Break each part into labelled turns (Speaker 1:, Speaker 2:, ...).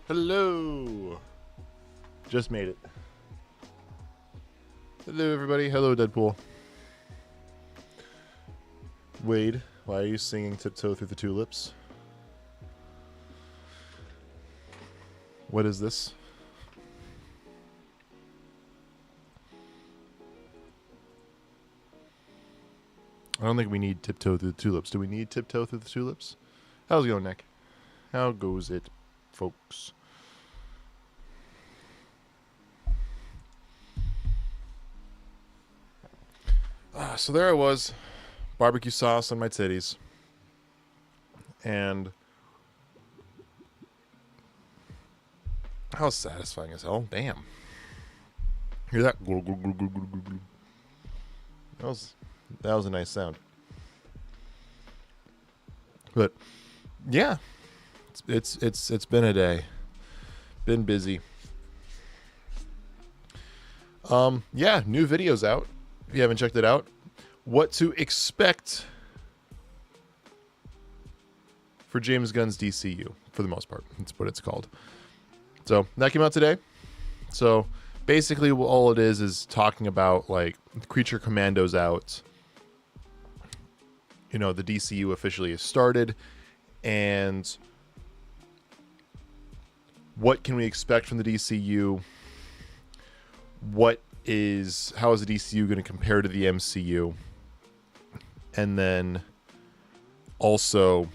Speaker 1: Hello. Just made it. Hello, everybody. Hello, Deadpool. Wade, why are you singing Tiptoe Through the Tulips? What is this? I don't think we need Tiptoe Through the Tulips. Do we need Tiptoe Through the Tulips? How's it going, Nick? How goes it, folks? So there I was, barbecue sauce on my titties, and how satisfying as hell. Damn. Hear that? That was a nice sound. But yeah, it's been a day. Been busy. Yeah, new videos out. If you haven't checked it out, what to expect for James Gunn's DCU, for the most part. That's what it's called. So that came out today. So basically all it is talking about, like, Creature Commandos out. You know, the DCU officially has started, and what can we expect from the DCU? How is the DCU going to compare to the MCU? And then also,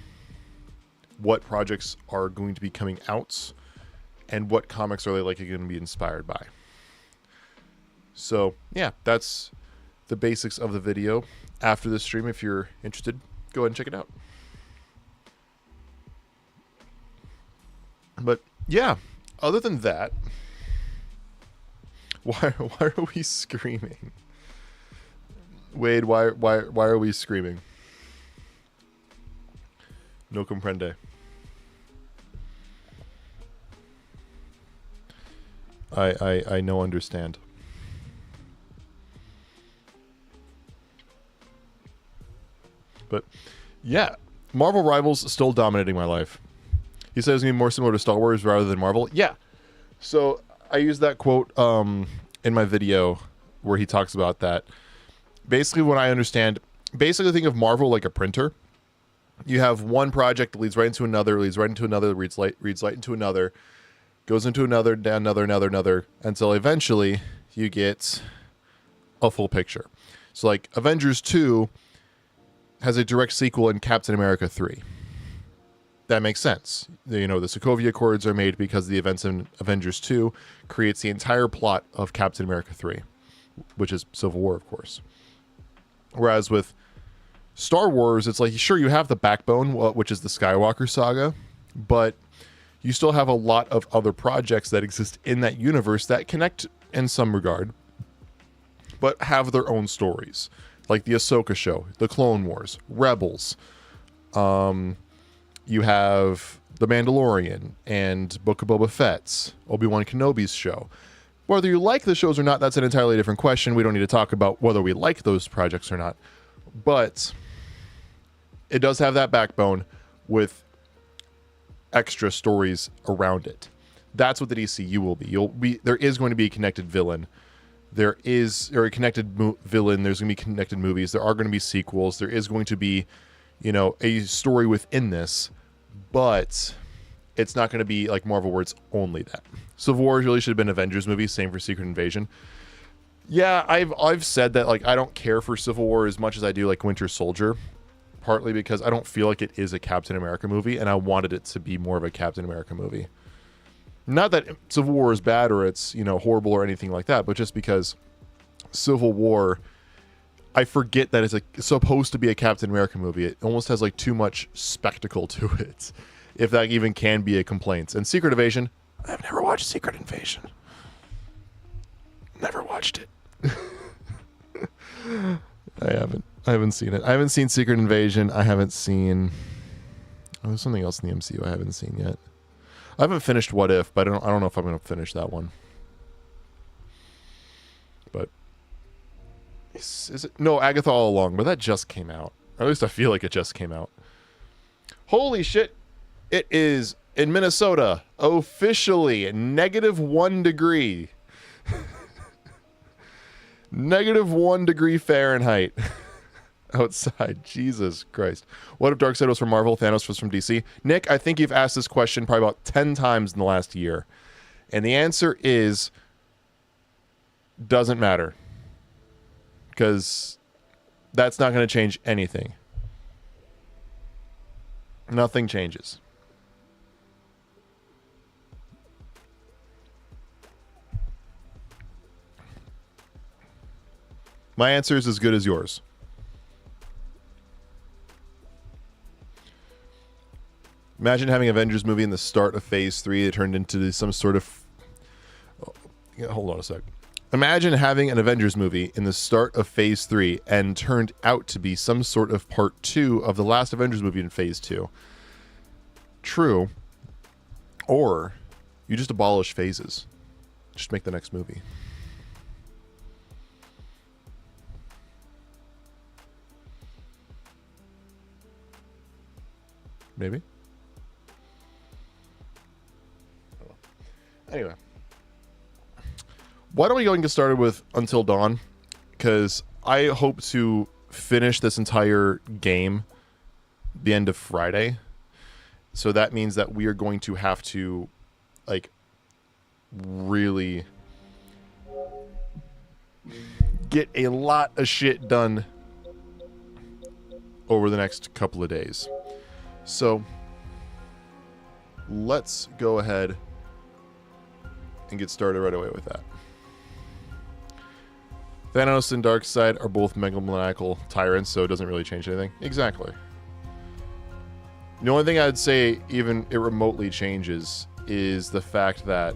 Speaker 1: what projects are going to be coming out, and what comics are they likely going to be inspired by? So yeah, that's the basics of the video. After the stream, if you're interested, go ahead and check it out. But yeah, other than that, why are we screaming? Wade, why are we screaming? No comprende. I no understand. But yeah, Marvel Rivals still dominating my life. He says it's going to be more similar to Star Wars rather than Marvel. Yeah. So I used that quote in my video where he talks about that. Basically, what I understand, think of Marvel like a printer. You have one project that leads right into another, leads right into another, reads right into another, goes into another, another, until eventually you get a full picture. So like Avengers 2 has a direct sequel in Captain America 3. That makes sense. You know, the Sokovia Accords are made because the events in Avengers 2 creates the entire plot of Captain America 3, which is Civil War, of course. Whereas with Star Wars, it's like, sure, you have the backbone, which is the Skywalker saga, but you still have a lot of other projects that exist in that universe that connect in some regard, but have their own stories, like the Ahsoka show, the Clone Wars, Rebels. You have the Mandalorian and Book of Boba Fett's, Obi-Wan Kenobi's show. Whether you like the shows or not, that's an entirely different question. We don't need to talk about whether we like those projects or not. But it does have that backbone with extra stories around it. That's what the DCU will be. There is going to be a connected villain. There is, or a connected villain. There's going to be connected movies. There are going to be sequels. There is going to be, a story within this, but it's not going to be like Marvel where it's only that. Civil War really should have been Avengers movie. Same for Secret Invasion. Yeah, I've said that, like, I don't care for Civil War as much as I do like Winter Soldier, partly because I don't feel like it is a Captain America movie, and I wanted it to be more of a Captain America movie. Not that Civil War is bad or it's, horrible or anything like that, but just because Civil War, I forget that it's supposed to be a Captain America movie. It almost has like too much spectacle to it, if that even can be a complaint. And Secret Invasion, I've never watched Secret Invasion. Never watched it. I haven't seen it. I haven't seen Secret Invasion. I haven't seen... Oh, there's something else in the MCU I haven't seen yet. I haven't finished What If, but I don't know if I'm going to finish that one. But is it? No, Agatha All Along, but that just came out. Or at least I feel like it just came out. Holy shit. It is in Minnesota officially -1 degree. -1 degree Fahrenheit. Outside. Jesus Christ. What if Darkseid was from Marvel, Thanos was from DC? Nick, I think you've asked this question probably about 10 times in the last year. And the answer is, doesn't matter. Because that's not going to change anything. Nothing changes. My answer is as good as yours. Imagine having Avengers movie in the start of Phase 3 that turned into some sort of... hold on a sec. Imagine having an Avengers movie in the start of Phase 3 and turned out to be some sort of Part 2 of the last Avengers movie in Phase 2. True. Or you just abolish phases. Just make the next movie. Maybe. Anyway, why don't we go and get started with Until Dawn? Because I hope to finish this entire game the end of Friday. So that means that we are going to have to, like, really get a lot of shit done over the next couple of days. So let's go ahead and get started right away with that. Thanos and Darkseid are both megalomaniacal tyrants, so it doesn't really change anything. Exactly. The only thing I'd say even it remotely changes is the fact that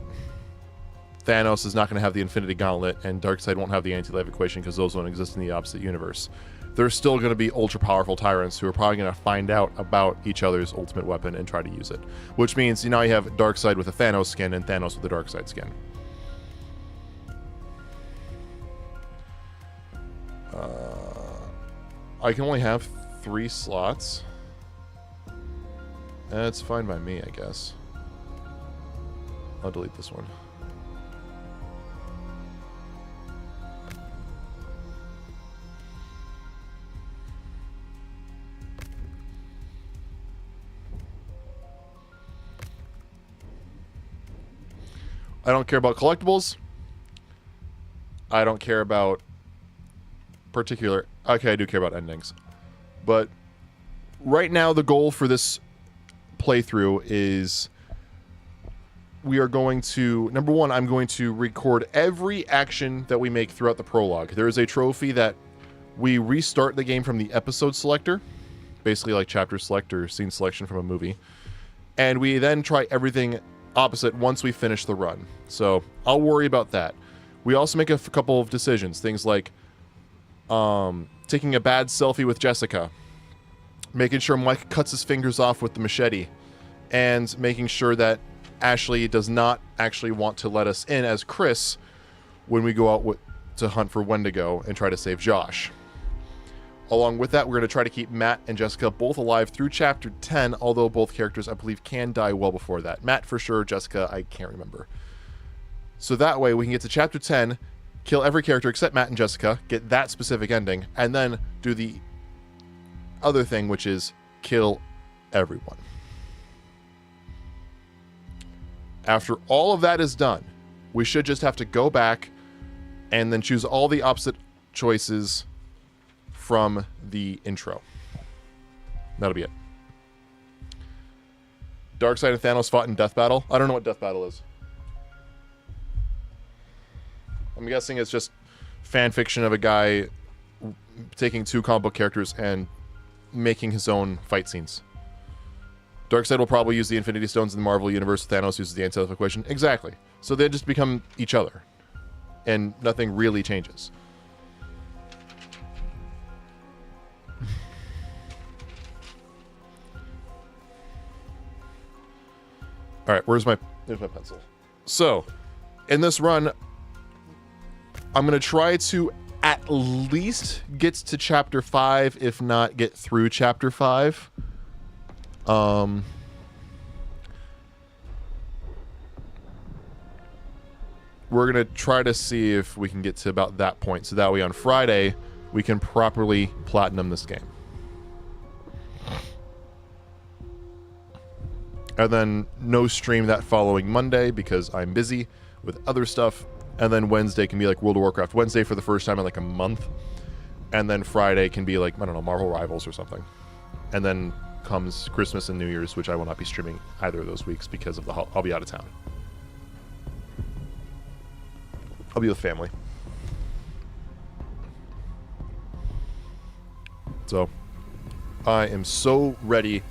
Speaker 1: Thanos is not going to have the Infinity Gauntlet and Darkseid won't have the anti-life equation because those don't exist in the opposite universe. There's still going to be ultra-powerful tyrants who are probably going to find out about each other's ultimate weapon and try to use it. Which means now you have Darkseid with a Thanos skin and Thanos with a Darkseid skin. I can only have 3 slots. That's fine by me, I guess. I'll delete this one. I don't care about collectibles. I don't care about particular... Okay, I do care about endings. But right now, the goal for this playthrough is we are going to... Number one, I'm going to record every action that we make throughout the prologue. There is a trophy that We restart the game from the episode selector, basically like chapter select or scene selection from a movie. And we then try everything opposite once we finish the run. So I'll worry about that. We also make a couple of decisions. Things like taking a bad selfie with Jessica, making sure Mike cuts his fingers off with the machete, and making sure that Ashley does not actually want to let us in as Chris when we go out to hunt for Wendigo and try to save Josh. Along with that, we're going to try to keep Matt and Jessica both alive through Chapter 10, although both characters, I believe, can die well before that. Matt for sure, Jessica, I can't remember. So that way, we can get to Chapter 10, kill every character except Matt and Jessica, get that specific ending, and then do the other thing, which is kill everyone. After all of that is done, we should just have to go back and then choose all the opposite choices from the intro. That'll be it. Darkseid and Thanos fought in Death Battle. I don't know what Death Battle is. I'm guessing it's just fan fiction of a guy taking two comic book characters and making his own fight scenes. Darkseid will probably use the Infinity Stones in the Marvel Universe. Thanos uses the anti-self equation. Exactly. So they just become each other. And nothing really changes. All right, there's my pencil. So, in this run, I'm going to try to at least get to Chapter 5, if not get through Chapter 5. We're going to try to see if we can get to about that point, so that way on Friday, we can properly platinum this game. And then no stream that following Monday because I'm busy with other stuff. And then Wednesday can be like World of Warcraft Wednesday for the first time in like a month. And then Friday can be like, I don't know, Marvel Rivals or something. And then comes Christmas and New Year's, which I will not be streaming either of those weeks because of I'll be out of town. I'll be with family. So I am so ready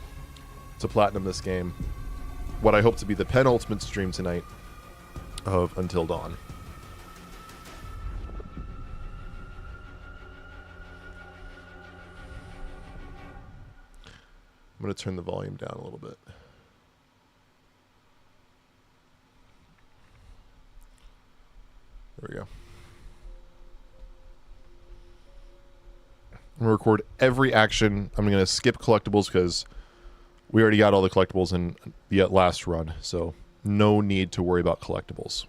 Speaker 1: to platinum this game. What I hope to be the penultimate stream tonight of Until Dawn. I'm going to turn the volume down a little bit. There we go. I'm going to record every action. I'm going to skip collectibles because we already got all the collectibles in the last run, so no need to worry about collectibles.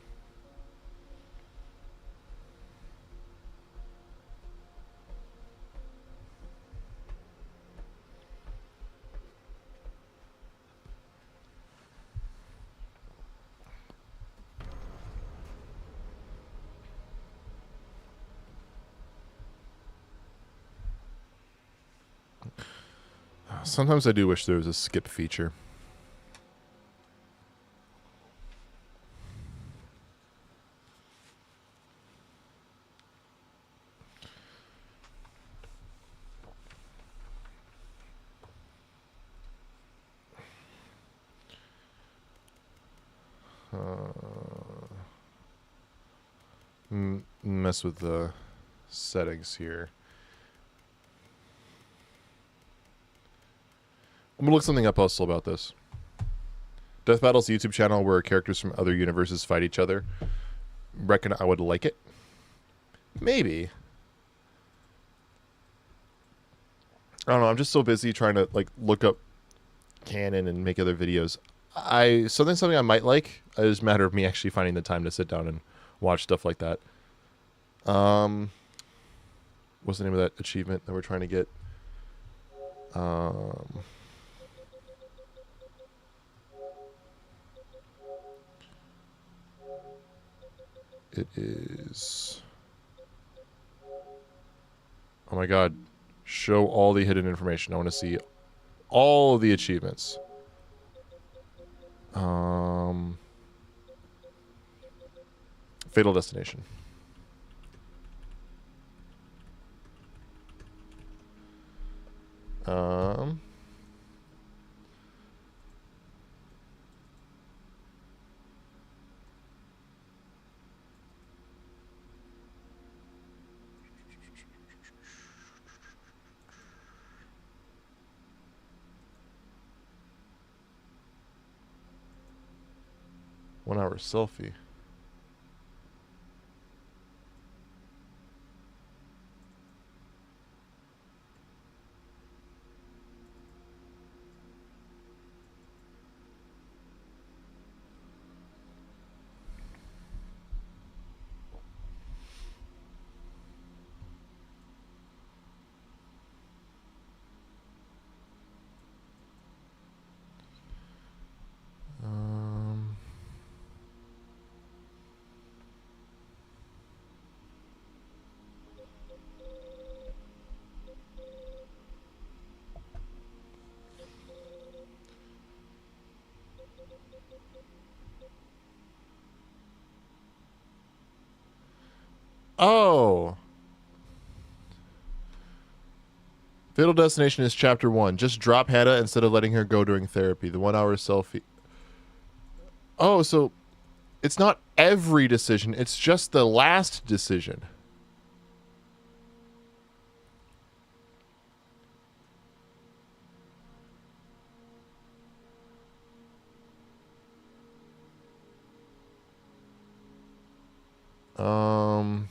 Speaker 1: Sometimes I do wish there was a skip feature. Mess with the settings here. I'm gonna look something up also about this. Death Battle's a YouTube channel where characters from other universes fight each other. Reckon I would like it? Maybe. I don't know. I'm just so busy trying to like look up canon and make other videos. Something I might like. It's just a matter of me actually finding the time to sit down and watch stuff like that. What's the name of that achievement that we're trying to get? It is... Oh my god. Show all the hidden information. I want to see all of the achievements. Fatal Destination. Um. 1 hour selfie. Oh. Fatal Destination is chapter 1. Just drop Hannah instead of letting her go during therapy. The 1 hour selfie. Oh, so it's not every decision, it's just the last decision. Um.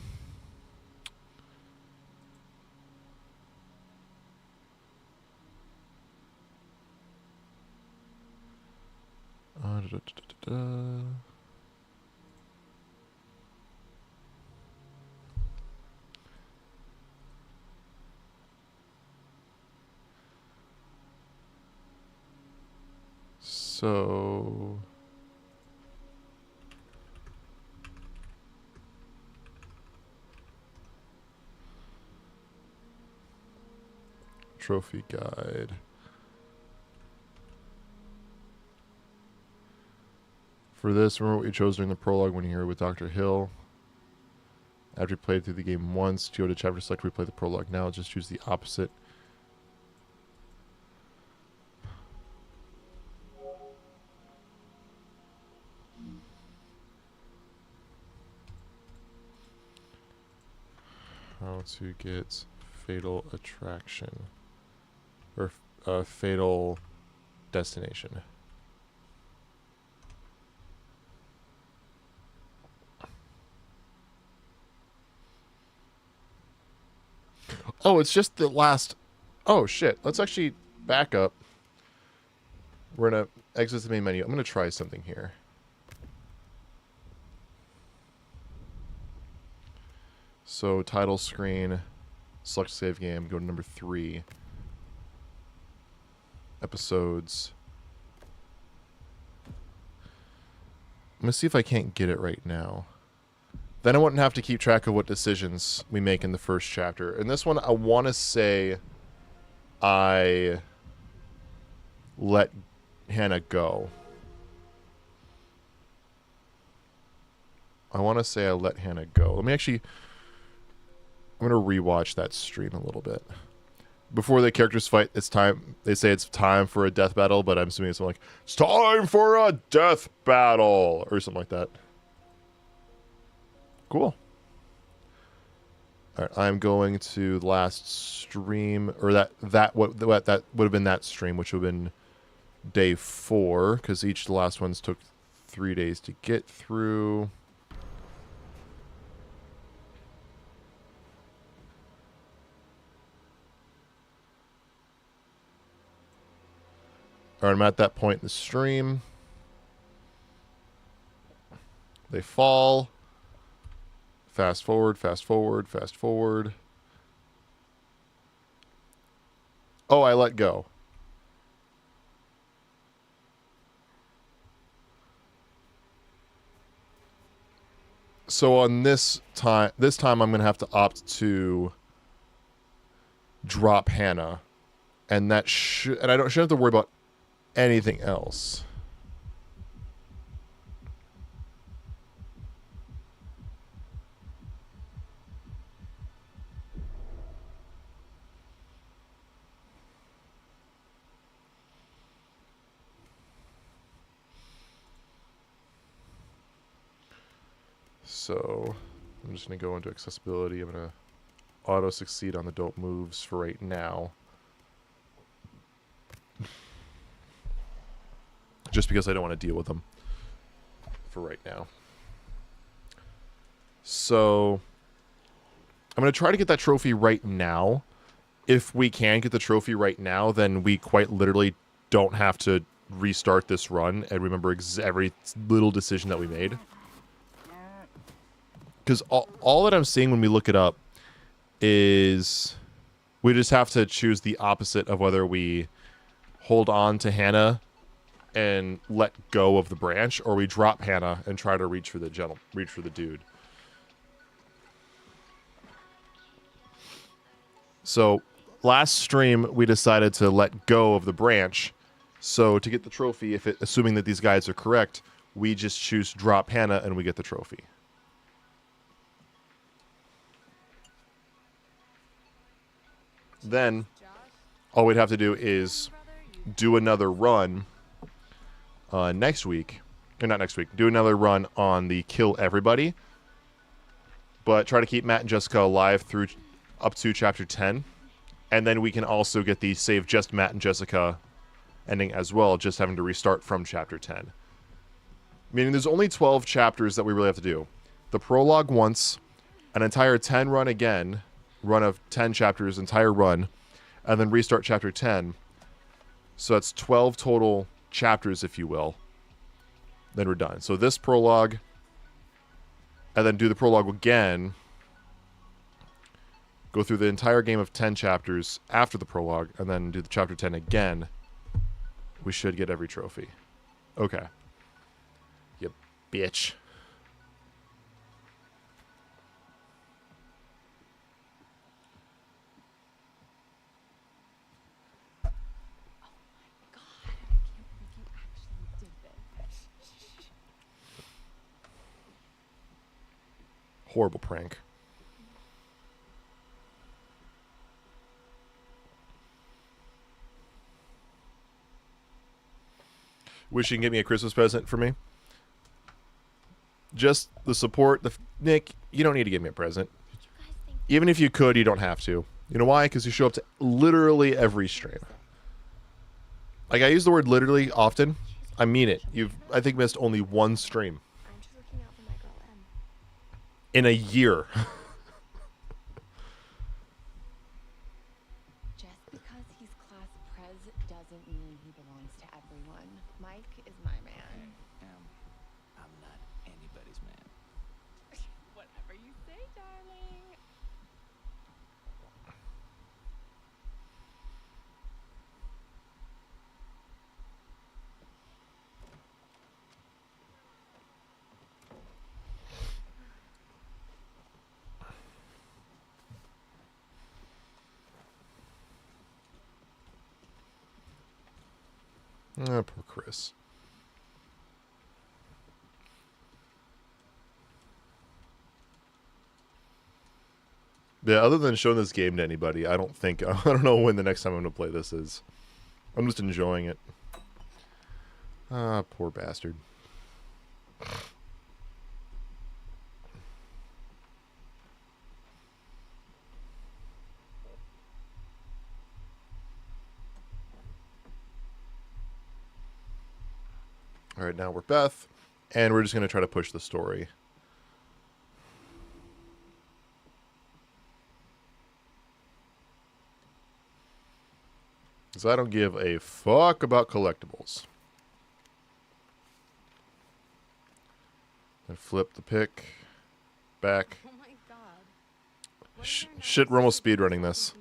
Speaker 1: Da, da, da, da. So trophy guide. For this, remember what you chose during the prologue when you were with Dr. Hill. After you played through the game once, to go to chapter select, replay the prologue now. Just choose the opposite. How to get Fatal Attraction. Or Fatal Destination. Oh, it's just the last... Oh, shit. Let's actually back up. We're going to exit the main menu. I'm going to try something here. So, title screen, select save game, go to number 3. Episodes. I'm going to see if I can't get it right now. Then I wouldn't have to keep track of what decisions we make in the first chapter. In this one, I want to say I let Hannah go. I want to say I let Hannah go. Let me actually... I'm going to rewatch that stream a little bit. Before the characters fight, it's time... They say it's time for a death battle, but I'm assuming it's like, it's time for a death battle! Or something like that. Cool. All right, I'm going to the last stream, or that would have been that stream, which would have been day 4, because each of the last ones took 3 days to get through. All right, I'm at that point in the stream. They fall. Fast forward, fast forward, fast forward. Oh, I let go. So on this time I'm going to have to opt to drop Hannah, and that shouldn't have to worry about anything else. So I'm just going to go into accessibility. I'm going to auto succeed on the don't moves for right now. Just because I don't want to deal with them for right now. So I'm going to try to get that trophy right now. If we can get the trophy right now, then we quite literally don't have to restart this run and remember every little decision that we made. Because all that I'm seeing when we look it up is we just have to choose the opposite of whether we hold on to Hannah and let go of the branch, or we drop Hannah and try to reach for the dude. So last stream we decided to let go of the branch. So to get the trophy, assuming that these guys are correct, we just choose drop Hannah and we get the trophy. Then all we'd have to do is do another run next week. Or not next week. Do another run on the kill everybody. But try to keep Matt and Jessica alive through up to chapter 10. And then we can also get the save just Matt and Jessica ending as well, just having to restart from chapter 10. Meaning there's only 12 chapters that we really have to do. The prologue once, an entire 10 run again, run of 10 chapters, entire run, and then restart chapter 10. So that's 12 total chapters, if you will. Then we're done. So this prologue, and then do the prologue again. Go through the entire game of 10 chapters after the prologue, and then do the chapter 10 again. We should get every trophy. Okay. You bitch. Horrible prank. Wish you can get me a Christmas present for me. Just the support. Nick, you don't need to give me a present. Even if you could, you don't have to. You know why? Because you show up to literally every stream. Like, I use the word literally often. I mean it. You've, I think, missed only one stream.
Speaker 2: I'm just looking out for my girl M.
Speaker 1: In a year.
Speaker 2: Just because he's class prez doesn't mean he belongs to everyone. Mike is my man.
Speaker 3: I'm not anybody's man.
Speaker 2: Whatever you say, darling.
Speaker 1: Oh, poor Chris. Yeah, other than showing this game to anybody, I don't know when the next time I'm going to play this is. I'm just enjoying it. Ah, poor bastard. All right, now we're Beth, and we're just going to try to push the story. Because I don't give a fuck about collectibles. Then flip the pick back.
Speaker 2: Oh my god.
Speaker 1: Shit, we're almost speedrunning this.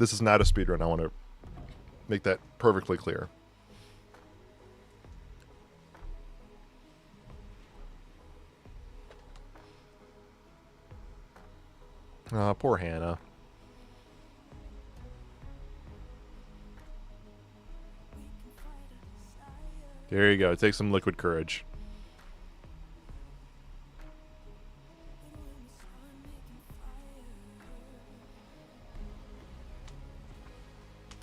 Speaker 1: This is not a speedrun. I want to make that perfectly clear. Ah, poor Hannah. There you go. Take some liquid courage.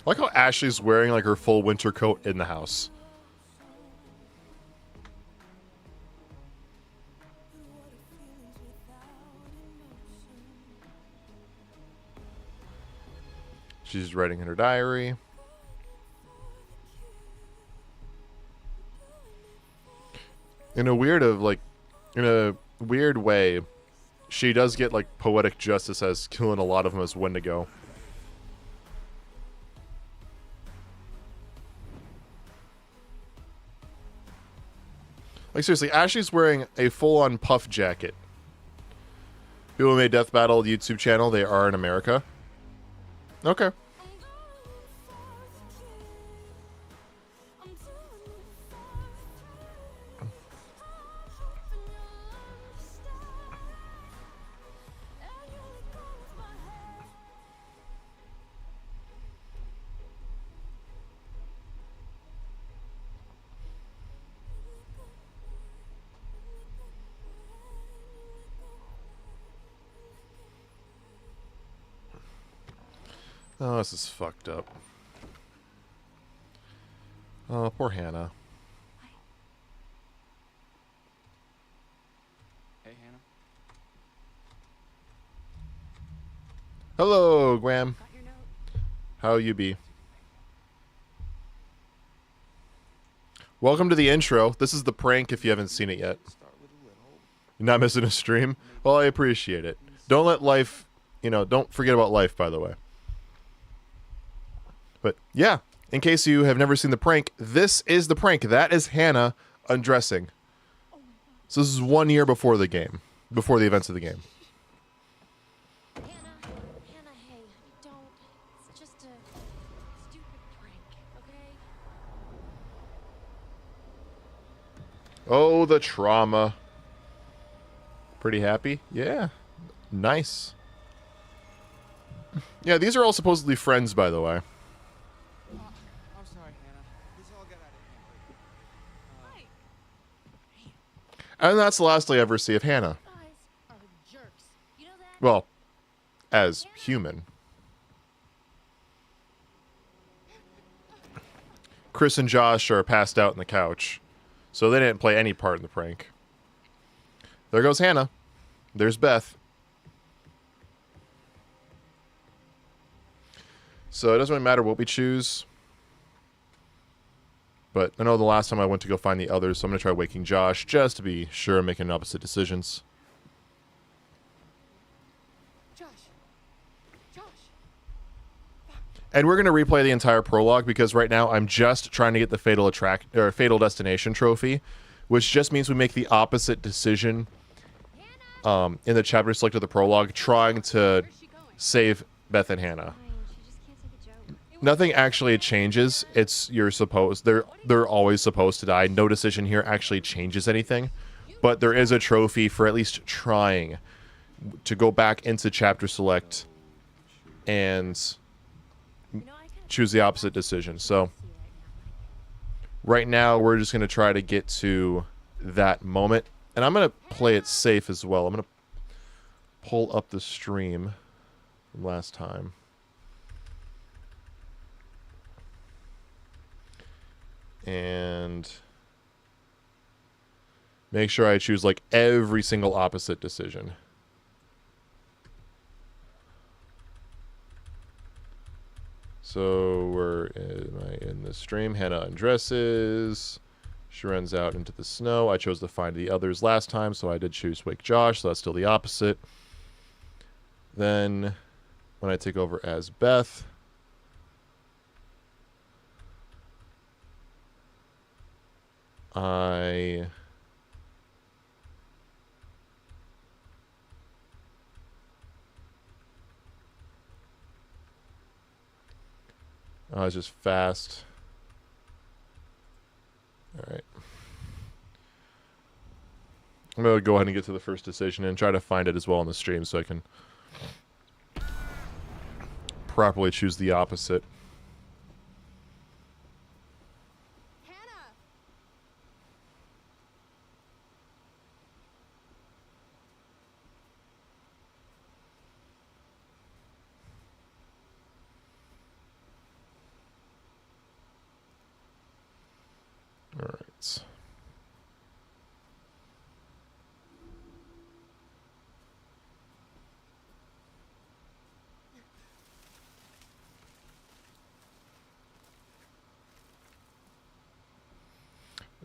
Speaker 1: I like how Ashley's wearing like her full winter coat in the house. She's writing in her diary. In a weird way, she does get like poetic justice as killing a lot of them as Wendigo. Like seriously, Ashley's wearing a full-on puff jacket. People who made Death Battle YouTube channel, they are in America. Okay. Oh, this is fucked up. Oh, poor Hannah.
Speaker 3: Hey, Hannah.
Speaker 1: Hello, Graham.
Speaker 2: Got your note?
Speaker 1: How you be? Welcome to the intro. This is the prank if you haven't seen it yet.
Speaker 3: Start with a little.
Speaker 1: You're not missing a stream? Well, I appreciate it. Don't let life, don't forget about life, by the way. But yeah, in case you have never seen the prank, this is the prank. That is Hannah undressing. So this is 1 year before the game, before the events of the game.
Speaker 2: Hannah, hey, don't. It's just a stupid prank, okay?
Speaker 1: Oh, the trauma. Pretty happy? Yeah. Nice. Yeah, these are all supposedly friends, by the way.
Speaker 3: I'm sorry, Hannah. This all got out of hand.
Speaker 1: And that's the last I ever see of Hannah.
Speaker 2: Guys are jerks. You know that?
Speaker 1: Well, as human. Chris and Josh are passed out on the couch, so they didn't play any part in the prank. There goes Hannah. There's Beth. So it doesn't really matter what we choose. But I know the last time I went to go find the others, so I'm going to try waking Josh just to be sure I'm making opposite decisions.
Speaker 2: Josh.
Speaker 1: And we're going to replay the entire prologue because right now I'm just trying to get the Fatal Destination trophy, which just means we make the opposite decision in the chapter select of the prologue, trying to save Beth and Hannah.
Speaker 2: Fine, she just can't take a joke.
Speaker 1: Nothing actually changes. They're always supposed to die. No decision here actually changes anything. But there is a trophy for at least trying to go back into chapter select and choose the opposite decision. So right now we're just going to try to get to that moment. And I'm going to play it safe as well. I'm going to pull up the stream from last time. And make sure I choose like every single opposite decision. So am I in the stream? Hannah undresses. She runs out into the snow. I chose to find the others last time, so I did choose Wake Josh, so that's still the opposite. Then when I take over as Beth, I was just fast. All right. I'm going to go ahead and get to the first decision and try to find it as well on the stream so I can properly choose the opposite.
Speaker 2: Hannah!
Speaker 1: All right.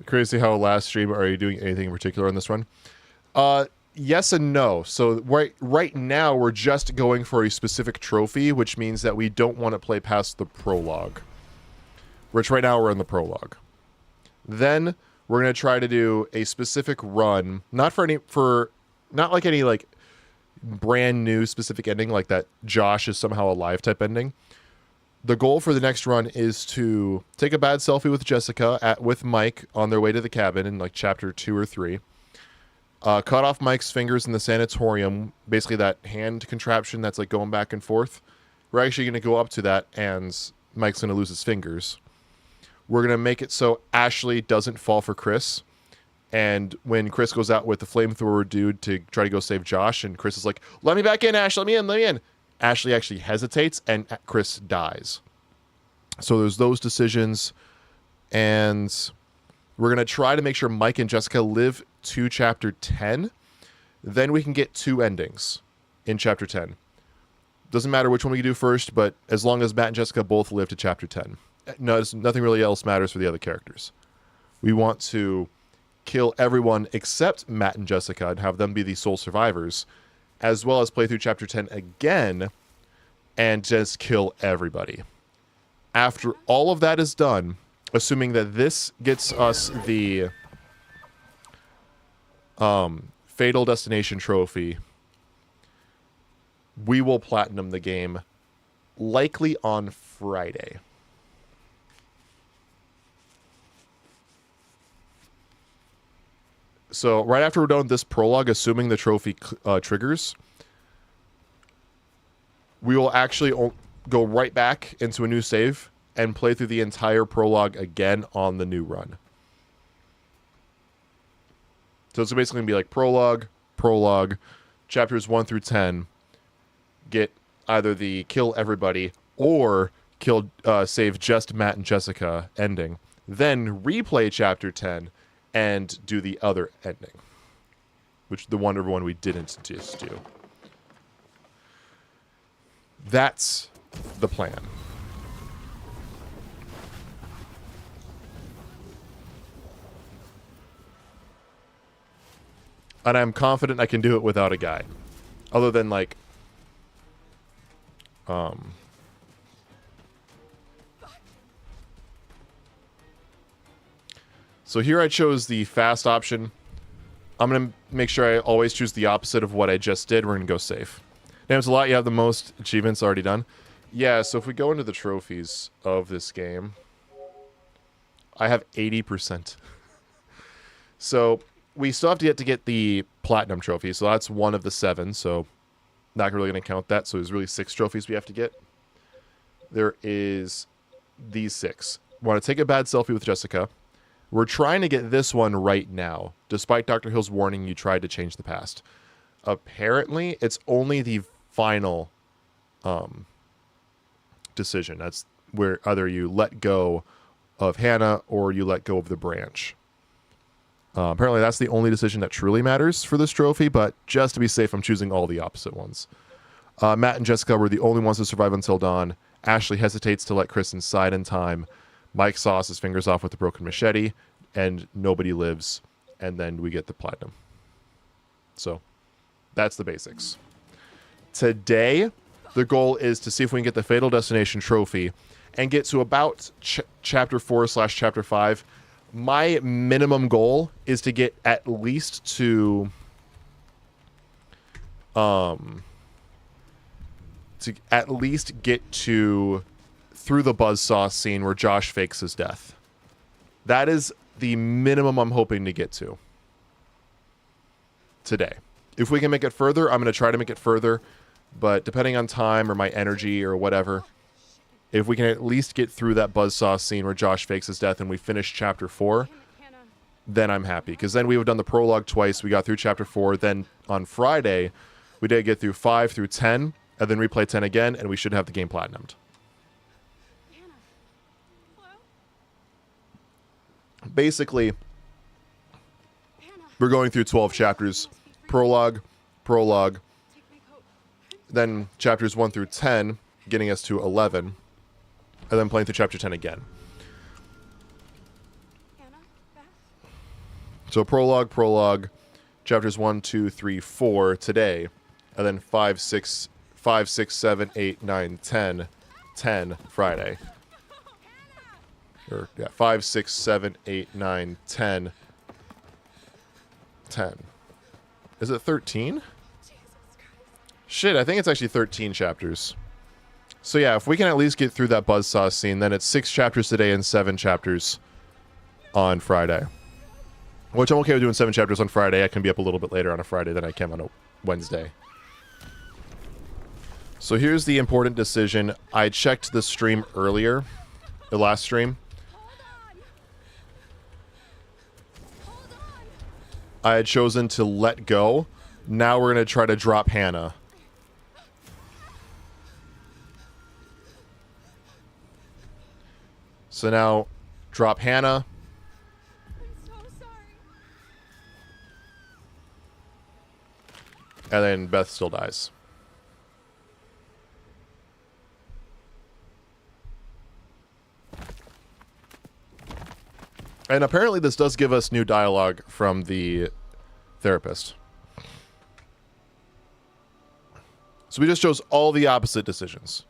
Speaker 1: crazy how last stream, are you doing anything in particular on this run? Yes and no. So right now we're just going for a specific trophy, which means that we don't want to play past the prologue. Which right now we're in the prologue. Then we're gonna try to do a specific run, not like any like brand new specific ending like that Josh is somehow alive type ending. The goal for the next run is to take a bad selfie with Jessica with Mike on their way to the cabin in like chapter 2 or 3. Cut off Mike's fingers in the sanatorium, basically that hand contraption that's like going back and forth. We're actually going to go up to that and Mike's going to lose his fingers. We're going to make it so Ashley doesn't fall for Chris. And when Chris goes out with the flamethrower dude to try to go save Josh, and Chris is like, let me back in, Ash, let me in. Ashley actually hesitates, and Chris dies. So there's those decisions. And we're going to try to make sure Mike and Jessica live to chapter 10. Then we can get 2 endings in chapter 10. Doesn't matter which one we do first, but as long as Matt and Jessica both live to chapter 10. No, nothing really else matters for the other characters. We want to kill everyone except Matt and Jessica and have them be the sole survivors, as well as play through chapter 10 again and just kill everybody. After all of that is done, assuming that this gets us the Fatal Destination trophy, we will platinum the game likely on Friday. So right after we're done with this prologue, assuming the trophy triggers, we will actually go right back into a new save and play through the entire prologue again on the new run. So it's basically going to be like prologue, chapters 1 through 10, get either the kill everybody or save just Matt and Jessica ending. Then replay chapter 10 and do the other ending, which the Wonder one we didn't just do. That's the plan. And I'm confident I can do it without a guide. Other than like so here I chose the fast option. I'm going to make sure I always choose the opposite of what I just did. We're going to go safe. Names a lot. You have the most achievements already done. Yeah, so if we go into the trophies of this game, I have 80%. So we still have to get the platinum trophy. So that's one of the 7. So not really going to count that. So there's really 6 trophies we have to get. There is these 6. Want to take a bad selfie with Jessica. We're trying to get this one right now, despite Dr. Hill's warning you tried to change the past. Apparently, it's only the final decision. That's where either you let go of Hannah or you let go of the branch. Apparently, that's the only decision that truly matters for this trophy, but just to be safe, I'm choosing all the opposite ones. Matt and Jessica were the only ones to survive until dawn. Ashley hesitates to let Chris inside in time. Mike saws his fingers off with a broken machete, and nobody lives, and then we get the platinum. So, that's the basics. Today, the goal is to see if we can get the Fatal Destination trophy and get to about chapter 4/chapter 5. My minimum goal is to get at least to get to through the buzzsaw scene where Josh fakes his death. That is the minimum I'm hoping to get to today. If we can make it further, I'm going to try to make it further, but depending on time or my energy or whatever, if we can at least get through that buzzsaw scene where Josh fakes his death and we finish chapter 4, then I'm happy, because then we have done the prologue twice. We got through chapter 4. Then on Friday, we did get through 5 through 10, and then replay 10 again, and we should have the game platinumed. Basically, we're going through 12 chapters. Prologue, then chapters 1 through 10, getting us to 11, and then playing through chapter 10 again. So prologue, chapters 1, 2, 3, 4 today, and then 5, 6, 7, 8, 9, 10, 10 Friday. Or, yeah, 5, 6, 7, 8, 9, 10, 10. Is it 13? Shit, I think it's actually 13 chapters. So yeah, if we can at least get through that buzzsaw scene, then it's 6 chapters today and 7 chapters on Friday. Which I'm okay with doing 7 chapters on Friday. I can be up a little bit later on a Friday than I can on a Wednesday. So here's the important decision. I checked the stream earlier, the last stream. I had chosen to let go. Now we're going to try to drop Hannah. So now, drop Hannah.
Speaker 2: I'm so sorry.
Speaker 1: And then Beth still dies. And apparently this does give us new dialogue from the therapist. So we just chose all the opposite decisions.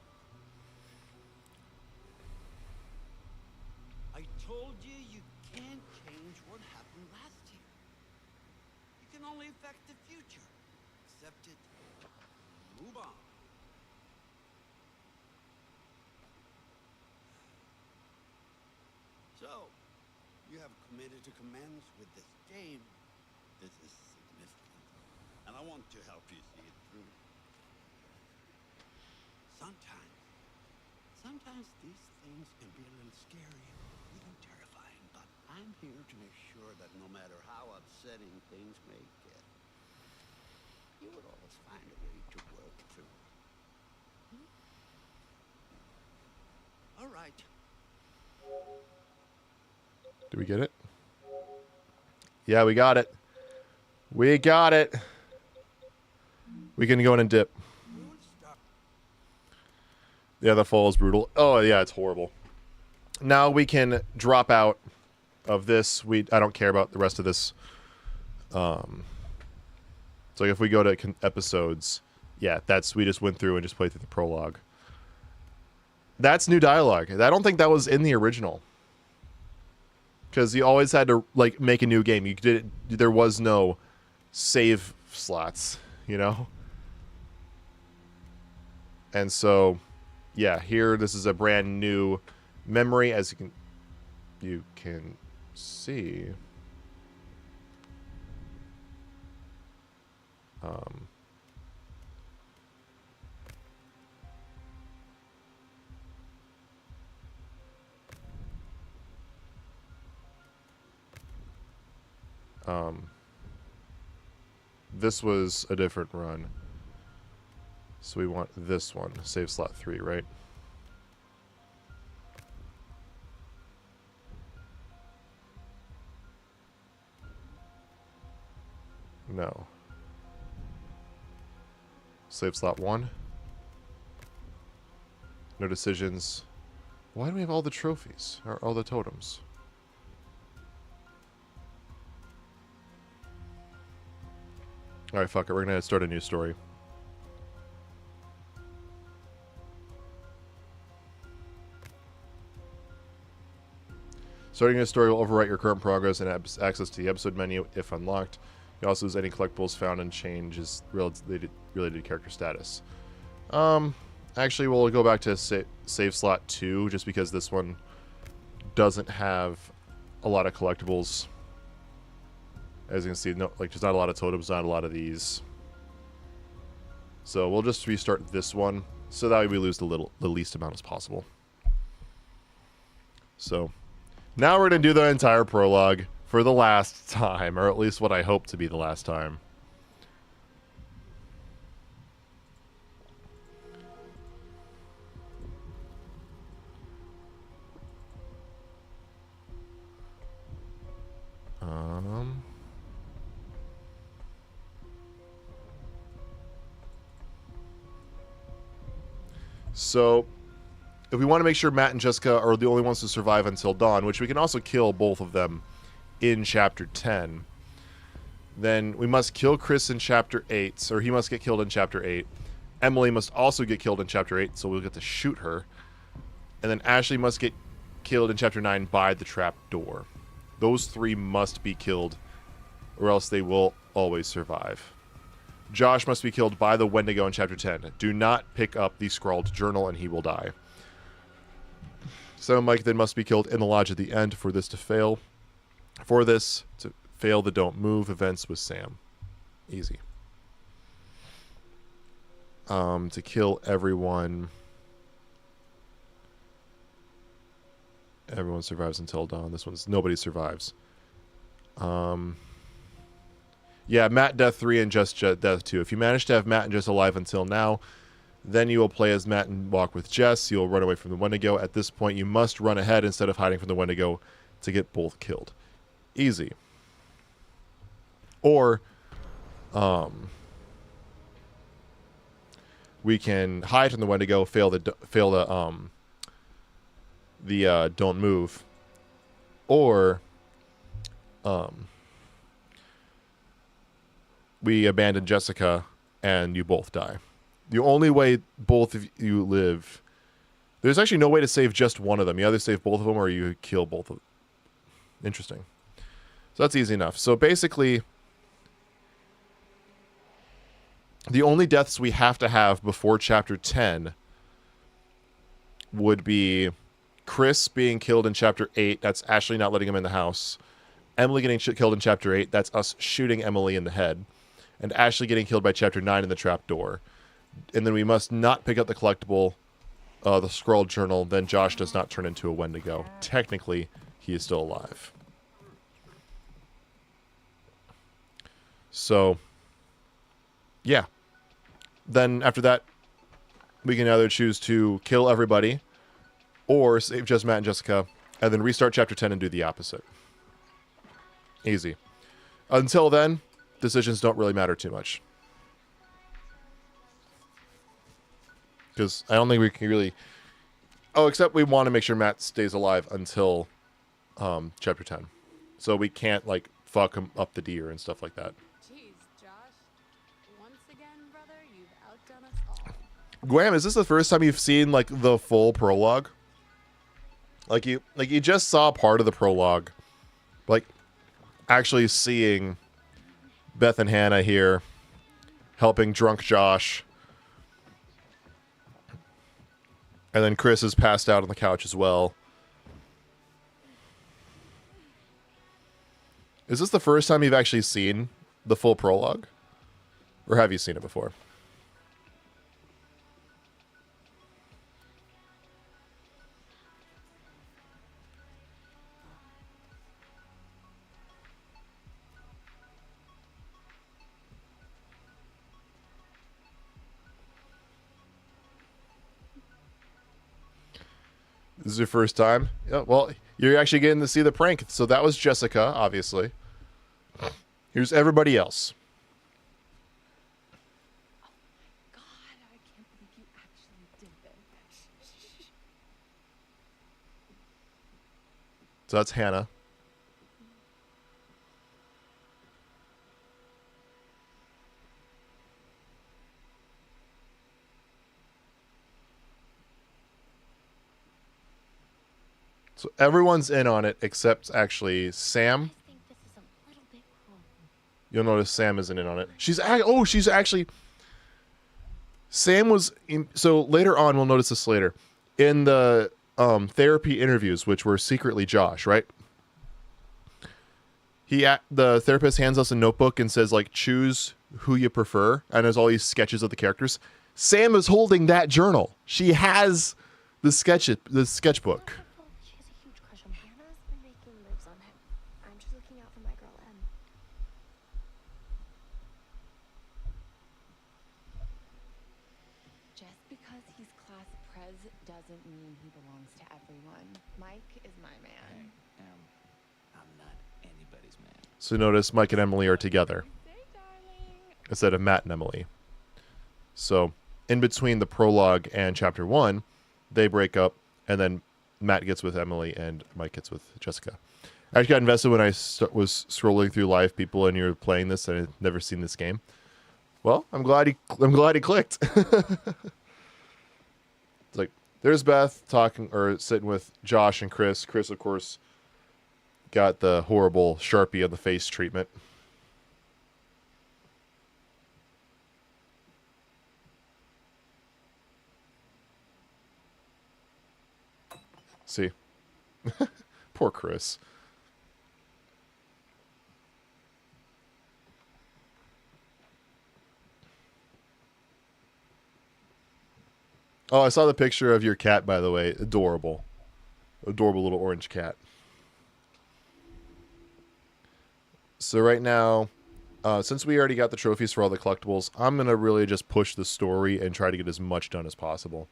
Speaker 4: I told you you can't change what happened last year. You can only affect the future. Accept it. Move on. So, you have committed to commence with this game. This is significant. And I want to help you see it through. Sometimes these things can be a little scary, even terrifying, but I'm here to make sure that no matter how upsetting things may get, you would always find a way to work through. All right.
Speaker 1: Did we get it? Yeah, we got it. We got it. We can go in and dip. Yeah, the fall is brutal. Oh, yeah, it's horrible. Now we can drop out of this. I don't care about the rest of this. So if we go to episodes, yeah, we just went through and just played through the prologue. That's new dialogue. I don't think that was in the original. Because you always had to, like, make a new game. There was no save slots, you know? And so, yeah, here, this is a brand new memory, as you can see. This was a different run. So we want this one, save slot 3, right? No. Save slot 1. No decisions. Why do we have all the trophies? Or all the totems? Alright, fuck it. We're gonna start a new story. Starting a story will overwrite your current progress and access to the episode menu if unlocked. You also lose any collectibles found and changes related to character status. Actually, we'll go back to save slot 2 just because this one doesn't have a lot of collectibles. As you can see, there's not a lot of totems, not a lot of these. So we'll just restart this one so that way we lose the least amount as possible. So now we're going to do the entire prologue for the last time, or at least what I hope to be the last time. So, if we want to make sure Matt and Jessica are the only ones to survive until dawn, which we can also kill both of them in Chapter 10, Then we must kill Chris in chapter 8, or he must get killed in chapter 8. Emily must also get killed in chapter 8, so we'll get to shoot her. And then Ashley must get killed in chapter 9 by the trap door. Those 3 must be killed, or else they will always survive. Josh must be killed by the Wendigo in chapter 10. Do not pick up the scrawled journal and he will die. So Mike then must be killed in the lodge at the end for this to fail. For this to fail the don't move events with Sam. Easy. To kill everyone. Everyone survives until dawn. This one's nobody survives. Yeah, Matt death 3 and Just death 2. If you manage to have Matt and Jess alive until now, then you will play as Matt and walk with Jess. You'll run away from the Wendigo. At this point, you must run ahead instead of hiding from the Wendigo to get both killed. Easy. Or, we can hide from the Wendigo, fail the don't move, or we abandon Jessica and you both die. The only way both of you live, there's actually no way to save just one of them. You either save both of them or you kill both of them. Interesting. So that's easy enough. So basically, the only deaths we have to have before chapter 10 would be Chris being killed in chapter 8. That's Ashley not letting him in the house. Emily getting killed in chapter 8. That's us shooting Emily in the head. And Ashley getting killed by chapter 9 in the trap door. And then we must not pick up the collectible, the scroll journal. Then Josh does not turn into a Wendigo. Technically, he is still alive. So, yeah. Then after that, we can either choose to kill everybody or save just Matt and Jessica and then restart chapter 10 and do the opposite. Easy. Until then, decisions don't really matter too much. Because I don't think we can really... Oh, except we want to make sure Matt stays alive until chapter 10. So we can't, like, fuck him up the deer and stuff like that.
Speaker 5: Jeez, Josh. Once again, brother, you've outdone us all.
Speaker 1: Graham, is this the first time you've seen, like, the full prologue? Like you just saw part of the prologue. Like, actually seeing Beth and Hannah here helping drunk Josh. And then Chris is passed out on the couch as well. Is this the first time you've actually seen the full prologue? Or have you seen it before? This is your first time? Yeah, well, you're actually getting to see the prank. So that was Jessica, obviously. Here's everybody else.
Speaker 2: God, I can't believe you actually did this.
Speaker 1: So that's Hannah. So everyone's in on it except actually Sam.
Speaker 2: I think this is a little bit wrong.
Speaker 1: You'll notice Sam isn't in on it. She's actually. Sam was in, so later on. We'll notice this later in the therapy interviews, which were secretly Josh, right? The therapist hands us a notebook and says, like, choose who you prefer, and there's all these sketches of the characters. Sam is holding that journal. She has the sketchbook.
Speaker 2: She has a huge crush on Hannah's been making moves on him. I'm just looking out for my girl Em. Just because he's class prez doesn't mean he belongs to everyone. Mike is my man.
Speaker 3: I'm not anybody's man.
Speaker 1: So notice Mike and Emily are together
Speaker 2: Say, darling.
Speaker 1: instead of Matt and Emily. So in between the prologue and chapter 1, they break up, and then Matt gets with Emily and Mike gets with Jessica. I got invested when I was scrolling through live people and you were playing this and I'd never seen this game. Well, I'm glad he clicked. It's like there's Beth talking or sitting with Josh and Chris. Chris, of course, got the horrible Sharpie on the face treatment. See? Poor Chris. Oh, I saw the picture of your cat, by the way. Adorable. Adorable little orange cat. So right now, since we already got the trophies for all the collectibles, I'm going to really just push the story and try to get as much done as possible.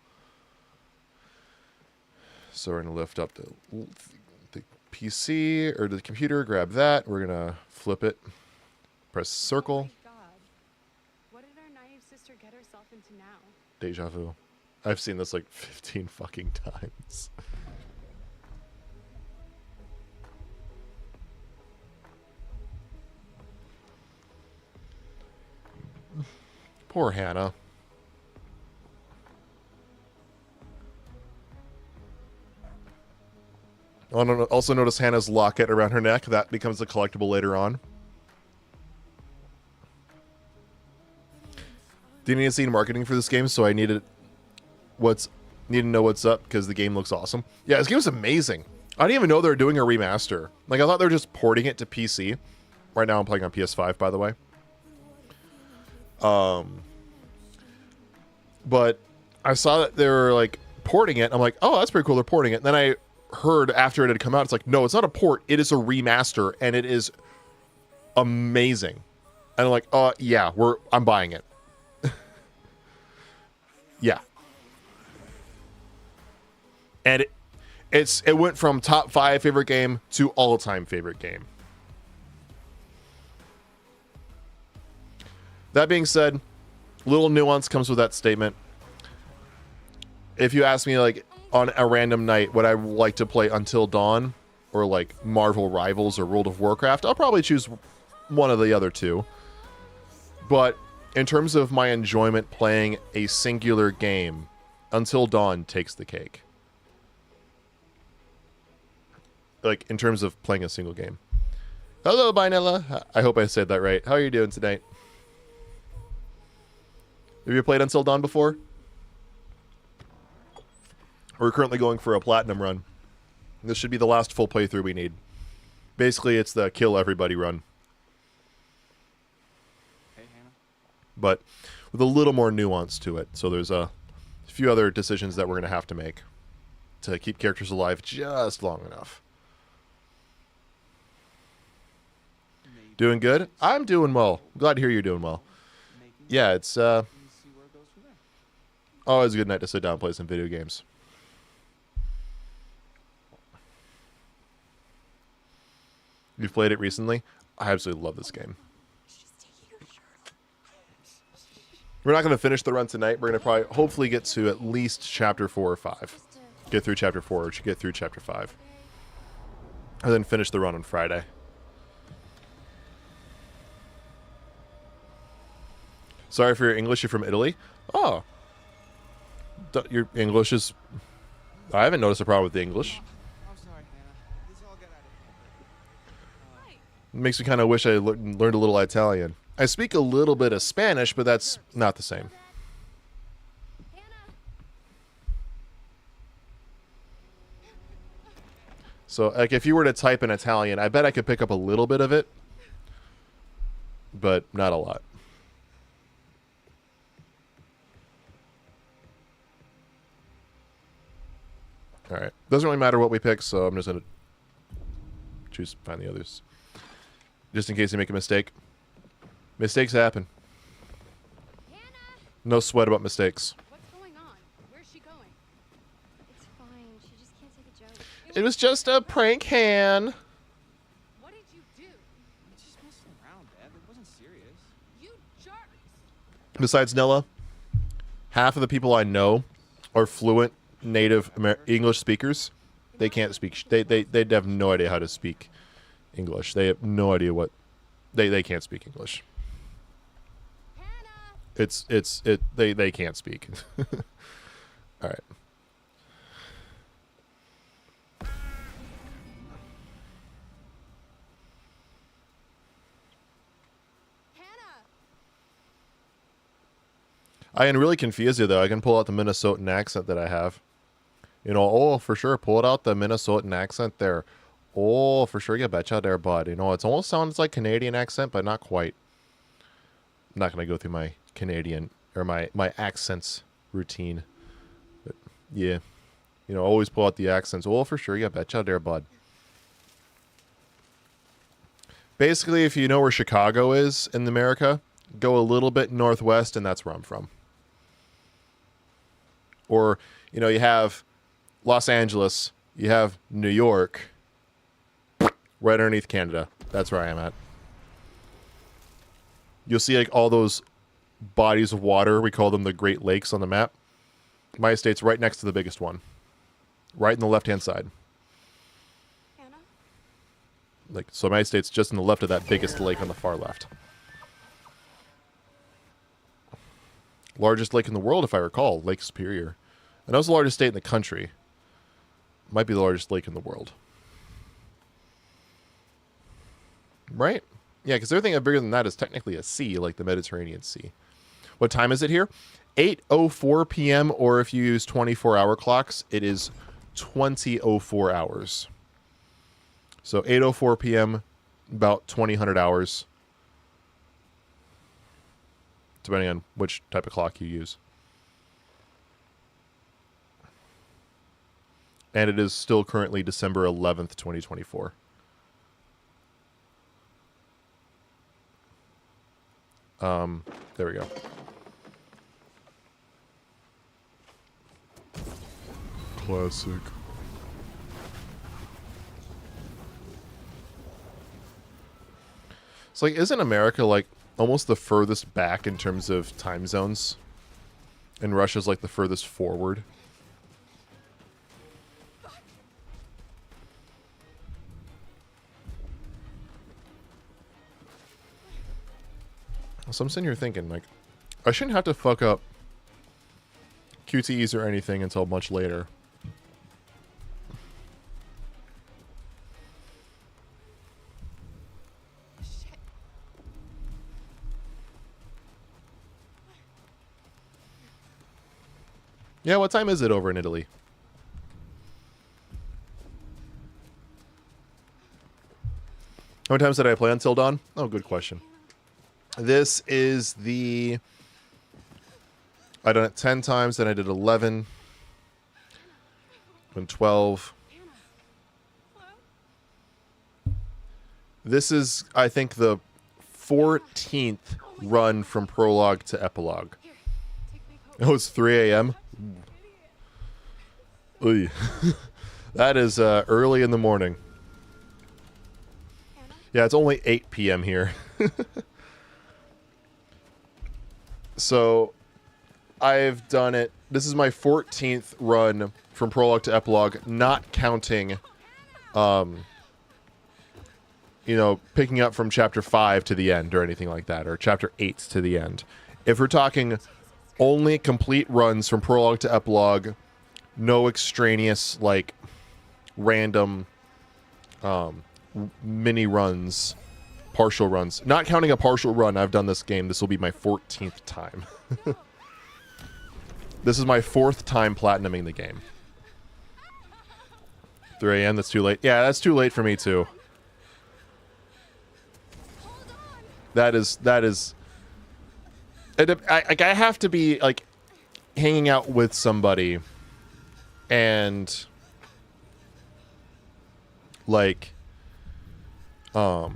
Speaker 1: So we're going to lift up the PC, or the computer, grab that. We're going to flip it. Press circle.
Speaker 5: Oh my God. What did our naive sister get herself into now?
Speaker 1: Deja vu. I've seen this like 15 fucking times. Poor Hannah. Also notice Hannah's locket around her neck. That becomes a collectible later on. Didn't need to see marketing for this game, so I need to know what's up because the game looks awesome. Yeah, this game is amazing. I didn't even know they were doing a remaster. Like, I thought they were just porting it to PC. Right now I'm playing on PS5, by the way. But I saw that they were, like, porting it. I'm like, oh, that's pretty cool. They're porting it. And then I heard after it had come out, it's like, no, it's not a port. It is a remaster, and it is amazing. And I'm like, oh, yeah, I'm buying it. Yeah. And it went from top 5 favorite game to all-time favorite game. That being said, little nuance comes with that statement. If you ask me, like, on a random night, would I like to play Until Dawn or, like, Marvel Rivals or World of Warcraft, I'll probably choose one of the other two. But in terms of my enjoyment playing a singular game, Until Dawn takes the cake. Like, in terms of playing a single game. Hello, Binella. I hope I said that right. How are you doing tonight? Have you played Until Dawn before? We're currently going for a platinum run. This should be the last full playthrough we need. Basically, it's the kill everybody run.
Speaker 3: Hey, Hannah.
Speaker 1: But with a little more nuance to it. So there's a few other decisions that we're going to have to make to keep characters alive just long enough.
Speaker 3: Maybe.
Speaker 1: Doing good? I'm doing well. Glad to hear you're doing well. Yeah, it's
Speaker 3: See where it goes from there.
Speaker 1: always a good night to sit down and play some video games. You've played it recently? I absolutely love this game. We're not going to finish the run tonight. We're going to probably, hopefully, get to at least chapter 4 or 5. Get through chapter 4 or get through chapter 5. And then finish the run on Friday. Sorry for your English. You're from Italy? Oh. Your English is... I haven't noticed a problem with the English.
Speaker 3: I'm sorry, Hannah. This all got out of hand.
Speaker 1: It makes me kind of wish I learned a little Italian. I speak a little bit of Spanish, but that's not the same. So, like, if you were to type in Italian, I bet I could pick up a little bit of it, but not a lot. All right. Doesn't really matter what we pick, so I'm just going to find the others. Just in case you make a mistake. Mistakes happen.
Speaker 5: Hannah!
Speaker 1: No sweat about mistakes.
Speaker 5: What's going on? Where's she going?
Speaker 2: It's fine. She just can't take a joke.
Speaker 1: It was just a prank, Han.
Speaker 5: What did you do?
Speaker 3: Just messing around, Dad. It wasn't serious.
Speaker 5: You jerks!
Speaker 1: Besides Nella, half of the people I know are fluent native English speakers. They can't speak. They have no idea how to speak English. They have no idea what they can't speak English.
Speaker 5: Hannah!
Speaker 1: They can't speak. All right.
Speaker 5: Hannah!
Speaker 3: I can really confuse you, though. I can pull out the Minnesotan accent that I have. You know, oh, for sure, pull it out the Minnesotan accent there. Oh, for sure, you betcha there, bud. You know, it almost sounds like Canadian accent, but not quite. I'm not going to go through my Canadian, or my accents routine. But, yeah. You know, always pull out the accents. Oh, for sure, you betcha there, bud. Basically, if you know where Chicago is in America, go a little bit northwest, and that's where I'm from. Or, you know, you have Los Angeles, you have New York, right underneath Canada. That's where I am at. You'll see like all those bodies of water. We call them the Great Lakes on the map. My state's right next to the biggest one. Right in the left-hand side.
Speaker 5: Hannah?
Speaker 3: Like, so my state's just in the left of that biggest lake on the far left. Largest lake in the world, if I recall, Lake Superior. I know it's the largest state in the country. Might be the largest lake in the world. Right? Yeah, because everything bigger than that is technically a sea, like the Mediterranean Sea. What time is it here? 8:04 p.m., or if you use 24-hour clocks, it is 20:04 hours. So 8:04 p.m., about 2000 hours. Depending on which type of clock you use. And it is still currently December 11th, 2024. There we go. Classic. It's like, isn't America like almost the furthest back in terms of time zones? And Russia's like the furthest forward. So I'm sitting here thinking, like, I shouldn't have to fuck up QTEs or anything until much later.
Speaker 2: Shit.
Speaker 3: Yeah, what time is it over in Italy? How many times did I play until dawn? Oh, good question. This is the... I done it 10 times, then I did 11. Then 12. This is, I think, the 14th run from prologue to epilogue. Oh, it's 3 a.m.? Oy. That is early in the morning. Yeah, it's only 8 p.m. here. So, I've done it. This is my 14th run from prologue to epilogue, not counting, you know, picking up from chapter 5 to the end or anything like that, or chapter 8 to the end. If we're talking only complete runs from prologue to epilogue, no extraneous, like, random mini runs, partial runs. Not counting a partial run, I've done this game. This will be my 14th time. This is my 4th time platinuming the game. 3 a.m., that's too late. Yeah, that's too late for me, too. That is... I have to be, like, hanging out with somebody and, like, I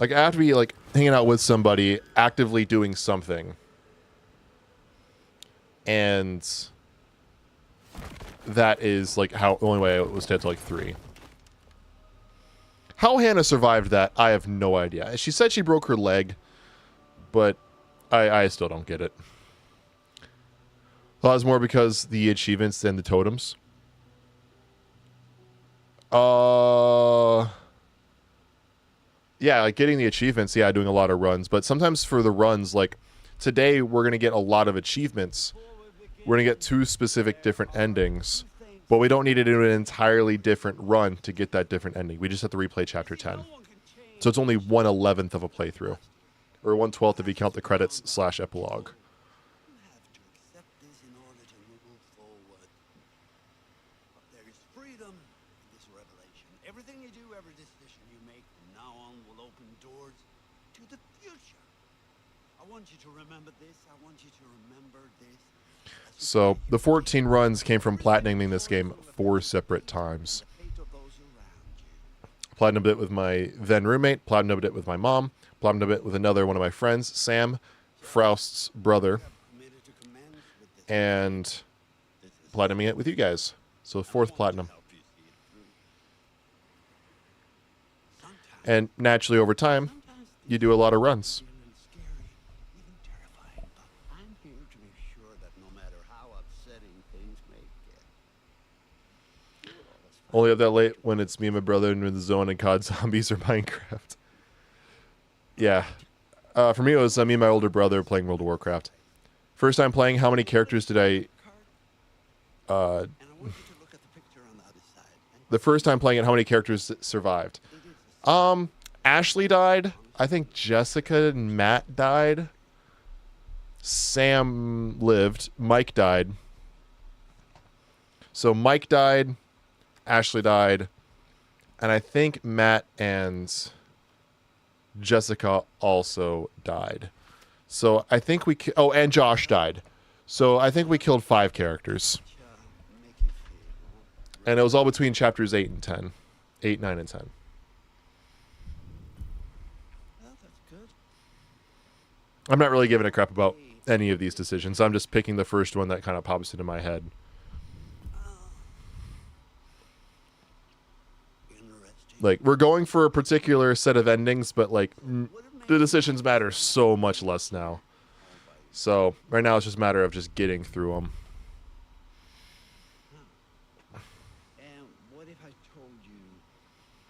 Speaker 3: have to be, like, hanging out with somebody, actively doing something. And that is, like, the only way it was to like 3. How Hannah survived that, I have no idea. She said she broke her leg, but I still don't get it. Well, it's more because the achievements than the totems. Yeah, like getting the achievements, yeah, doing a lot of runs. But sometimes for the runs, like today, we're going to get a lot of achievements. We're going to get 2 specific different endings. But we don't need to do an entirely different run to get that different ending. We just have to replay Chapter 10. So it's only 1/11th of a playthrough. Or 1/12th if you count the credits / epilogue.
Speaker 4: You have to accept this in order to move forward. But there is freedom in this revelation. Everything you do, every decision you make from now on will open doors to the future. I want you to remember this. I want you to remember this.
Speaker 3: So the 14 runs came from platinuming this game 4 separate times.
Speaker 4: The fate of those around you.
Speaker 3: Platinumed it with my then roommate, platinumed it with my mom, platinumed it with another one of my friends, Sam, Faust's brother,
Speaker 4: Committed to commence with this.
Speaker 3: and platinuming it with you guys. So 4th platinum.
Speaker 4: Help you see it through. Sometimes
Speaker 3: And naturally over time, you do a lot of runs.
Speaker 4: a little scary, even terrifying, but I'm here to make sure that no matter how upsetting things may get, you will always find
Speaker 3: Only up that late when it's me and my brother and we're in the zone and COD Zombies or Minecraft. Yeah. For me, it was me and my older brother playing World of Warcraft. First time playing, how many characters did I...
Speaker 4: and I want you to look at the picture on the other side. And
Speaker 3: The first time playing it, how many characters survived?
Speaker 4: it is the
Speaker 3: Ashley died. I think Jessica and Matt died. Sam lived. Mike died. So Mike died. Ashley died. And I think Matt and Jessica also died. So I think we... Oh, and Josh died. So I think we killed 5 characters.
Speaker 4: make you feel.
Speaker 3: And it was all between chapters 8 and 10. 8, 9, and 10.
Speaker 4: Well, that's good.
Speaker 3: I'm not really giving a crap about any of these decisions. I'm just picking the first one that kind of pops into my head.
Speaker 4: Interesting.
Speaker 3: Like, we're going for a particular set of endings, but, like, the decisions matter so much less now. So, right now it's just a matter of just getting through them.
Speaker 4: And what if I told you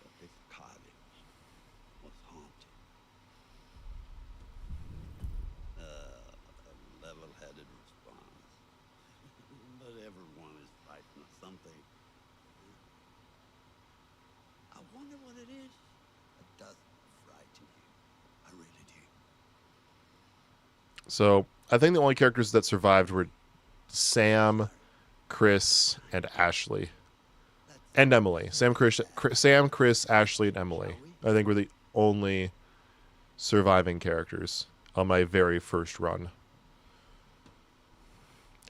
Speaker 4: that this cottage was haunted? A level-headed response. But everyone is frightened of something. I wonder what it is that doesn't frighten you. I really do.
Speaker 3: So, I think the only characters that survived were Sam, Chris, and Ashley. And Emily. Sam, Chris, Ashley, and Emily. I think were the only surviving characters on my very first run.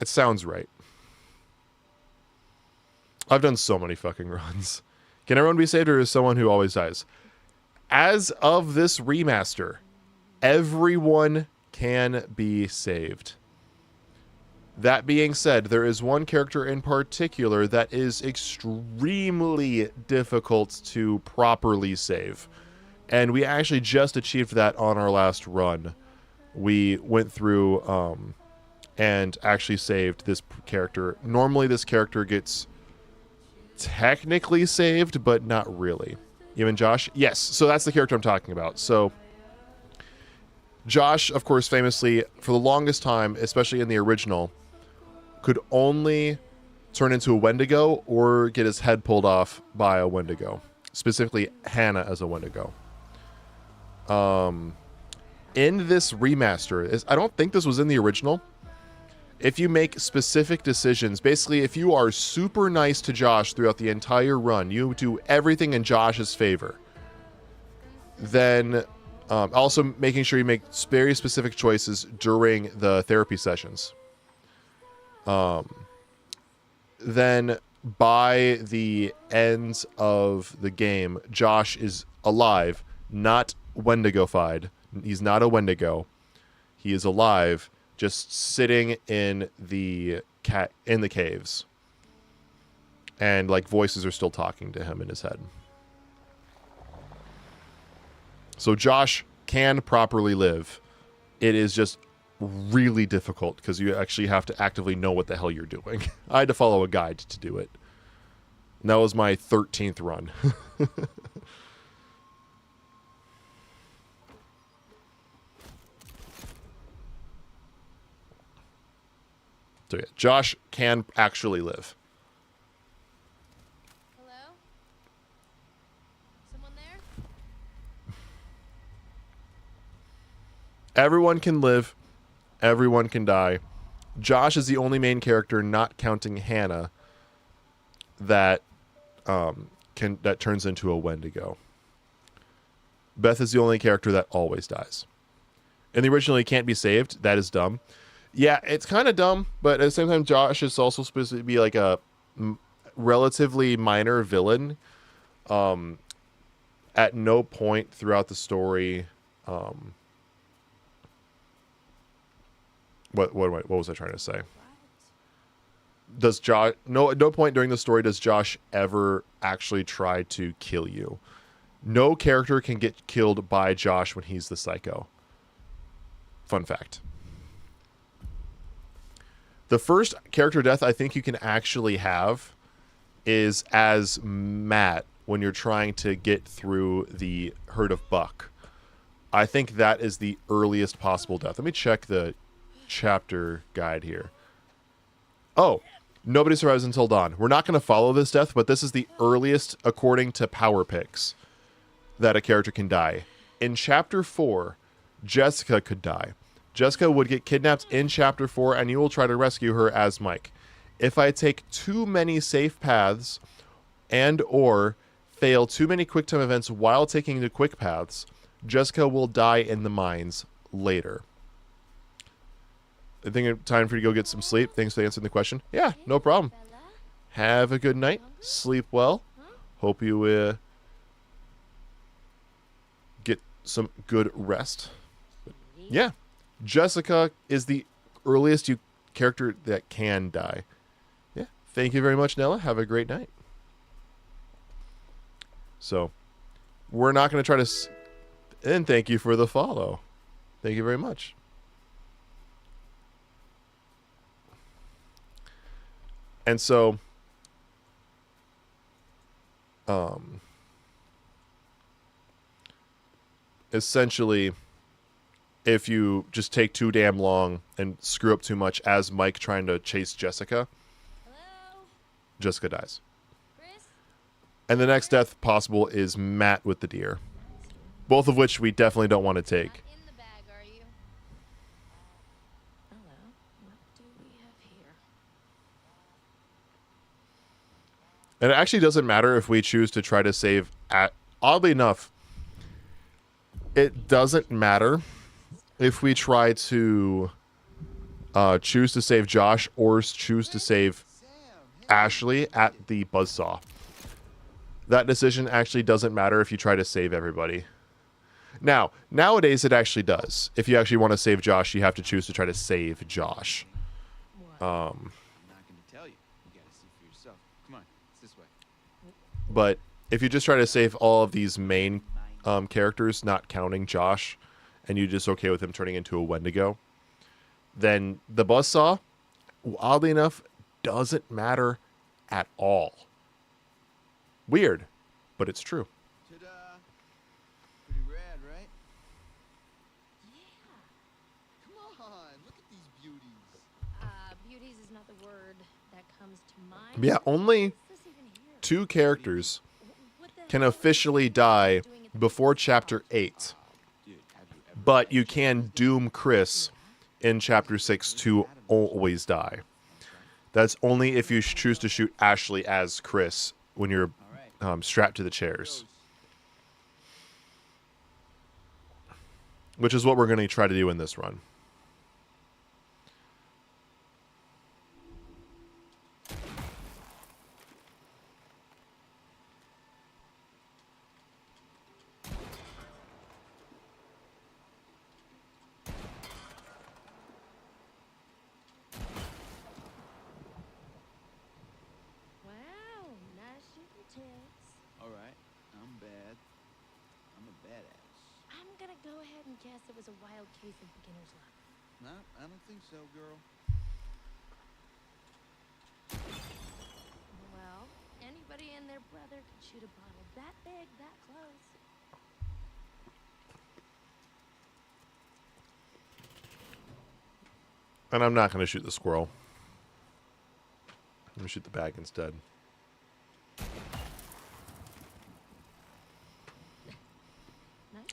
Speaker 3: It sounds right. I've done so many fucking runs. Can everyone be saved, or is someone who always dies? As of this remaster, everyone can be saved. That being said, there is one character in particular that is extremely difficult to properly save. And we actually just achieved that on our last run. We went through and actually saved this character. Normally this character gets technically saved, but not really. Even Josh? Yes, so that's the character I'm talking about. So Josh, of course, famously, for the longest time, especially in the original, could only turn into a Wendigo or get his head pulled off by a Wendigo. Specifically, Hannah as a Wendigo. In this remaster, I don't think this was in the original. If you make specific decisions, basically, if you are super nice to Josh throughout the entire run, you do everything in Josh's favor, then also making sure you make very specific choices during the therapy sessions. Then by the end of the game, Josh is alive, not Wendigo-fied. He's not a Wendigo. He is alive, just sitting in the caves. And like voices are still talking to him in his head. So Josh can properly live. It is just really difficult because you actually have to actively know what the hell you're doing. I had to follow a guide to do it. And that was my 13th run. So yeah, Josh can actually live.
Speaker 5: Hello? Someone there?
Speaker 3: Everyone can live. Everyone can die. Josh is the only main character, not counting Hannah, that that turns into a Wendigo. Beth is the only character that always dies. And the original, he can't be saved. That is dumb. Yeah, it's kind of dumb, but at the same time, Josh is also supposed to be like a relatively minor villain. At no point throughout the story, what was I trying to say?
Speaker 5: What?
Speaker 3: Does Josh at no point during the story does Josh ever actually try to kill you? No character can get killed by Josh when he's the psycho. Fun fact. The first character death I think you can actually have is as Matt when you're trying to get through the herd of buck. I think that is the earliest possible death. Let me check the chapter guide here. Oh, nobody survives until dawn. We're not going to follow this death, but this is the earliest according to Power Picks that a character can die. In chapter 4, Jessica could die. Jessica would get kidnapped in chapter 4 and you will try to rescue her as Mike. If I take too many safe paths and or fail too many quick time events while taking the quick paths, Jessica will die in the mines later. I think it's time for you to go get some sleep. Thanks for answering the question. Yeah, no problem.
Speaker 5: Bella?
Speaker 3: Have a good night. Sleep well. Hope you get some good rest. Yeah. Jessica is the earliest character that can die. Yeah. Thank you very much, Nella. Have a great night. So, we're not going to try to... And thank you for the follow. Thank you very much. And so... essentially... if you just take too damn long and screw up too much as Mike trying to chase Jessica,
Speaker 5: Hello?
Speaker 3: Jessica dies.
Speaker 5: Chris?
Speaker 3: And the next death possible is Matt with the deer. Both of which we definitely don't want to take.
Speaker 5: Not in the bag, are you? Hello? What do we have here?
Speaker 3: And it actually doesn't matter if we choose to try to save at... Oddly enough, it doesn't matter if we try to choose to save Josh or choose to save Ashley at the buzzsaw. That decision actually doesn't matter if you try to save everybody. Now, nowadays it actually does. If you actually want to save Josh, you have to choose to try to save Josh.
Speaker 6: I'm not going to tell you. You got to see for yourself. Come on, it's this way.
Speaker 3: But if you just try to save all of these main characters, not counting Josh, and you're just okay with him turning into a Wendigo, then the buzzsaw, oddly enough, doesn't matter at all. Weird, but it's true.
Speaker 6: Ta-da! Pretty rad, right?
Speaker 5: Yeah.
Speaker 6: Come on, look at these beauties.
Speaker 5: Beauties is not the word that comes to mind.
Speaker 3: Yeah, only
Speaker 5: What's this even here?
Speaker 3: 2 characters
Speaker 5: What the
Speaker 3: can
Speaker 5: hell
Speaker 3: officially
Speaker 5: is
Speaker 3: die
Speaker 5: doing at the
Speaker 3: before chapter 8.
Speaker 6: Dude, have you ever...
Speaker 3: But you can doom Chris in chapter 6 to always die. That's only if you choose to shoot Ashley as Chris when you're strapped to the chairs. Which is what we're going to try to do in this run.
Speaker 5: Wow, nice shooting tips.
Speaker 6: All right, I'm bad. I'm a badass.
Speaker 5: I'm gonna go ahead and guess it was a wild case of beginner's luck.
Speaker 6: No, I don't think so, girl.
Speaker 5: Well, anybody
Speaker 7: saying their brother could shoot a bottle that big, that close.
Speaker 3: And I'm not going to shoot the squirrel. I'm going to shoot the bag instead.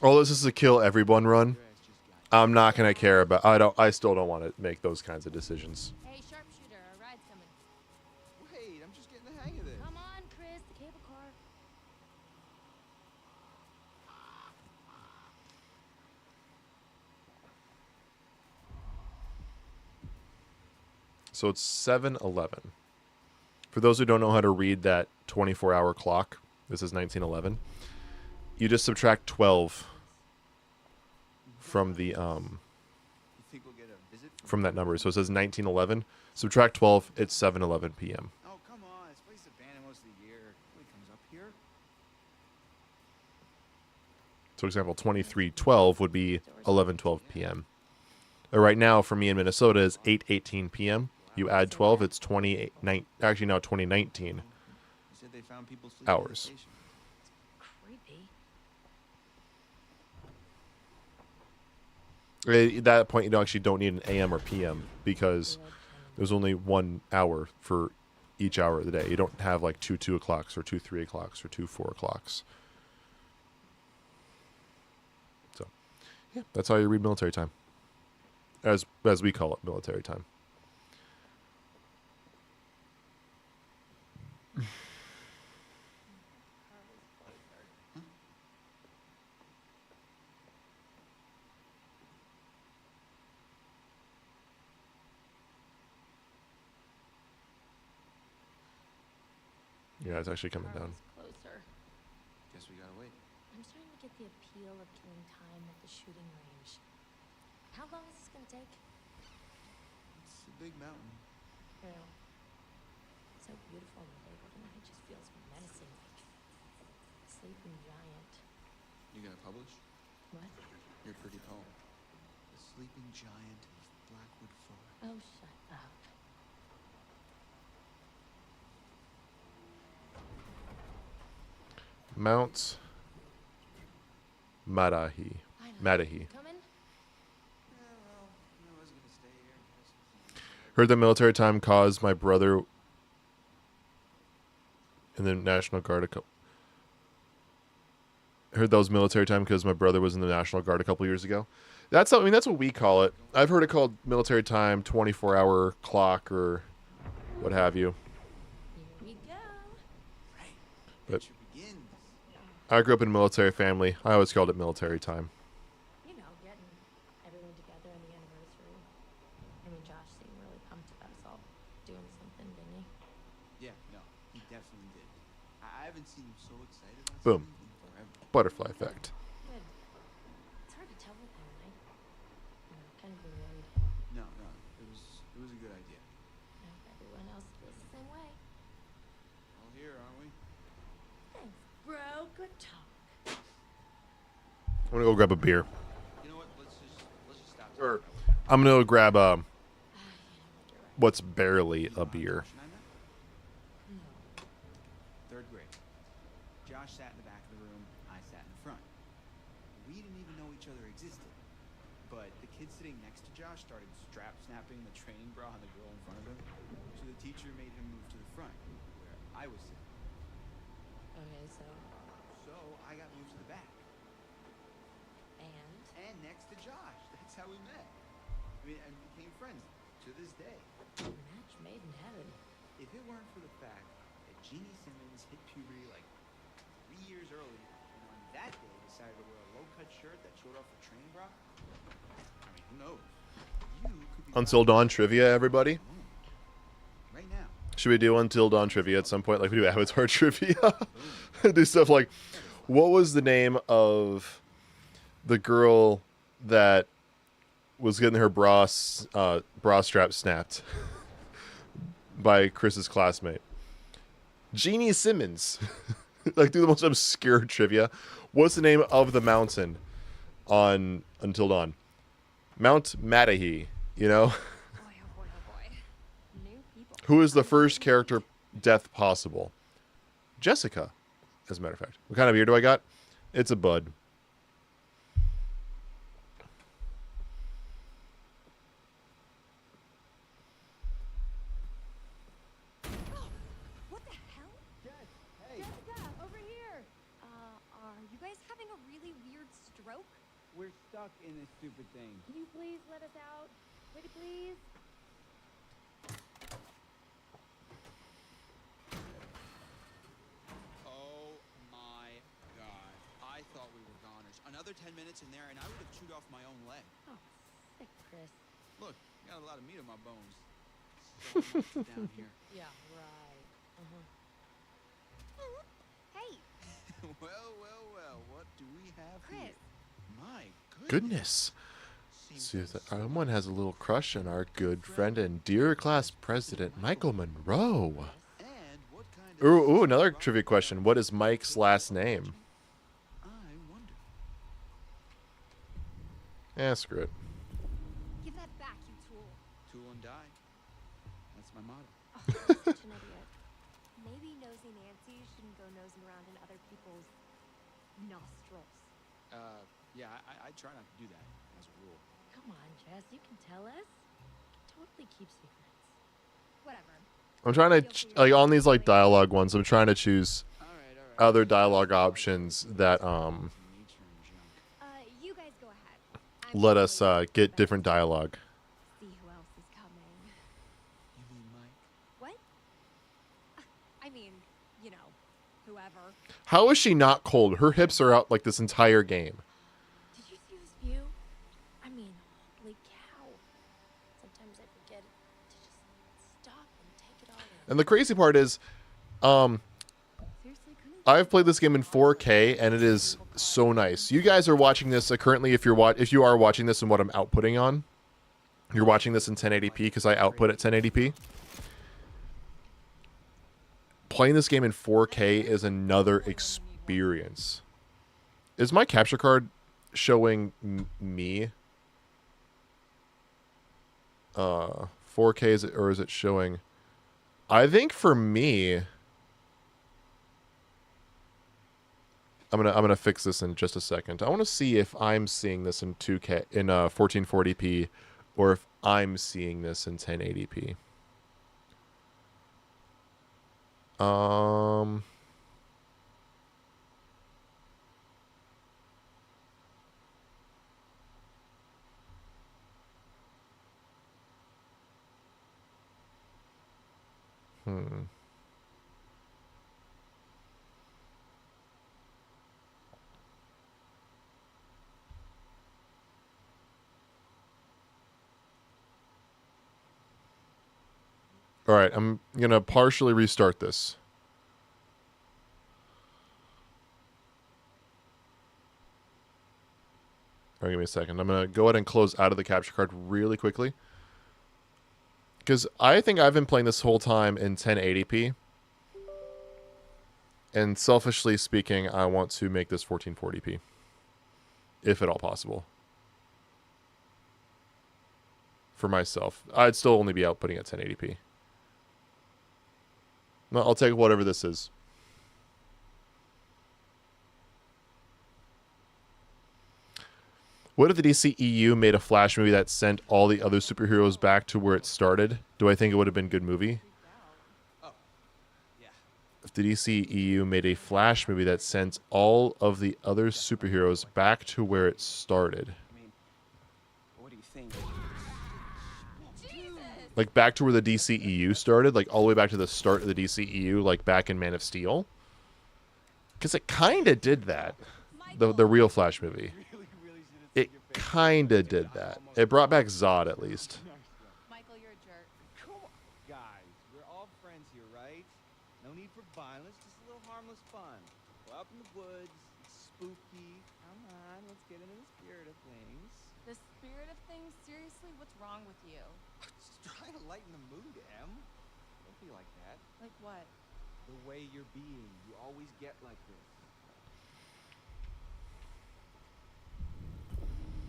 Speaker 3: Oh, this is a kill everyone run. I'm not going to care about... I still don't want to make those kinds of decisions.
Speaker 7: Hey, sharpshooter, a ride's coming.
Speaker 6: Wait, I'm just getting the hang of this.
Speaker 7: Come on, Chris, the cable car.
Speaker 3: So it's 7:11. For those who don't know how to read that 24-hour clock, this is 1911. You just subtract 12 from the
Speaker 6: You think we'll get a visit
Speaker 3: from that number. So it says 1911. Subtract 12. It's 7:11 p.m.
Speaker 6: Oh, come on. This place is abandoned most of the year. Nobody comes up here.
Speaker 3: So, example 23:12 would be 11:12 p.m. Right now, for me in Minnesota, is 8:18 p.m. You add 12, it's 2019.
Speaker 6: You said they found people sleeping in the
Speaker 3: Hours.
Speaker 6: station.
Speaker 7: Creepy.
Speaker 3: At that point, you actually don't need an AM or PM because there's only 1 hour for each hour of the day. You don't have like 2 o'clocks or 2 3 o'clocks or 2 4 o'clocks. So, yeah, that's how you read military time. As we call it, military time. Yeah, it's actually coming down.
Speaker 7: Carl's closer.
Speaker 6: Guess we gotta wait.
Speaker 7: I'm starting to get the appeal of killing time at the shooting range. How long is this gonna take?
Speaker 6: It's a big mountain.
Speaker 7: Real. So beautiful in the day, but the night just feels menacing, like a sleeping giant.
Speaker 6: You gonna publish?
Speaker 7: What?
Speaker 6: Your pretty poem. The Sleeping Giant of Blackwood Forest.
Speaker 7: Oh, shut up.
Speaker 3: Mount Madahi.
Speaker 7: I know.
Speaker 3: Madahi.
Speaker 7: Coming?
Speaker 6: Yeah, well, I was gonna stay here.
Speaker 3: Heard that military time caused my brother in the National Guard a couple. Heard that was military time because my brother was in the National Guard a couple years ago. That's that's what we call it. I've heard it called military time, 24-hour clock, or what have you.
Speaker 7: Here we go.
Speaker 3: But
Speaker 6: Adventure begins.
Speaker 3: I grew up in a military family. I always called it military time.
Speaker 7: You know, getting everyone together on the anniversary. I mean, Josh seemed really pumped about us all doing something, didn't he?
Speaker 6: Yeah, no, he definitely did. I haven't seen him so excited about
Speaker 3: Boom.
Speaker 6: something in forever.
Speaker 3: Butterfly effect.
Speaker 7: Good. It's hard to tell with him, right? Kind of worried.
Speaker 6: No, it was a good idea.
Speaker 7: I hope everyone else feels the same way.
Speaker 6: All here, aren't we?
Speaker 7: Thanks, bro. Good talk.
Speaker 3: I'm gonna go grab a beer.
Speaker 6: You know what? Let's just stop.
Speaker 3: Or I'm gonna go grab what's barely a beer.
Speaker 6: Josh and I met? Third grade. Josh sat in the back of the room. I sat in the front. We didn't even know each other existed. But the kid sitting next to Josh started strap snapping the training bra on the girl in front of him. So the teacher made him move to the front, where I was sitting.
Speaker 7: Okay, so.
Speaker 6: So I got moved to the back.
Speaker 7: And?
Speaker 6: And next to Josh. That's how we met. I mean, and became friends to this day.
Speaker 7: Match made in heaven.
Speaker 6: If it weren't for the fact that Jeannie Simmons hit puberty like 3 years early, and on that day decided to wear a low-cut shirt that showed off her training bra, I mean, who knows? You could be
Speaker 3: Until Dawn trivia, everybody.
Speaker 6: right now.
Speaker 3: Should we do Until Dawn trivia at some point, like we do Avatar trivia? Do stuff like, what was the name of the girl that was getting her bra strap snapped by Chris's classmate? Jeannie Simmons. Like, do the most obscure trivia. What's the name of the mountain on Until Dawn? Mount Madahi, you know?
Speaker 2: Boy, oh boy, oh boy.
Speaker 7: New people.
Speaker 3: Who is the first character death possible? Jessica, as a matter of fact. What kind of ear do I got? It's a bud.
Speaker 2: What the hell?
Speaker 6: Hey,
Speaker 2: Jessica, over here. Are you guys having a really weird stroke?
Speaker 6: we're stuck in this stupid thing.
Speaker 7: Can you please let us out? Pretty please?
Speaker 6: Oh my god. I thought we were goners. Another 10 minutes in there and I would have chewed off my own leg.
Speaker 7: Oh, sick, Chris.
Speaker 6: Look, got a lot of meat on my bones. So much down here.
Speaker 7: Yeah, right.
Speaker 2: Hey,
Speaker 6: Well, what do we have
Speaker 2: Chris.
Speaker 6: here? My
Speaker 3: Goodness.
Speaker 6: Seems
Speaker 3: See
Speaker 6: like
Speaker 3: if someone has a little crush on our good friend and dear class president, Michael Monroe.
Speaker 6: And what kind of
Speaker 3: Ooh, another trivia question. What is Mike's last name?
Speaker 6: I wonder.
Speaker 3: Screw it.
Speaker 2: Give that back, you tool.
Speaker 6: Tool and die. That's my motto.
Speaker 2: Oh, such an idiot. Maybe Nosy Nancy shouldn't go nosing around in other people's nostrils.
Speaker 6: Yeah, I try not to do that as a rule.
Speaker 7: Come on, Jess, you can tell us. You can totally keep secrets.
Speaker 2: Whatever.
Speaker 3: I'm trying to like on these like dialogue ones. I'm trying to choose
Speaker 6: All right.
Speaker 3: other dialogue options that
Speaker 6: Nature and junk.
Speaker 2: You guys go ahead. I'm
Speaker 3: let
Speaker 2: gonna
Speaker 3: us
Speaker 2: wait
Speaker 3: get
Speaker 2: for
Speaker 3: different dialogue.
Speaker 2: See who else is coming.
Speaker 6: You mean Mike?
Speaker 2: What? I mean, you know, whoever.
Speaker 3: How is she not cold? Her hips are out like this entire game.
Speaker 7: Did you see this view? I mean, holy cow. Sometimes I forget to just stop and take it all in.
Speaker 3: And the crazy part is,
Speaker 2: Seriously, couldn't
Speaker 3: I've played this game in 4K and it is so nice. You guys are watching this currently. If you are watching this and what I'm outputting on, you're watching this in 1080p because I output at 1080p. Playing this game in 4K is another experience. Is my capture card showing me? 4K is it, or is it showing? I think for me, I'm gonna fix this in just a second. I want to see if I'm seeing this in 2K in 1440p, or if I'm seeing this in 1080p. All right, I'm gonna partially restart this. All right, give me a second. I'm gonna go ahead and close out of the capture card really quickly, because I think I've been playing this whole time in 1080p, and selfishly speaking, I want to make this 1440p, if at all possible. For myself, I'd still only be outputting at 1080p. No, I'll take whatever this is. What if the DCEU made a Flash movie that sent all the other superheroes back to where it started? Do I think it would have been a good movie?
Speaker 6: Oh, yeah.
Speaker 3: If the DCEU made a Flash movie that sent all of the other superheroes back to where it started.
Speaker 6: I mean, what do you think?
Speaker 3: Like back to where the DCEU started, like all the way back to the start of the DCEU, like back in Man of Steel. Because it kind of did that. The real Flash movie. It kind of did that. It brought back Zod at least.
Speaker 2: Michael, you're a jerk.
Speaker 6: Come on, guys. We're all friends here, right? No need for violence, just a little harmless fun. We're up in the woods, it's spooky. Come on, let's get into the spirit of things.
Speaker 2: The spirit of things? Seriously, what's wrong with you?
Speaker 6: Just try to lighten the mood, Em. Don't be like that.
Speaker 2: Like what?
Speaker 6: The way you're being, you always get like this.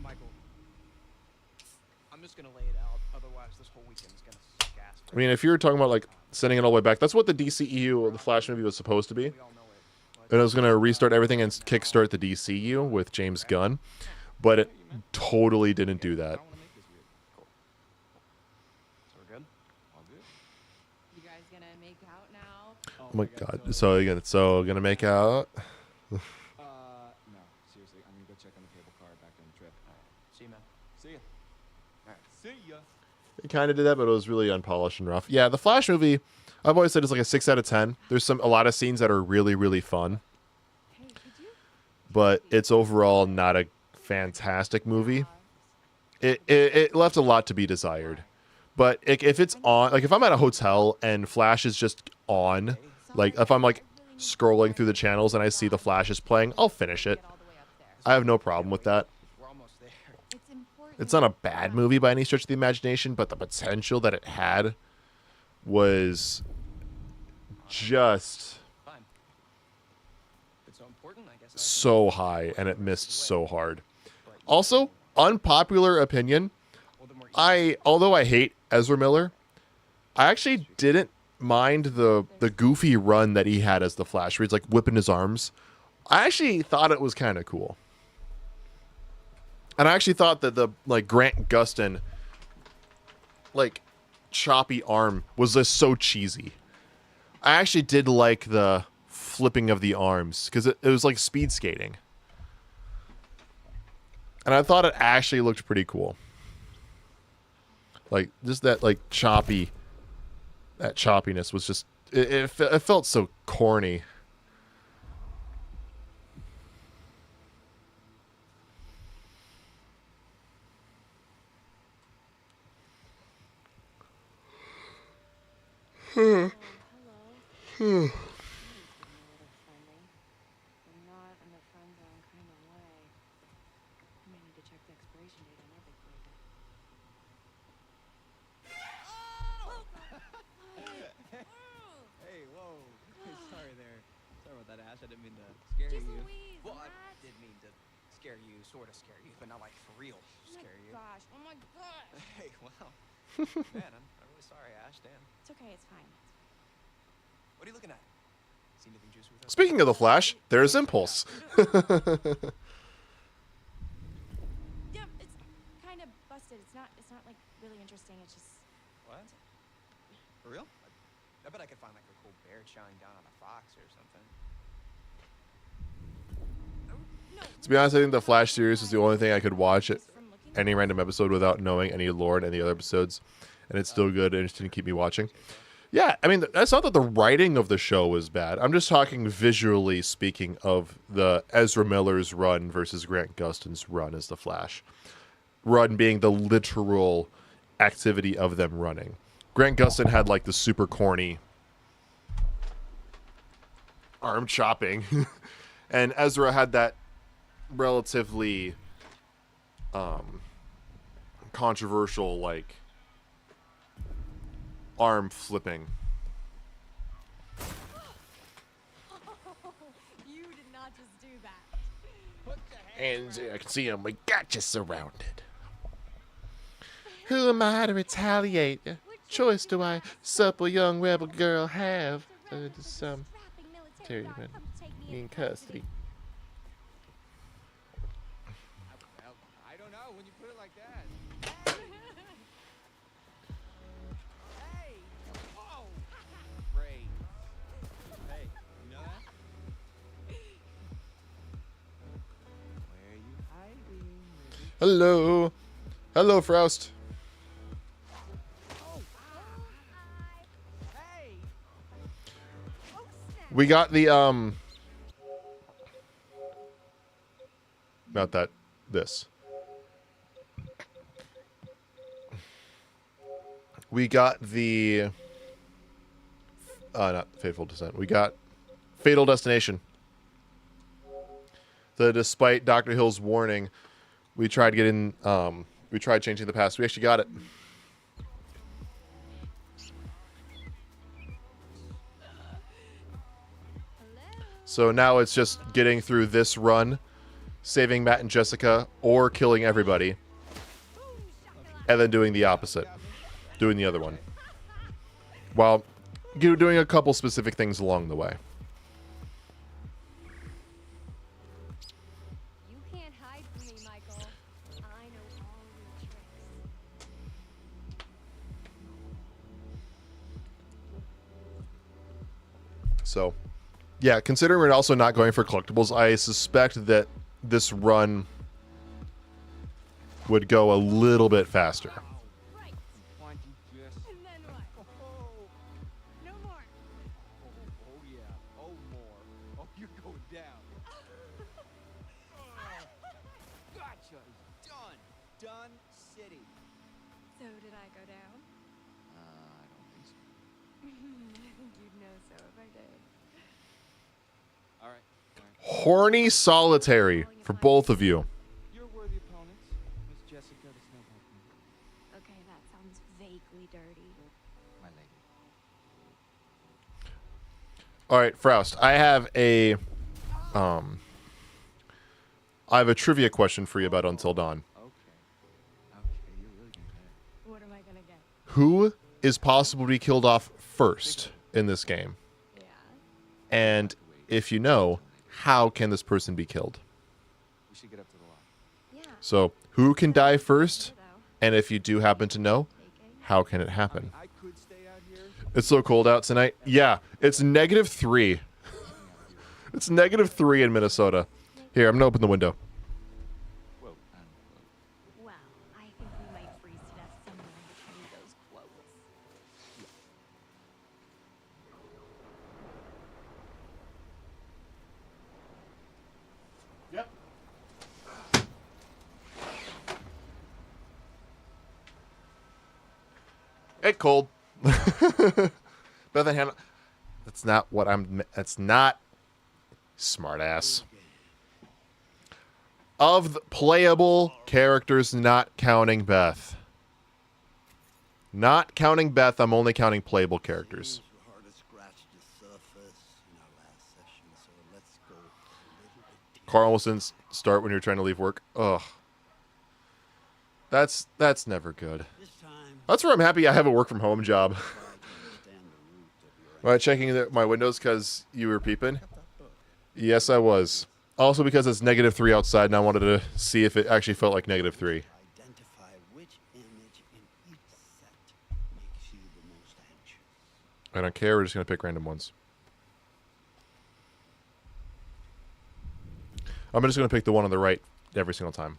Speaker 6: Michael, I'm
Speaker 8: just gonna lay it out. Otherwise, this whole weekend is gonna suck ass.
Speaker 1: I mean, if you're talking about like sending it all the way back, that's what the DCEU or the Flash movie was supposed to be.
Speaker 8: We all know it.
Speaker 1: And it was going to restart everything and kickstart the DCU with James Gunn, but it totally didn't do that.
Speaker 8: I don't wanna make this weird. Cool. So we're good? All good?
Speaker 2: You guys gonna make out now?
Speaker 1: Oh my god! So gonna make out.
Speaker 6: No, seriously, I'm gonna go check on the cable car back on the trip.
Speaker 8: See you, man.
Speaker 6: See ya. Alright, see ya.
Speaker 1: It kind of did that, but it was really unpolished and rough. Yeah, the Flash movie, I've always said it's like a 6 out of 10. There's a lot of scenes that are really, really fun,
Speaker 2: Hey, could you?
Speaker 1: but it's overall not a fantastic movie. It left a lot to be desired. But if it's on, like if I'm at a hotel and Flash is just on, like if I'm like scrolling through the channels and I see the Flash is playing, I'll finish it.
Speaker 2: Get all the way up there.
Speaker 1: I have no problem with that.
Speaker 8: We're almost there.
Speaker 2: It's important.
Speaker 1: It's not a bad movie by any stretch of the imagination, but the potential that it had was just
Speaker 8: Fine. If it's so important, I guess. I
Speaker 1: so high, and it missed so hard. Also, unpopular opinion,
Speaker 8: well, the more
Speaker 1: although I hate Ezra Miller, I actually didn't mind the goofy run that he had as the Flash, where he's like whipping his arms. I actually thought it was kind of cool. And I actually thought that the like Grant Gustin like choppy arm was just so cheesy. I actually did like the flipping of the arms because it was like speed skating. And I thought it actually looked pretty cool. Like just that like choppiness was just it felt so corny.
Speaker 2: But not in a friend zone kind of way. I may need to check the expiration date on everything.
Speaker 6: Hey, whoa. Sorry there. Sorry about that, Ash. I didn't mean to scare
Speaker 2: Jeez
Speaker 6: you.
Speaker 2: Louise,
Speaker 8: Well, I
Speaker 2: Matt.
Speaker 8: did mean to scare you, sort of scare you, but not like for real scare you.
Speaker 2: Gosh, oh my gosh.
Speaker 8: Hey, well, man, I'm really sorry, Ash. Damn.
Speaker 2: It's okay, it's fine.
Speaker 8: What are you looking at? See anything juicy with us?
Speaker 1: Speaking of the Flash, there's Impulse.
Speaker 2: Yeah, it's kind of busted. It's not like really interesting. It's just
Speaker 8: What? For real? I bet I could find like a cool bear chowing down on a fox or something.
Speaker 1: To be honest, I think the Flash series is the only thing I could watch at any random episode without knowing any lore and any other episodes, and it's still good and interesting to keep me watching. Yeah, I mean, that's not that the writing of the show was bad. I'm just talking visually speaking of the Ezra Miller's run versus Grant Gustin's run as the Flash. Run being the literal activity of them running. Grant Gustin had like the super corny arm chopping, and Ezra had that relatively controversial like arm flipping.
Speaker 2: you did not just do that.
Speaker 1: And I can see him. We got you surrounded. Who am I to retaliate? Choice do I, supple young rebel girl, have? Some Terry man in custody.
Speaker 6: Well, I don't know when you put it like that. Hey! Whoa! Great. Hey, you know that? Where are you hiding?
Speaker 1: Hello. Hello, Frost.
Speaker 6: Hey!
Speaker 1: We got the not that this. We got the not Fateful Descent. We got Fatal Destination. Despite Dr. Hill's warning, we tried getting we tried changing the past. We actually got it. So now it's just getting through this run, saving Matt and Jessica, or killing everybody. and then doing the opposite, doing the other one, while doing a couple specific things along the way.
Speaker 2: You can't hide from me, Michael. I know all your tricks.
Speaker 1: So, yeah, considering we're also not going for collectibles, I suspect that this run would go a little bit faster.
Speaker 2: Right.
Speaker 8: Why'd you just...
Speaker 2: And then what?
Speaker 8: Oh,
Speaker 2: No more.
Speaker 8: oh yeah. Oh, more. Oh, you're going down. Gotcha. Done. Done city.
Speaker 2: So did I go down?
Speaker 8: I don't think so.
Speaker 2: I think you'd know so if I did.
Speaker 8: All right.
Speaker 1: Horny solitary for both of you.
Speaker 8: You're worthy opponents. Miss Jessica does not help me.
Speaker 2: Okay, that sounds vaguely dirty.
Speaker 8: My lady.
Speaker 1: All right, Frost, I have a trivia question for you about Until Dawn.
Speaker 8: Okay. Okay, you're really gonna get it.
Speaker 2: What am I gonna get?
Speaker 1: Who is possible to be killed off first in this game?
Speaker 2: Yeah.
Speaker 1: And if you know, how can this person be killed?
Speaker 8: We should get up to the lot.
Speaker 2: Yeah.
Speaker 1: So, who can die first?
Speaker 2: Though.
Speaker 1: And if you do happen to know,
Speaker 2: Taking.
Speaker 1: how can it happen?
Speaker 8: I could stay out here.
Speaker 1: It's so cold out tonight. Yeah, it's -3. It's -3 in Minnesota. Here, I'm gonna open the window.
Speaker 8: Whoa.
Speaker 2: Well, I think we might freeze to death somewhere between those quotes.
Speaker 1: Yep. It's cold. Beth and Hannah. That's not what I'm. That's not smart ass. Of the playable characters, not counting Beth. Not counting Beth, I'm only counting playable characters.
Speaker 4: Seems we're hard to scratch the surface in our last session, so let's go a little bit deeper.
Speaker 1: Carl almost didn't start when you're trying to leave work. Ugh. That's never good.
Speaker 4: This time,
Speaker 1: That's where I'm happy I have a work from home job.
Speaker 4: try to understand the root of your
Speaker 1: Am I checking my windows because you were peeping? Yes, I was. Also because it's -3 outside, and I wanted to see if it actually felt like -3.
Speaker 4: identify which image in each set makes you the most anxious.
Speaker 1: I don't care. We're just gonna pick random ones. I'm just gonna pick the one on the right every single time.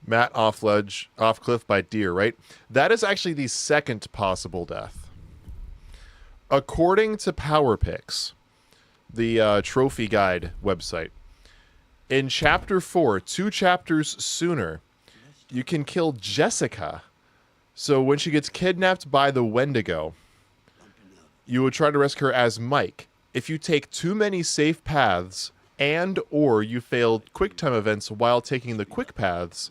Speaker 1: Matt off cliff by deer, right? That is actually the second possible death. According to Power Picks, the trophy guide website, in chapter 4, 2 chapters sooner, you can kill Jessica. So when she gets kidnapped by the Wendigo, you would try to rescue her as Mike. If you take too many safe paths and or you failed QuickTime events while taking the quick paths,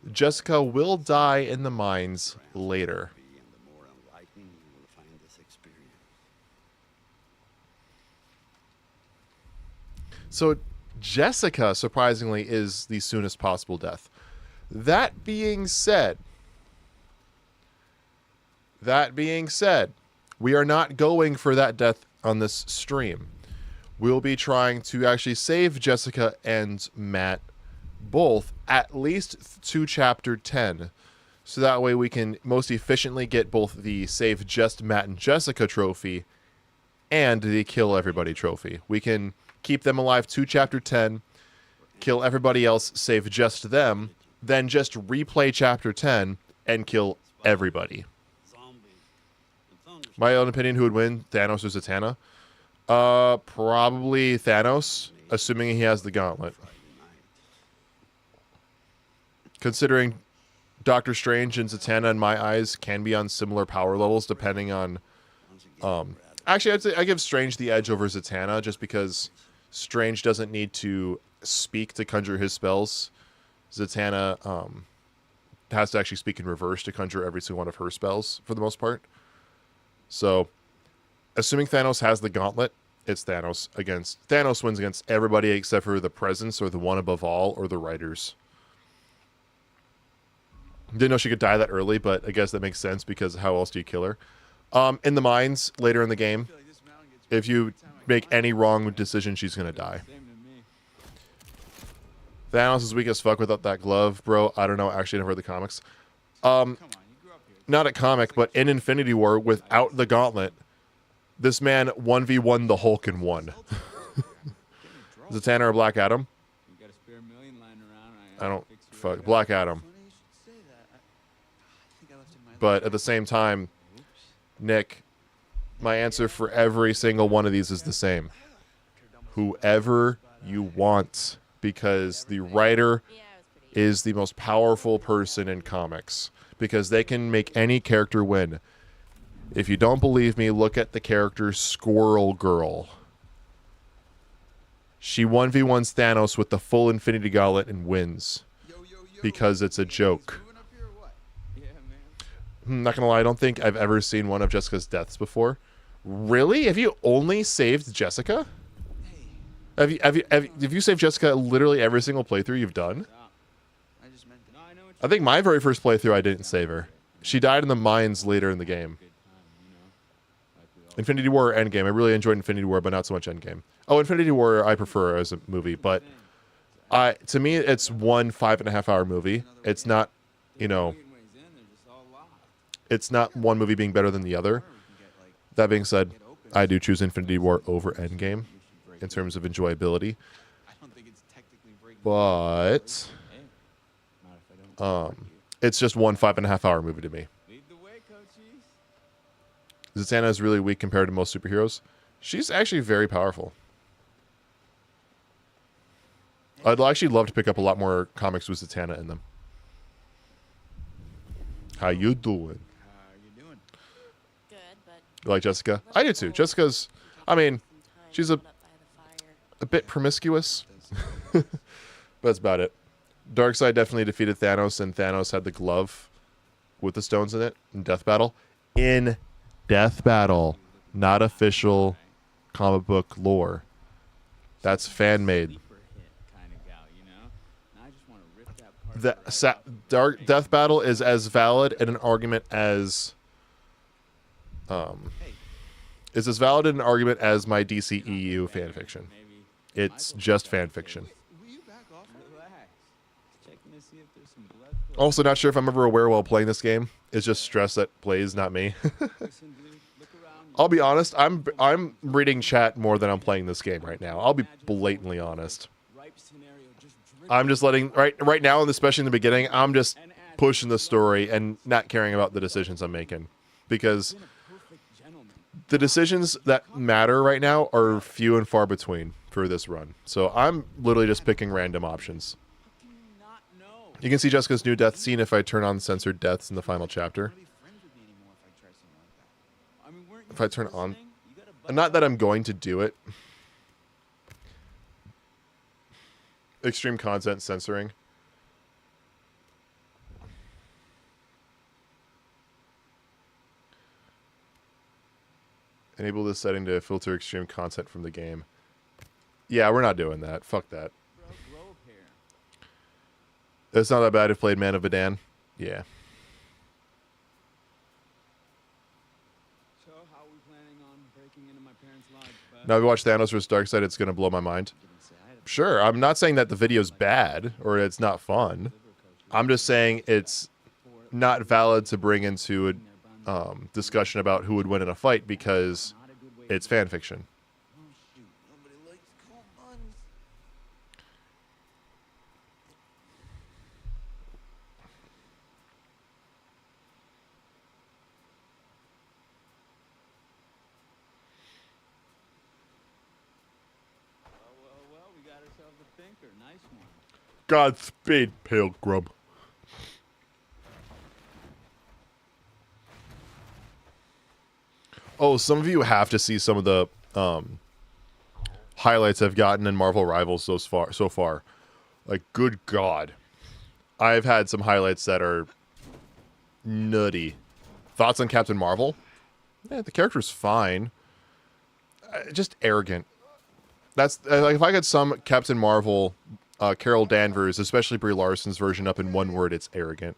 Speaker 1: Jessica will die in the mines later.
Speaker 4: And the more enlightening you will find this experience.
Speaker 1: So Jessica, surprisingly, is the soonest possible death. That being said, we are not going for that death on this stream. We'll be trying to actually save Jessica and Matt both at least to chapter 10. So that way we can most efficiently get both the save just Matt and Jessica trophy and the kill everybody trophy. We can keep them alive to chapter 10, kill everybody else, save just them, then just replay chapter 10 and kill everybody.
Speaker 4: Zombies and thunder.
Speaker 1: My own opinion, who would win, Thanos or Zatanna? Probably Thanos, assuming he has the gauntlet. Considering
Speaker 3: Doctor Strange and Zatanna, in my eyes, can be on similar power levels depending on. Actually, I'd say I give Strange the edge over Zatanna just because Strange doesn't need to speak to conjure his spells. Zatanna has to actually speak in reverse to conjure every single one of her spells for the most part. So, assuming Thanos has the gauntlet, it's Thanos against. Thanos wins against everybody except for the Presence or the One Above All or the Writers. Didn't know she could die that early, but I guess that makes sense because how else do you kill her? In the mines later in the game, if you make any wrong decision, she's gonna die. Thanos is weak as fuck without that glove, bro. I don't know. Actually, I never read the comics. Not a comic, but in Infinity War, without the gauntlet, this man 1v1 the Hulk in one. Zatanna or Black Adam? I don't fuck Black Adam. But at the same time, Nick, my answer for every single one of these is the same. Whoever you want, because the writer is the most powerful person in comics, because they can make any character win. If you don't believe me, look at the character Squirrel Girl. She 1v1s Thanos with the full Infinity Gauntlet and wins. Because it's a joke. I'm not gonna lie, I don't think I've ever seen one of Jessica's deaths before. Really? Have you only saved Jessica? Have you saved Jessica literally every single playthrough you've done? I think my very first playthrough I didn't save her. She died in the mines later in the game. Infinity War or Endgame. I really enjoyed Infinity War, but not so much Endgame. Oh, Infinity War I prefer as a movie, but to me it's one 5.5 hour movie. It's not, you know, it's not one movie being better than the other. That being said, I do choose Infinity War over Endgame in terms of enjoyability. But it's just one 5.5 hour movie to me. Zatanna is really weak compared to most superheroes. She's actually very powerful. I'd actually love to pick up a lot more comics with Zatanna in them. How you doing?
Speaker 7: Good, but
Speaker 3: You like Jessica? I do too. Jessica's, I mean, she's a bit promiscuous. But that's about it. Darkseid definitely defeated Thanos, and Thanos had the glove with the stones in it in Death Battle. In Death Battle, not official comic book lore. That's fan made. Death Battle is as valid in an argument as my DCEU fan fiction. It's just fan fiction. Also, not sure if I'm ever aware while playing this game. It's just stress that plays, not me. I'll be honest. I'm reading chat more than I'm playing this game right now. I'll be blatantly honest. I'm just letting right now, and especially in the beginning, I'm just pushing the story and not caring about the decisions I'm making, because the decisions that matter right now are few and far between for this run. So I'm literally just picking random options. You can see Jessica's new death scene if I turn on censored deaths in the final chapter. If I turn on... Not that I'm going to do it. Extreme content censoring. Enable this setting to filter extreme content from the game. Yeah, we're not doing that. Fuck that. It's not that bad if played Man of Medan. Yeah.
Speaker 6: So how are we planning on breaking into my parents' lives?
Speaker 3: Now if you watch Thanos vs. Darkseid, it's going to blow my mind. Sure, I'm not saying that the video's bad or it's not fun. I'm just saying it's not valid to bring into a discussion about who would win in a fight because it's fan fiction.
Speaker 6: Well, we got ourselves a thinker. Nice one.
Speaker 3: Godspeed, Pale Grub.
Speaker 1: Oh, some of you have to see some of the highlights I've gotten in Marvel Rivals so far. Like, good God. I've had some highlights that are nutty. Thoughts on Captain Marvel? Yeah, the character's fine. Just arrogant. That's like, if I get some Captain Marvel, Carol Danvers, especially Brie Larson's version up in one word, it's arrogant.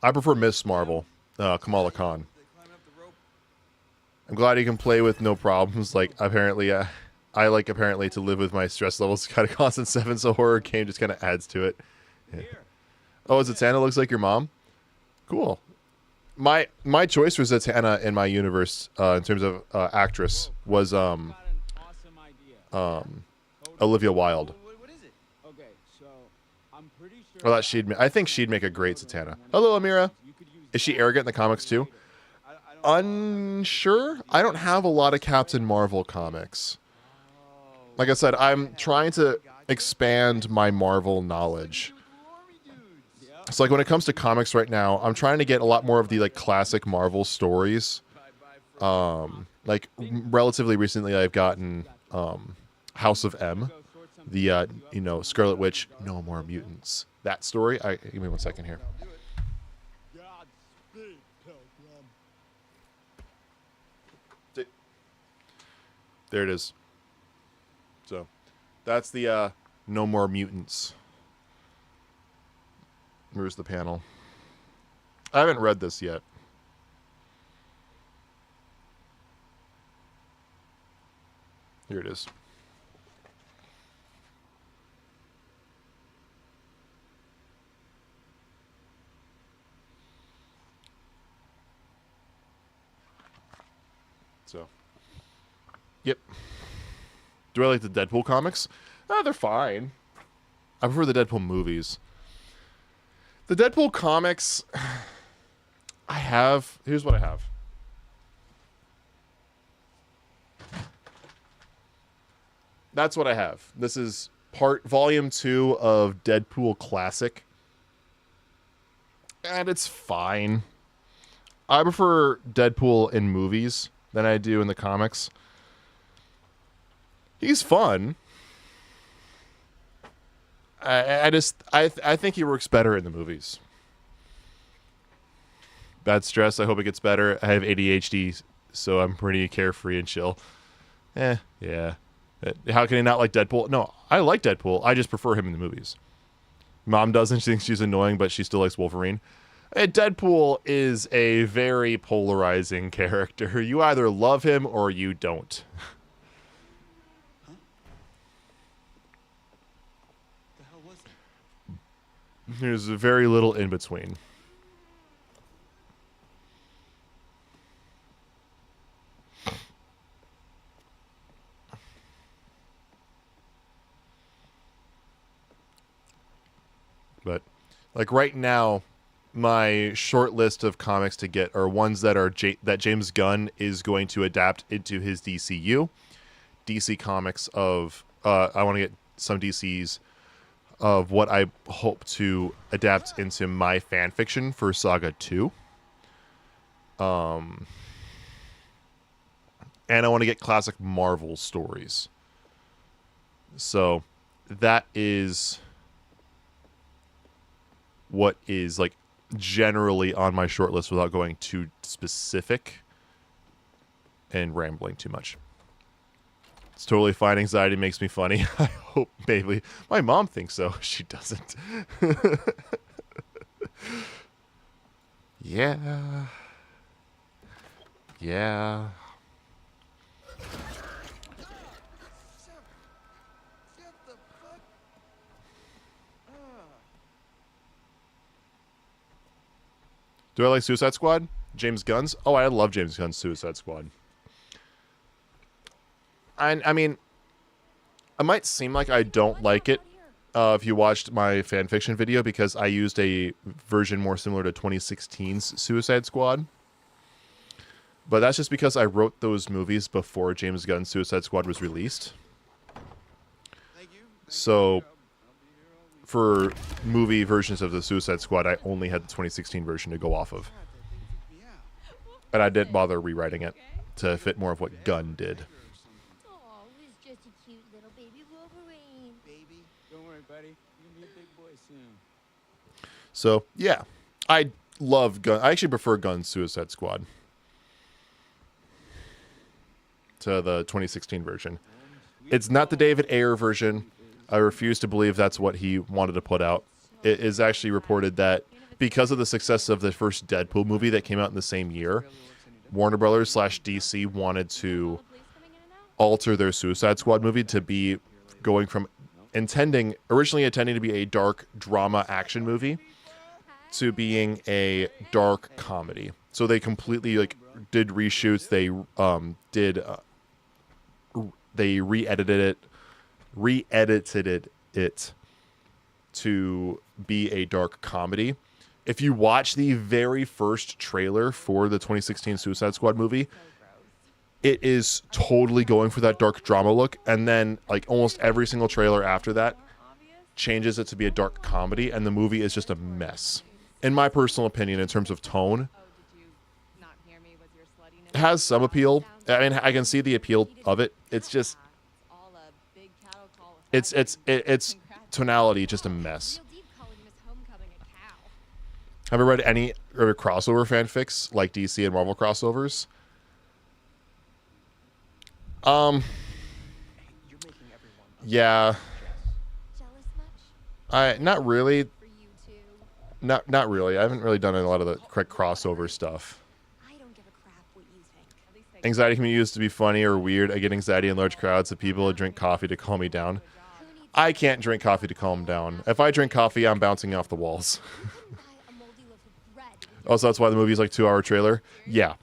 Speaker 1: I prefer Miss Marvel, Kamala Khan. I'm glad he can play with no problems. Like, apparently, I like apparently to live with my stress levels kind of constant 7, so horror game just kind of adds to it. Yeah. Oh, Zatanna looks like your mom? Cool. My choice for Zatanna in my universe, in terms of actress, was Olivia Wilde.
Speaker 6: What is it? Okay, so I'm pretty sure.
Speaker 1: I think she'd make a great Zatanna. Hello, Amira. Is she arrogant in the comics too? Unsure. I don't have a lot of Captain Marvel comics. Like I said, I'm trying to expand my Marvel knowledge. So like when it comes to comics right now, I'm trying to get a lot more of the like classic Marvel stories. Like relatively recently, I've gotten House of M, the Scarlet Witch, No More Mutants. That story. Give me 1 second here. There it is. So, that's the No More Mutants. Where's the panel? I haven't read this yet. Here it is. So, yep. Do I like the Deadpool comics? They're fine. I prefer the Deadpool movies. The Deadpool comics, here's what I have. That's what I have. This is volume 2 of Deadpool Classic. And it's fine. I prefer Deadpool in movies than I do in the comics. He's fun. I think he works better in the movies. Bad stress. I hope it gets better. I have ADHD, so I'm pretty carefree and chill. Yeah. How can I not like Deadpool? No, I like Deadpool. I just prefer him in the movies. Mom doesn't. She thinks she's annoying, but she still likes Wolverine. Deadpool is a very polarizing character. You either love him or you don't. There's very little in between. But, like right now, my short list of comics to get are ones that are that James Gunn is going to adapt into his DCU. DC comics of, I want to get some DCs of what I hope to adapt into my fan fiction for Saga 2. And I want to get classic Marvel stories. So that is what is like generally on my short list without going too specific and rambling too much. It's totally fine. Anxiety makes me funny. I hope maybe. My mom thinks so. She doesn't. Yeah. Do I like Suicide Squad? James Gunn's? Oh, I love James Gunn's Suicide Squad. I mean, it might seem like I don't like it if you watched my fanfiction video because I used a version more similar to 2016's Suicide Squad. But that's just because I wrote those movies before James Gunn's Suicide Squad was released. So, for movie versions of the Suicide Squad, I only had the 2016 version to go off of.
Speaker 3: And I didn't bother rewriting it to fit more of what Gunn did.
Speaker 7: Oh, he's just a cute little baby Wolverine.
Speaker 6: Baby, don't worry, buddy. You're gonna be a big boy soon.
Speaker 3: So yeah, I love Gunn. I actually prefer Gunn's Suicide Squad to the 2016 version. It's not the David Ayer version. I refuse to believe that's what he wanted to put out. It is actually reported that because of the success of the first Deadpool movie that came out in the same year, Warner Brothers / DC wanted to alter their Suicide Squad movie to be going from originally intending to be a dark drama action movie to being a dark comedy. So they completely did reshoots. They re-edited it to be a dark comedy. If you watch the very first trailer for the 2016 Suicide Squad movie, it is totally going for that dark drama look, and then almost every single trailer after that changes it to be a dark comedy, and the movie is just a mess. In my personal opinion, in terms of tone, it has some appeal. I mean, I can see the appeal of it. It's just it's tonality just a mess. Have you read any crossover fanfics like DC and Marvel crossovers? Yeah. Not really. Not really. I haven't really done a lot of the correct crossover stuff. Anxiety can be used to be funny or weird. I get anxiety in large crowds of people who drink coffee to calm me down. I can't drink coffee to calm down. If I drink coffee, I'm bouncing off the walls. Also, that's why the movie's 2-hour trailer. Yeah.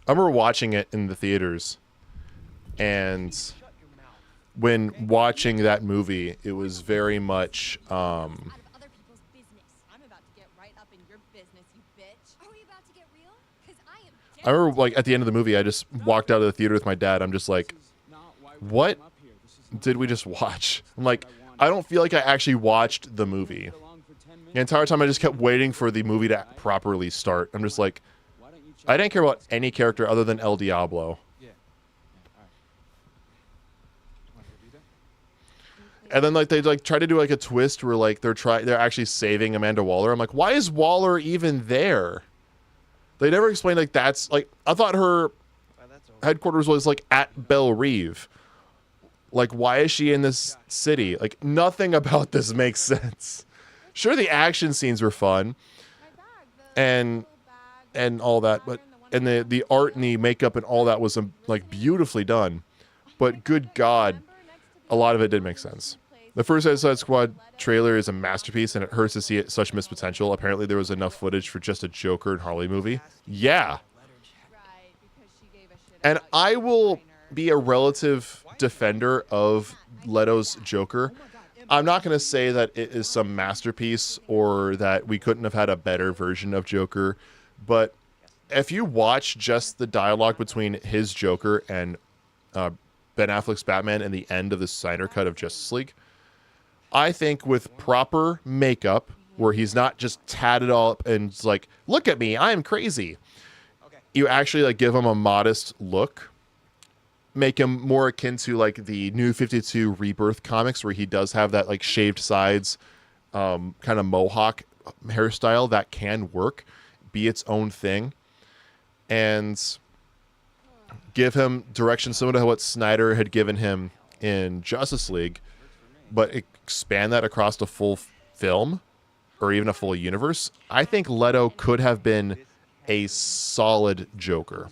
Speaker 3: I remember watching it in the theaters, and when watching that movie, it was very much I remember at the end of the movie, I just walked out of the theater with my dad. I'm just like, what did we just watch? I'm like, I don't feel like I actually watched the movie. The entire time I just kept waiting for the movie to properly start. I'm just like, I didn't care about any character other than El Diablo. And then they try to do a twist where they're actually saving Amanda Waller. I'm like, why is Waller even there? They never explained that's I thought her headquarters was at Belle Reve. Why is she in this city? Nothing about this makes sense. Sure, the action scenes were fun and all that, but and the art and the makeup and all that was beautifully done. But good God, a lot of it didn't make sense. The first Suicide Squad trailer is a masterpiece, and it hurts to see such missed potential. Apparently, there was enough footage for just a Joker and Harley movie. Yeah. And I will be a relative defender of Leto's Joker. I'm not going to say that it is some masterpiece or that we couldn't have had a better version of Joker, but if you watch just the dialogue between his Joker and Ben Affleck's Batman in the end of the Snyder Cut of Justice League, I think with proper makeup, where he's not just tatted all up and look at me, I'm crazy. You actually give him a modest look, make him more akin to the New 52 Rebirth comics, where he does have that shaved sides, kind of mohawk hairstyle that can work, be its own thing, and give him direction similar to what Snyder had given him in Justice League, but expand that across the full film or even a full universe. I think Leto could have been a solid Joker.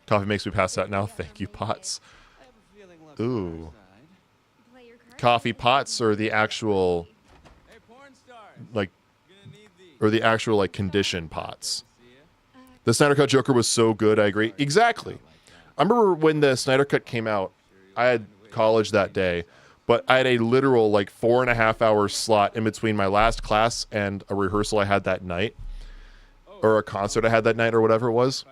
Speaker 3: Coffee makes me pass out now. Thank you, Potts. Ooh. Coffee Potts or the actual condition Potts. The Snyder Cut Joker was so good, I agree. Exactly. I remember when the Snyder Cut came out, I had college that day, but I had a literal 4.5 hour slot in between my last class and a rehearsal I had that night, or a concert I had that night, or whatever it was.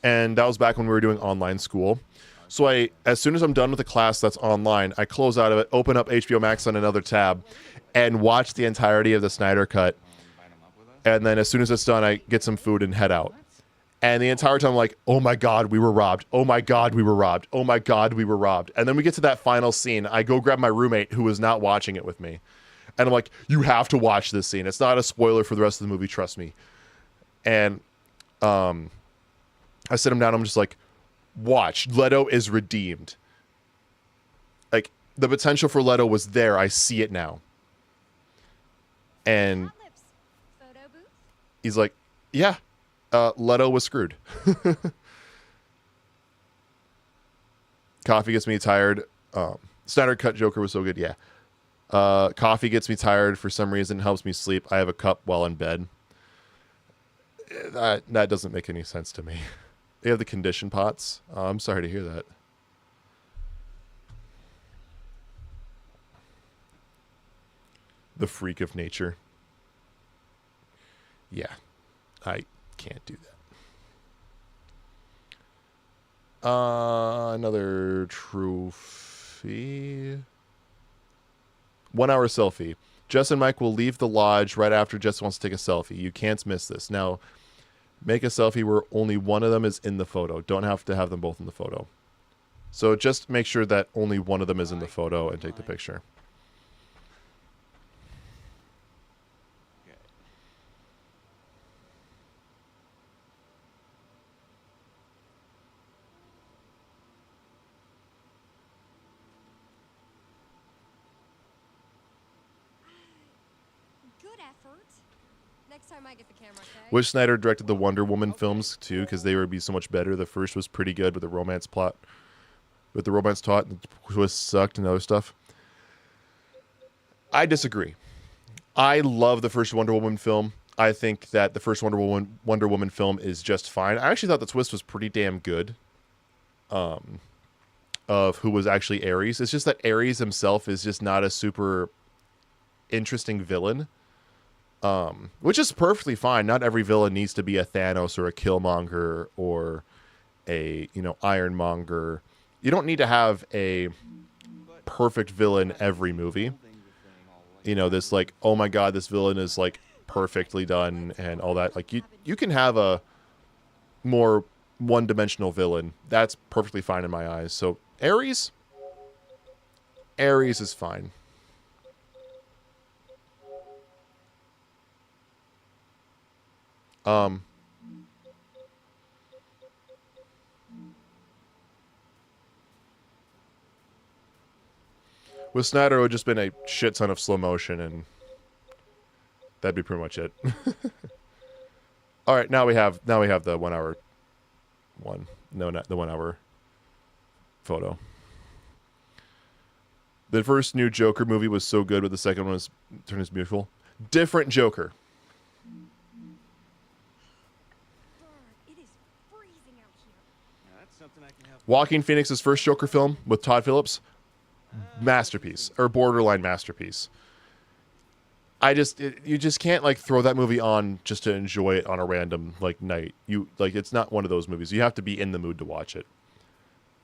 Speaker 3: And that was back when we were doing online school.
Speaker 1: So as soon as I'm done with the class that's online, I close out of it, open up HBO Max on another tab, and watch the entirety of the Snyder Cut. And then as soon as it's done, I get some food and head out. And the entire time I'm like, oh my God, we were robbed. Oh my God, we were robbed. Oh my God, we were robbed. And then we get to that final scene. I go grab my roommate who was not watching it with me. And I'm like, you have to watch this scene. It's not a spoiler for the rest of the movie, trust me. And I sit him down. I'm just like, watch. Leto is redeemed. Like, the potential for Leto was there. I see it now. And he's like, yeah, Leto was screwed. Coffee gets me tired. Snyder Cut Joker was so good, yeah. Coffee gets me tired for some reason, helps me sleep. I have a cup while in bed. That doesn't make any sense to me. They have the condition pots. I'm sorry to hear that. The freak of nature. Yeah, I can't do that. Another trophy. 1 hour selfie. Jess and Mike will leave the lodge right after Jess wants to take a selfie. You can't miss this. Now, make a selfie where only one of them is in the photo. Don't have to have them both in the photo. So just make sure that only one of them is in the photo and take the picture.
Speaker 9: Good effort. Next time I get the camera, okay?
Speaker 1: Wish Snyder directed the Wonder Woman films too, because they would be so much better. The first was pretty good with the romance plot, with the romance plot, and the twist sucked and other stuff. I disagree. I love the first Wonder Woman film. I think that the first Wonder Woman film is just fine. I actually thought the twist was pretty damn good. Of who was actually Ares. It's just that Ares himself is just not a super interesting villain. Which is perfectly fine. Not every villain needs to be a Thanos or a Killmonger or a, Ironmonger. You don't need to have a perfect villain every movie. This like, oh my God, this villain is like perfectly done and all that. Like you can have a more one-dimensional villain. That's perfectly fine in my eyes. So Ares is fine. With Snyder, it would just been a shit ton of slow motion, and that'd be pretty much it. All right, now we have the 1 hour one. No, not the 1 hour photo. The first new Joker movie was so good, but the second one was turned as beautiful. Different Joker.
Speaker 9: It is freezing out here.
Speaker 6: That's something I can help.
Speaker 1: Joaquin Phoenix's first Joker film with Todd Phillips. Masterpiece, or borderline masterpiece. You just can't like throw that movie on just to enjoy it on a random like night. It's not one of those movies. You have to be in the mood to watch it.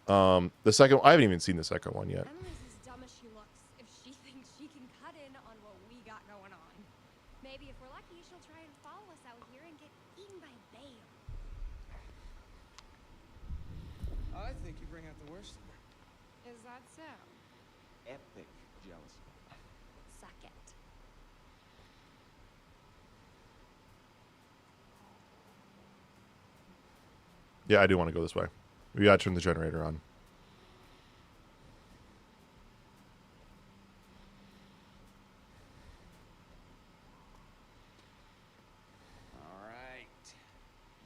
Speaker 1: The second, I haven't even seen the second one yet.
Speaker 9: Emily's as dumb as she looks if she thinks she can cut in on what we got going on. Maybe if we're lucky, she'll try and follow us out here and get eaten by a bear.
Speaker 8: I think you bring out the worst in her.
Speaker 9: Is that so?
Speaker 6: Epic jealousy.
Speaker 9: Suck it.
Speaker 1: Yeah, I do want to go this way. We gotta turn the generator on.
Speaker 6: All right.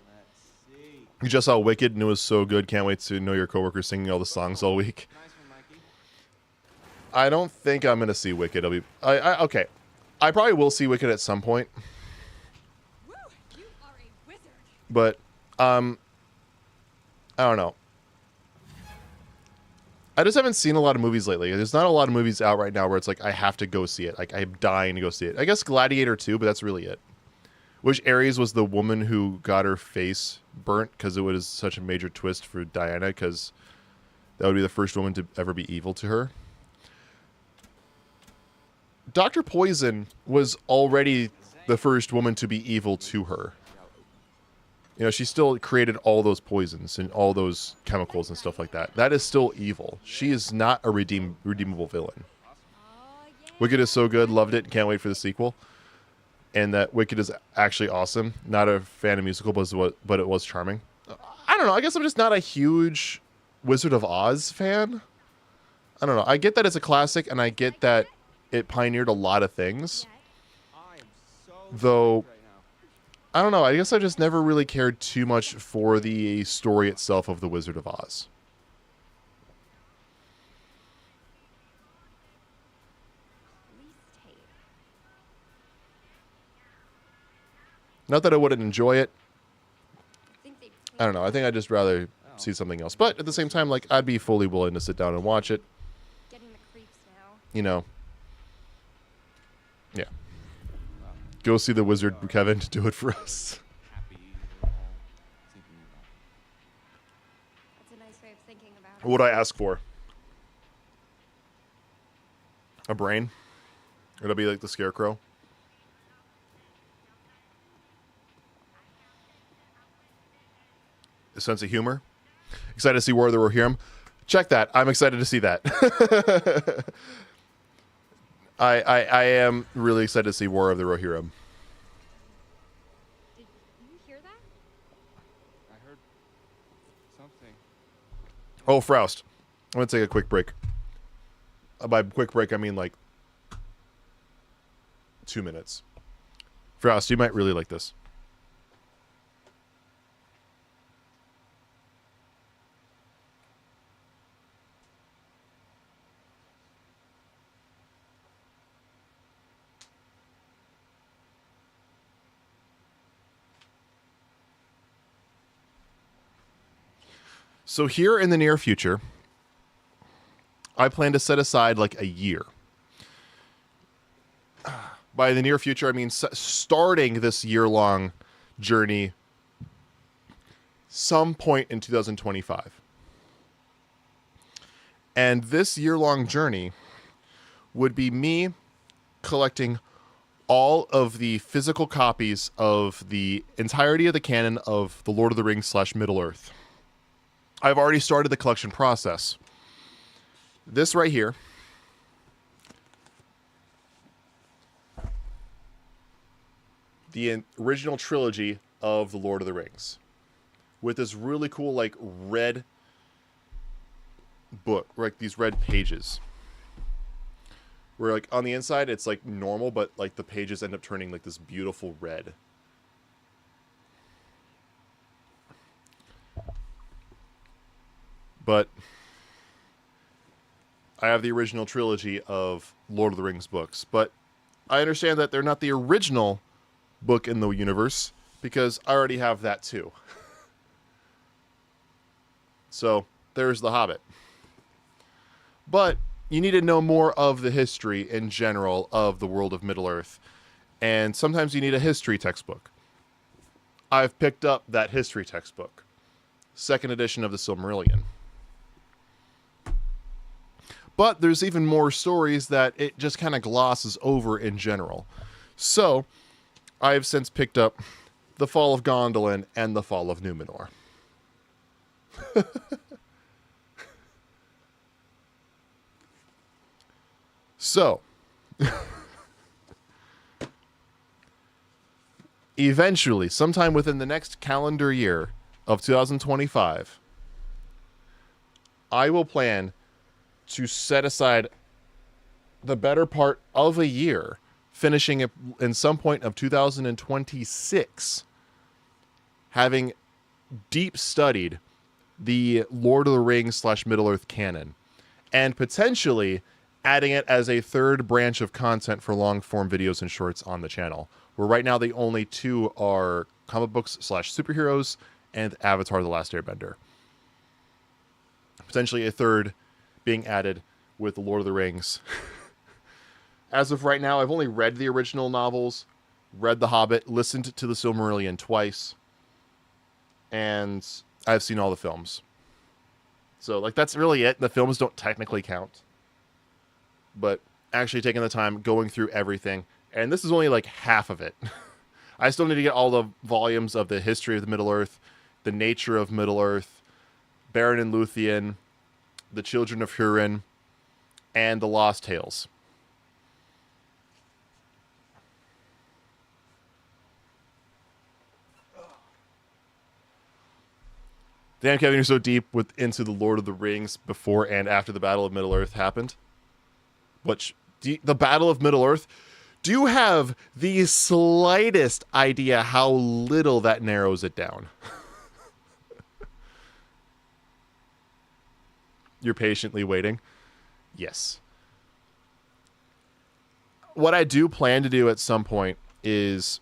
Speaker 6: Let's see.
Speaker 1: You just saw Wicked and it was so good. Can't wait to know your coworkers singing all the songs all week.
Speaker 6: Nice one, Mikey.
Speaker 1: I don't think I'm gonna see Wicked. Okay. I probably will see Wicked at some point.
Speaker 9: Woo! You are a wizard.
Speaker 1: But I don't know. I just haven't seen a lot of movies lately. There's not a lot of movies out right now where it's like I have to go see it. Like I'm dying to go see it. I guess Gladiator 2, but that's really it. Which Ares was the woman who got her face burnt because it was such a major twist for Diana because That would be the first woman to ever be evil to her. Dr. Poison was already the first woman to be evil to her. You know, she still created all those poisons and all those chemicals and stuff like that. That is still evil. She is not a redeemable villain. Wicked is so good. Loved it. Can't wait for the sequel. And that Wicked is actually awesome. Not a fan of musical, but it was charming. I don't know. I guess I'm just not a huge Wizard of Oz fan. I don't know. I get that it's a classic, and I get that it pioneered a lot of things. Though, I don't know. I guess I just never really cared too much for the story itself of the Wizard of Oz. Not that I wouldn't enjoy it. I don't know. I think I'd just rather see something else. But at the same time, like, I'd be fully willing to sit down and watch it.
Speaker 9: Getting the creeps now.
Speaker 1: You know. Yeah. Go see the wizard, Kevin, to do it for us.
Speaker 9: That's a nice way of thinking about it.
Speaker 1: What would I ask for? A brain? It'll be like the Scarecrow. A sense of humor. Excited to see War of the Rohirrim. Check that. I'm excited to see that. I am really excited to see War of the Rohirrim.
Speaker 9: Did you hear that?
Speaker 6: I heard something.
Speaker 1: Oh, Froust. I'm going to take a quick break. By quick break, I mean like 2 minutes. Froust, you might really like this. So here in the near future, I plan to set aside like a year. By the near future, I mean starting this year-long journey some point in 2025. And this year-long journey would be me collecting all of the physical copies of the entirety of the canon of The Lord of the Rings / Middle-earth. I've already started the collection process. This right here the original trilogy of The Lord of the Rings with this really cool like red book, like these red pages. Where like on the inside it's like normal, but like the pages end up turning like this beautiful red. But I have the original trilogy of Lord of the Rings books. But I understand that they're not the original book in the universe because I already have that too. So there's The Hobbit. But you need to know more of the history in general of the world of Middle-earth. And sometimes you need a history textbook. I've picked up that history textbook. Second edition of the Silmarillion. But there's even more stories that it just kind of glosses over in general. So, I have since picked up The Fall of Gondolin and The Fall of Numenor. So, eventually, sometime within the next calendar year of 2025, I will plan to set aside the better part of a year, finishing it in some point of 2026, having deep studied the Lord of the Rings / Middle-earth canon, and potentially adding it as a third branch of content for long-form videos and shorts on the channel, where right now the only two are comic books / superheroes and Avatar: The Last Airbender. Potentially a third being added with The Lord of the Rings. As of right now, I've only read the original novels, read The Hobbit, listened to the Silmarillion twice, and I've seen all the films. So like that's really it. The films don't technically count, but actually taking the time going through everything, and this is only like half of it. I still need to get all the volumes of the history of the Middle Earth, the nature of Middle Earth, Beren and Luthien, the Children of Hurin, and the Lost Tales. Damn, Kevin, you're so deep into the Lord of the Rings before and after the Battle of Middle-earth happened. The Battle of Middle-earth, do you have the slightest idea how little that narrows it down? You're patiently waiting? Yes. What I do plan to do at some point is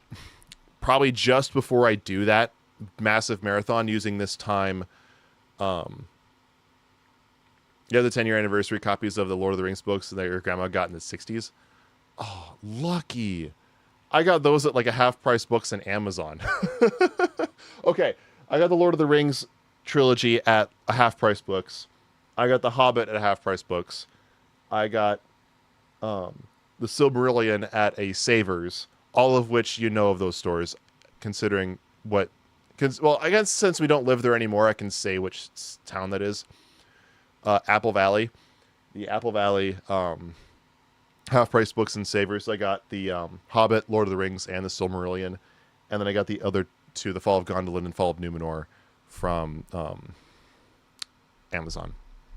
Speaker 1: probably just before I do that massive marathon using this time, the 10-year anniversary copies of the Lord of the Rings books that your grandma got in the 60s. Oh, lucky. I got those at like a half-price books on Amazon. Okay, I got the Lord of the Rings trilogy at a half-price books. I got the Hobbit at a half-price books. I got the Silmarillion at a Savers, all of which you know of those stores, considering what... Well, I guess since we don't live there anymore, I can say which town that is. Apple Valley. The Apple Valley half-price books and Savers. I got the Hobbit, Lord of the Rings, and the Silmarillion. And then I got the other two, The Fall of Gondolin and Fall of Numenor, from Amazon,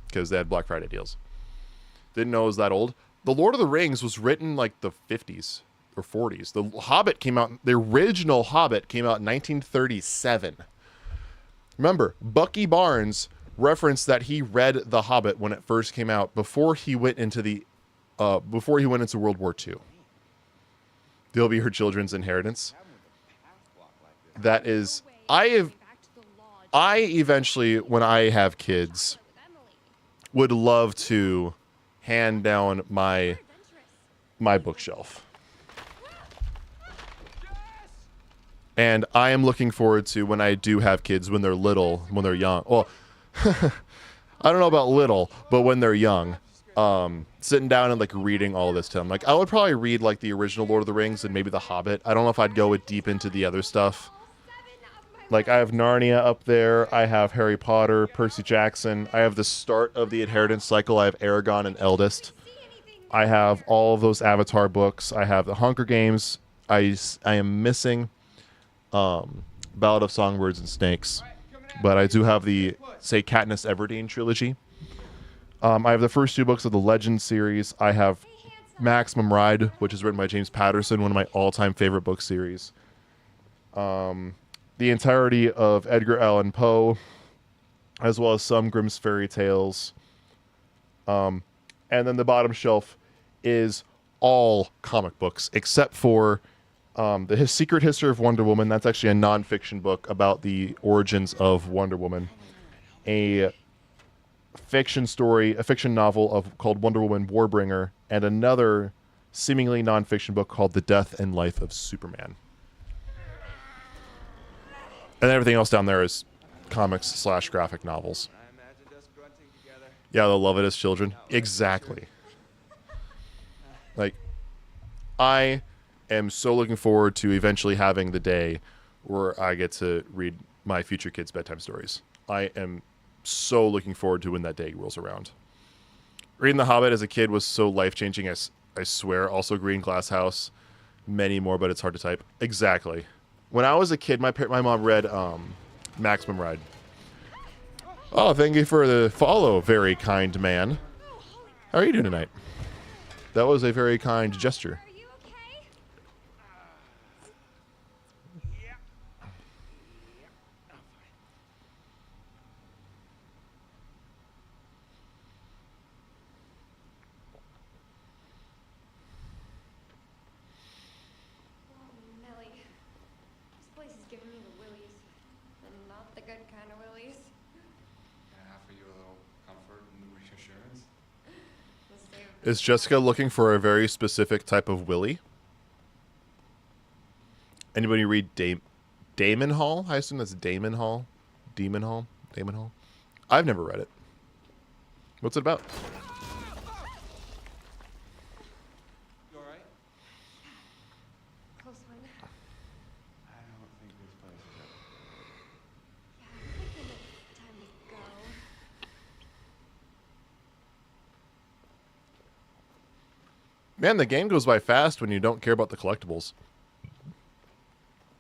Speaker 1: because they had Black Friday deals. Didn't know it was that old. The Lord of the Rings was written like the 50s or 40s. The Hobbit came out, the original Hobbit came out in 1937. Remember, Bucky Barnes referenced that he read The Hobbit when it first came out before he went into World War II. They'll be her children's inheritance. That is, I eventually, when I have kids, would love to hand down my bookshelf. And I am looking forward to when I do have kids, when they're little, when they're young. Well, I don't know about little, but when they're young, sitting down and like reading all this to them. Like I would probably read like the original Lord of the Rings and maybe The Hobbit. I don't know if I'd go deep into the other stuff. Like I have Narnia up there. I have Harry Potter, Percy Jackson. I have the start of the inheritance cycle. I have Aragon and Eldest. I have all of those Avatar books. I have the Hunger Games. I am missing Ballad of Songbirds and Snakes, but I do have the, say, Katniss Everdeen trilogy. I have the first two books of the Legend series. I have Maximum Ride, which is written by James Patterson, one of my all-time favorite book series. The entirety of Edgar Allan Poe, as well as some Grimm's fairy tales. And then the bottom shelf is all comic books, except for the Secret History of Wonder Woman. That's actually a nonfiction book about the origins of Wonder Woman. A fiction novel called Wonder Woman Warbringer, and another seemingly nonfiction book called The Death and Life of Superman. And everything else down there is comics / graphic novels. Yeah, they'll love it as children. Exactly. Like, I am so looking forward to eventually having the day where I get to read my future kids' bedtime stories. I am so looking forward to when that day rolls around. Reading The Hobbit as a kid was so life-changing, I swear. Also Green Glass House. Many more, but it's hard to type. Exactly. When I was a kid, my mom read Maximum Ride. Oh, thank you for the follow, very kind man. How are you doing tonight? That was a very kind gesture.
Speaker 9: Are you okay? Nelly, this place is giving me the willies, and not the good kind of willies.
Speaker 10: Can I offer you a little comfort and reassurance?
Speaker 1: Is Jessica looking for a very specific type of willy? Anybody read Damon Hall? I assume that's Damon Hall. Demon Hall? Damon Hall? I've never read it. What's it about?
Speaker 8: You alright?
Speaker 9: Close one.
Speaker 10: I don't think this place is it.
Speaker 9: Yeah, I'm thinking it's time to go.
Speaker 1: Man, the game goes by fast when you don't care about the collectibles.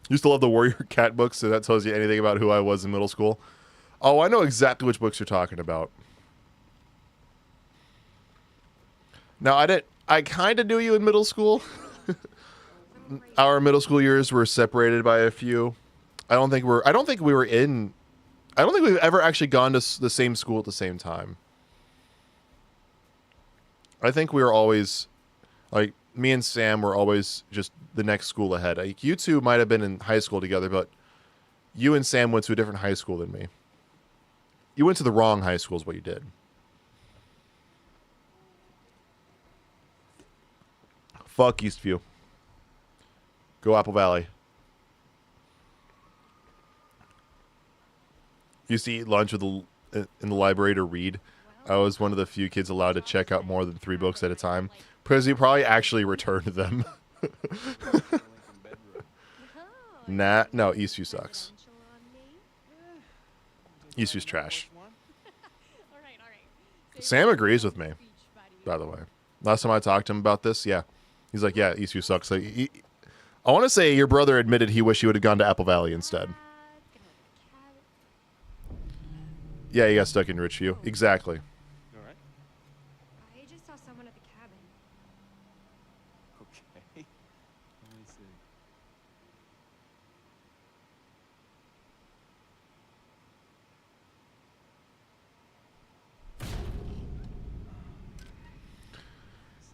Speaker 1: Used to love the Warrior Cat books, so that tells you anything about who I was in middle school. Oh, I know exactly which books you're talking about. Now, I kind of knew you in middle school. Our middle school years were separated by a few. I don't think we've ever actually gone to the same school at the same time. I think we were always, like, me and Sam were always just the next school ahead. Like, you two might have been in high school together, but you and Sam went to a different high school than me. You went to the wrong high school is what you did. Fuck Eastview. Go Apple Valley. Used to eat lunch in the library to read. I was one of the few kids allowed to check out more than 3 books at a time. Because you probably actually returned them. Nah, no, Eastview sucks. Eastview's trash. Sam agrees with me, by the way. Last time I talked to him about this, yeah. He's like, yeah, Eastview sucks. Like, I want to say your brother admitted he wished he would have gone to Apple Valley instead. Yeah, he got stuck in Richview. Exactly.
Speaker 8: Alright?
Speaker 9: I just saw someone at the cabin.
Speaker 8: Okay. Let me see.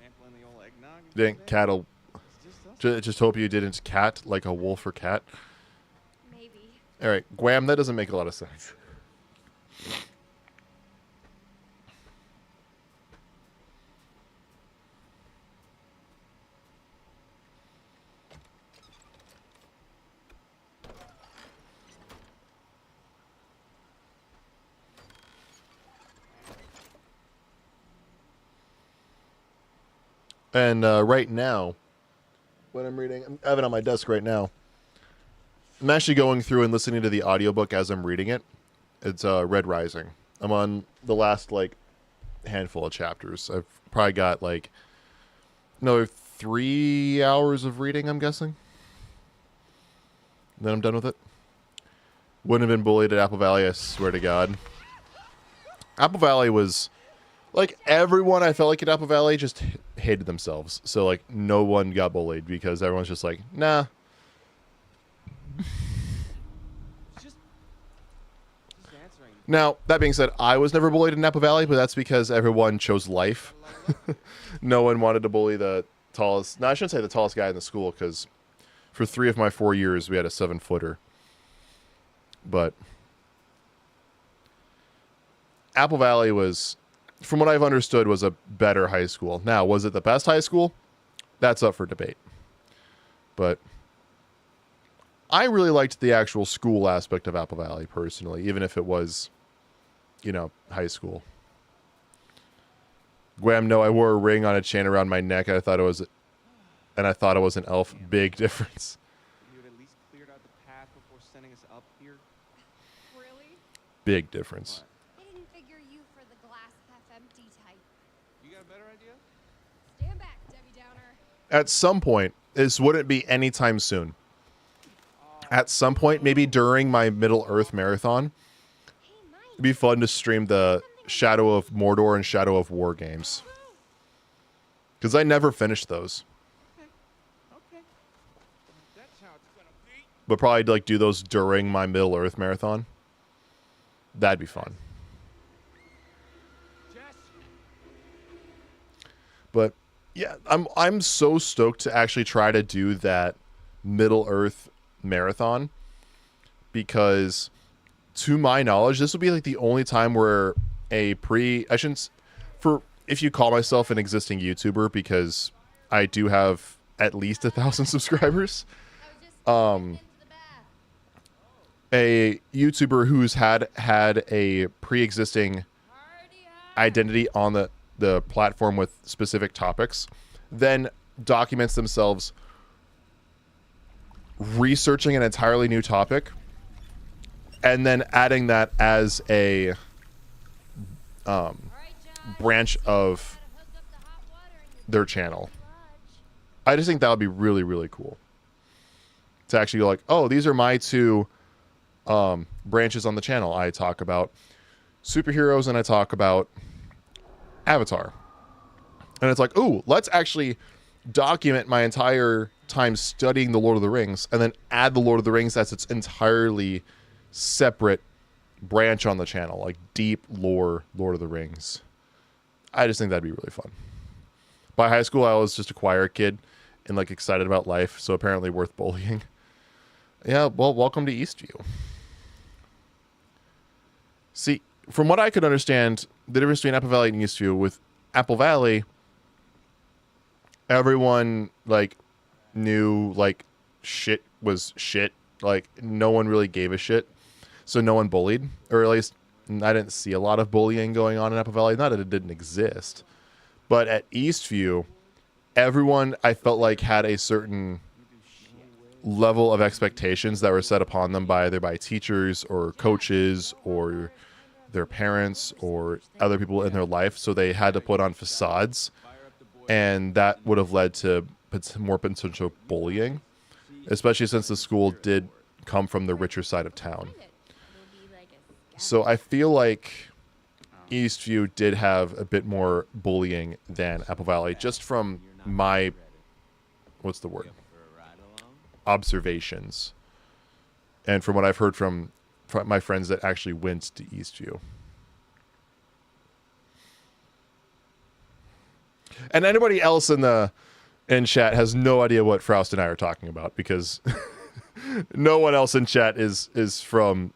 Speaker 8: Sampling the old eggnog?
Speaker 1: Didn't cattle.
Speaker 8: It's just us.
Speaker 1: Just hope you didn't cat like a wolf or cat.
Speaker 9: Maybe.
Speaker 1: All right, Guam, that doesn't make a lot of sense. And right now, what I'm reading, I have it on my desk right now. I'm actually going through and listening to the audiobook as I'm reading it. It's Red Rising. I'm on the last, like, handful of chapters. I've probably got, like, another 3 hours of reading, I'm guessing. Then I'm done with it. Wouldn't have been bullied at Apple Valley, I swear to God. Apple Valley was... Like, everyone I felt like at Apple Valley just hated themselves. So, like, no one got bullied because everyone's just like, nah.
Speaker 8: Just answering.
Speaker 1: Now, that being said, I was never bullied in Apple Valley, but that's because everyone chose life. No one wanted to bully the tallest... No, I shouldn't say the tallest guy in the school because for 3 of my 4 years, we had a 7-footer. But Apple Valley was... from what I've understood, was a better high school. Now, was it the best high school? That's up for debate. But I really liked the actual school aspect of Apple Valley, personally, even if it was, you know, high school. Guam, no, I wore a ring on a chain around my neck. I thought it was an elf. Big difference.
Speaker 8: You had at least cleared out the path before sending us up here.
Speaker 9: Really?
Speaker 1: Big difference.
Speaker 9: I didn't figure you for the glass half empty type.
Speaker 8: You got a better idea?
Speaker 9: Stand back, Debbie Downer.
Speaker 1: At some point, this wouldn't be anytime soon. At some point, maybe during my Middle Earth marathon,
Speaker 9: Hey, Mike.
Speaker 1: it'd be fun to stream the Shadow of Mordor and Shadow of War games. Because I never finished those.
Speaker 8: Okay. That's how it's gonna be.
Speaker 1: But probably like do those during my Middle Earth marathon. That'd be fun.
Speaker 8: Jess.
Speaker 1: But yeah, I'm so stoked to actually try to do that Middle Earth marathon because to my knowledge, this will be like the only time where if you call myself an existing YouTuber, because I do have at least 1,000 subscribers. A YouTuber who's had a pre-existing identity on the platform with specific topics, then documents themselves researching an entirely new topic and then adding that as a branch of their channel. I just think that would be really, really cool to actually go like, oh, these are my two branches on the channel. I talk about superheroes and I talk about Avatar. And it's like, ooh, let's actually document my entire time studying the Lord of the Rings and then add the Lord of the Rings as its entirely separate branch on the channel, like deep lore Lord of the Rings. I just think that'd be really fun. By high school, I was just a choir kid and like excited about life, so apparently worth bullying. Yeah, well, welcome to Eastview. See, from what I could understand, the difference between Apple Valley and Eastview, with Apple Valley, everyone like knew like shit was shit. Like no one really gave a shit, so no one bullied, or at least I didn't see a lot of bullying going on in Apple Valley. Not that it didn't exist, but at Eastview, everyone I felt like had a certain level of expectations that were set upon them by either by teachers or coaches or their parents or other people in their life. So they had to put on facades, and that would have led to more potential bullying, especially since the school did come from the richer side of town. So I feel like Eastview did have a bit more bullying than Apple Valley, just from my, what's the word? Observations. And from what I've heard from my friends that actually went to Eastview. And anybody else in chat has no idea what Frost and I are talking about, because no one else in chat is from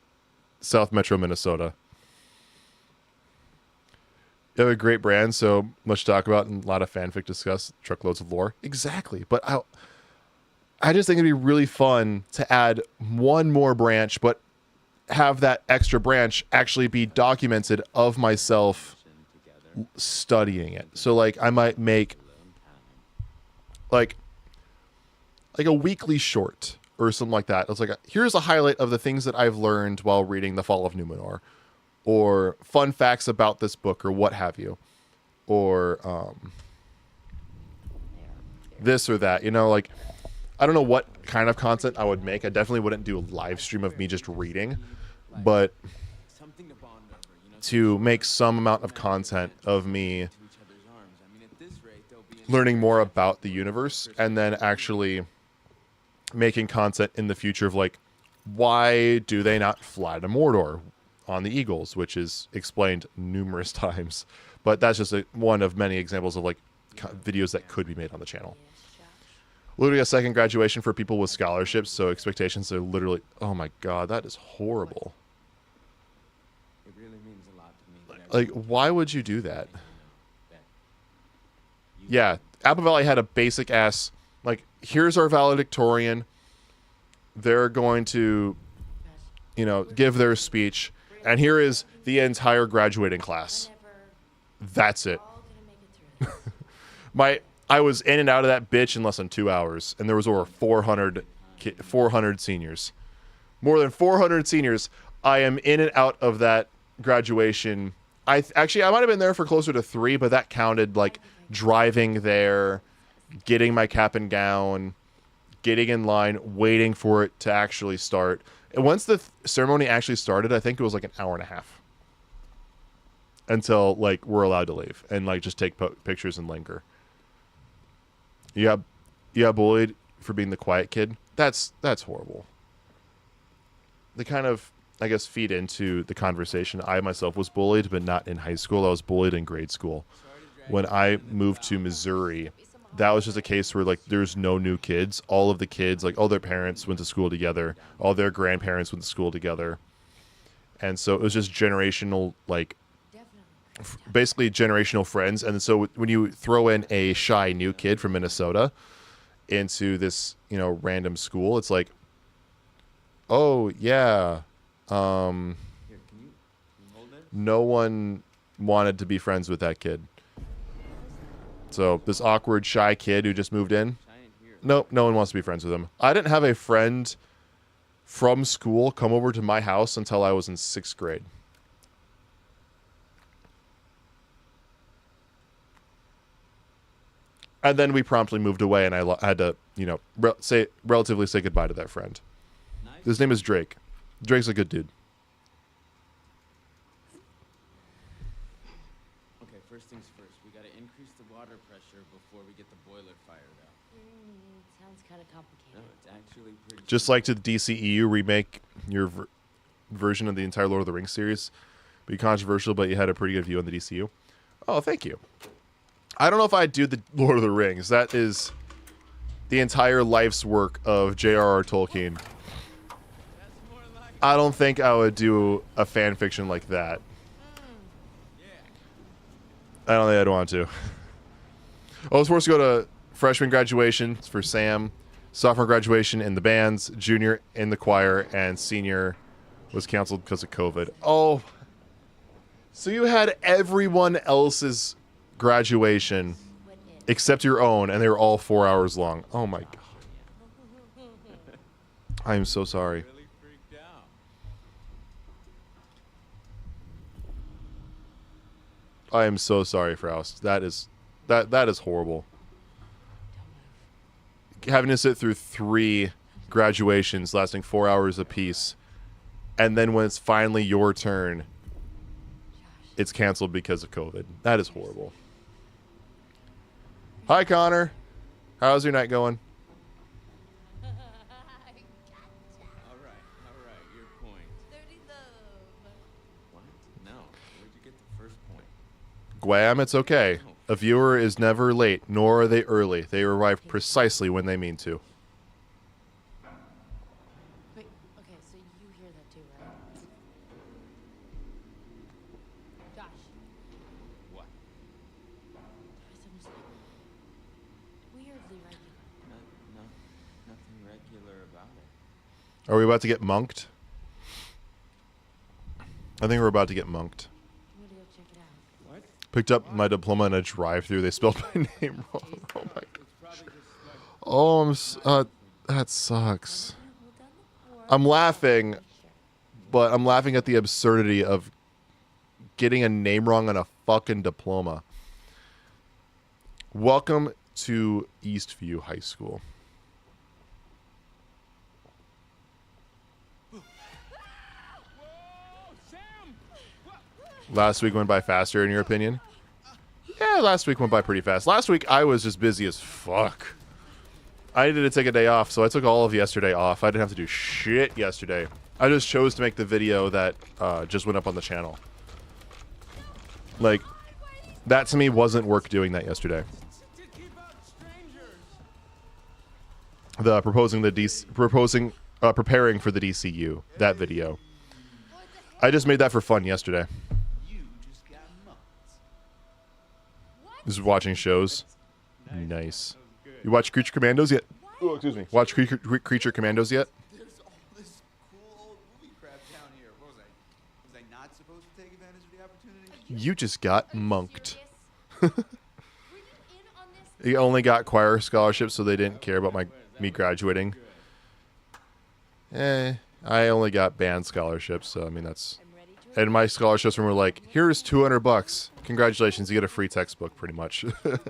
Speaker 1: South Metro Minnesota. You have a great brand, so much to talk about and a lot of fanfic discussed, truckloads of lore. Exactly. But I just think it'd be really fun to add one more branch, but have that extra branch actually be documented of myself studying it. So like I might make like a weekly short or something like that. It's like here's a highlight of the things that I've learned while reading The Fall of Numenor, or fun facts about this book, or what have you, or this or that. You know, like I don't know what kind of content I would make. I definitely wouldn't do a live stream of me just reading, but to make some amount of content of me learning more about the universe, and then actually making content in the future of like, why do they not fly to Mordor on the Eagles, which is explained numerous times. But that's just one of many examples of like videos that could be made on the channel. Literally a second graduation for people with scholarships, so expectations are literally, oh my god, that is horrible.
Speaker 11: It really means a lot to me.
Speaker 1: Like, why would you do that? Yeah, Apple Valley had a basic ass, like, here's our valedictorian. They're going to, you know, give their speech, and here is the entire graduating class. That's it. I was in and out of that bitch in less than 2 hours, and there was over 400 seniors. More than 400 seniors. I am in and out of that graduation. I might have been there for closer to 3, but that counted like driving there, getting my cap and gown, getting in line, waiting for it to actually start. And once the ceremony actually started, I think it was like an hour and a half until like we're allowed to leave and like just take pictures and linger. You got bullied for being the quiet kid. That's horrible. They kind of, I guess, feed into the conversation. I myself was bullied, but not in high school. I was bullied in grade school. When I moved to Missouri, that was just a case where like there's no new kids. All of the kids, like all their parents went to school together. All their grandparents went to school together. And so it was just generational, like basically generational friends. And so when you throw in a shy new kid from Minnesota into this, you know, random school, it's like, oh yeah, no one wanted to be friends with that kid. So this awkward, shy kid who just moved in, nope, no one wants to be friends with him. I didn't have a friend from school come over to my house until I was in 6th grade. And then we promptly moved away, and I had to, you know, relatively say goodbye to that friend. His name is Drake. Drake's a good dude.
Speaker 11: Okay, first things first. We gotta increase the water pressure before we get the boiler fired up.
Speaker 7: Sounds kind of complicated.
Speaker 11: No, it's actually pretty.
Speaker 1: Just like to the DCEU remake, your version of the entire Lord of the Rings series. Be controversial, but you had a pretty good view on the DCU. Oh, thank you. I don't know if I'd do the Lord of the Rings. That is the entire life's work of J.R.R. Tolkien. I don't think I would do a fan fiction like that. I don't think I'd want to. I was forced to go to freshman graduation for Sam, sophomore graduation in the bands, junior in the choir, and senior was canceled because of COVID. Oh, so you had everyone else's graduation except your own, and they were all 4 hours long. Oh my god. I am so sorry. I am so sorry for House. That is horrible. Having to sit through 3 graduations lasting 4 hours apiece, and then when it's finally your turn, it's canceled because of COVID. That is horrible. Hi, Connor. How's your night going?
Speaker 11: All right, your point.
Speaker 7: 30 love.
Speaker 11: What? No. Where'd you get the first point?
Speaker 1: Guam, it's okay. A viewer is never late, nor are they early. They arrive precisely when they mean to.
Speaker 7: Wait, okay, so you hear that too, right? Josh.
Speaker 11: What?
Speaker 7: There's something weirdly regular.
Speaker 11: Nothing regular about it.
Speaker 1: Are we about to get monked? I think we're about to get monked.
Speaker 7: I'm gonna go check it out.
Speaker 11: What?
Speaker 1: Picked up my diploma in a drive-through. They spelled my name wrong. Oh my god. Oh, that sucks. I'm laughing, but I'm laughing at the absurdity of getting a name wrong on a fucking diploma. Welcome to Eastview High School. Last week went by faster, in your opinion? Yeah, last week went by pretty fast. Last week, I was just busy as fuck. I needed to take a day off, so I took all of yesterday off. I didn't have to do shit yesterday. I just chose to make the video that just went up on the channel. Like, that to me wasn't work doing that yesterday. The preparing for the DCU, that video. I just made that for fun yesterday. This is watching shows. Nice. You watch Creature Commandos yet? Oh, excuse me. Watch Creature Commandos yet?
Speaker 6: There's all this cool old movie crap down here. What was I? Was I not supposed to take advantage of the opportunity?
Speaker 1: You just got monked. You only got choir scholarships, so they didn't care about me graduating. I only got band scholarships, so I mean that's. And my scholarships were like, here's $200. Congratulations, you get a free textbook, pretty much.
Speaker 9: I said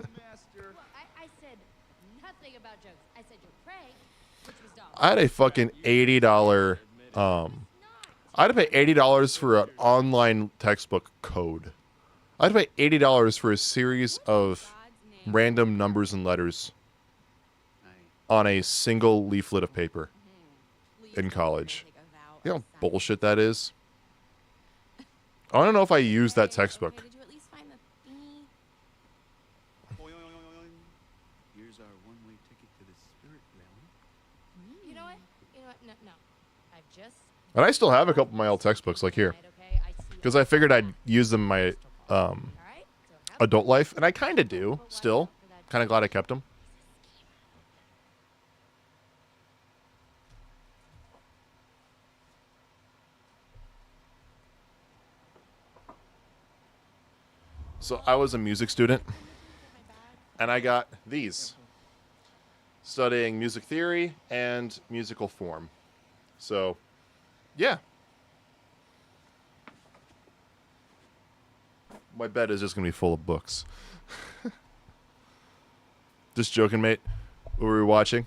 Speaker 9: nothing about jokes. I said you're praying, which was dumb.
Speaker 1: I had a fucking $80. I had to pay $80 for an online textbook code. I had to pay $80 for a series of random numbers and letters on a single leaflet of paper in college. You know how bullshit that is? I don't know if I used that textbook.
Speaker 7: Did you at least find the thingy?
Speaker 6: Here's our one-way ticket to the spirit realm.
Speaker 7: You know what? No. I've just.
Speaker 1: And I still have a couple of my old textbooks, like here. Because I figured I'd use them in my adult life. And I kind of do, still. Kind of glad I kept them. So I was a music student, and I got these, studying music theory and musical form. So, yeah. My bed is just going to be full of books. Just joking, mate. What were we watching?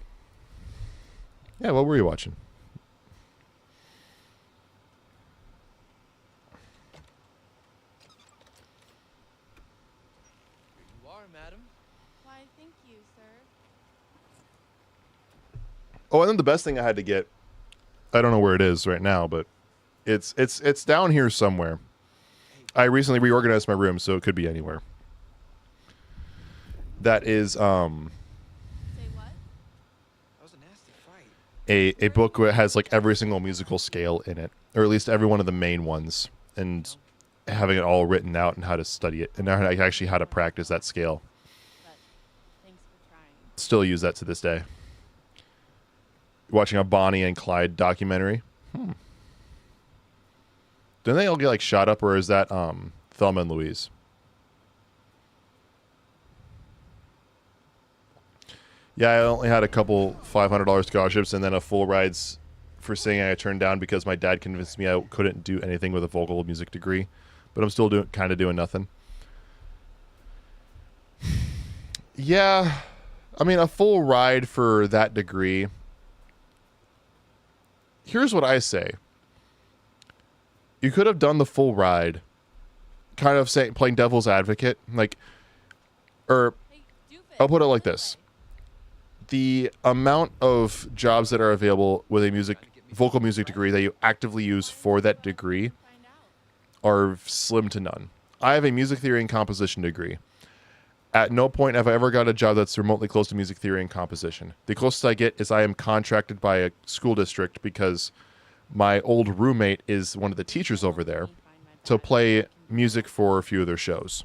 Speaker 1: Yeah, what were you watching?
Speaker 8: Here you are, madam.
Speaker 5: Why, thank you, sir.
Speaker 1: Oh, and then the best thing I had to get, I don't know where it is right now, but it's down here somewhere. I recently reorganized my room, so it could be anywhere. That is
Speaker 5: Say what?
Speaker 8: That was a nasty fight.
Speaker 1: a book that has like every single musical scale in it, or at least every one of the main ones, and having it all written out and how to study it, and actually how to practice that scale.
Speaker 5: But thanks for trying.
Speaker 1: Still use that to this day. Watching a Bonnie and Clyde documentary. Didn't they all get like shot up, or is that Thelma and Louise? Yeah, I only had a couple $500 scholarships and then a full rides for singing I turned down because my dad convinced me I couldn't do anything with a vocal music degree. But I'm still doing nothing. Yeah, I mean, a full ride for that degree. Here's what I say. You could have done the full ride, kind of playing devil's advocate, like, or
Speaker 5: Hey, doofus,
Speaker 1: I'll put it like
Speaker 5: go
Speaker 1: this.
Speaker 5: away.
Speaker 1: The amount of jobs that are available with a vocal music degree that you actively use for that degree
Speaker 5: Find out.
Speaker 1: are slim to none. I have a music theory and composition degree. At no point have I ever got a job that's remotely close to music theory and composition. The closest I get is I am contracted by a school district because my old roommate is one of the teachers over there to play music for a few of their shows.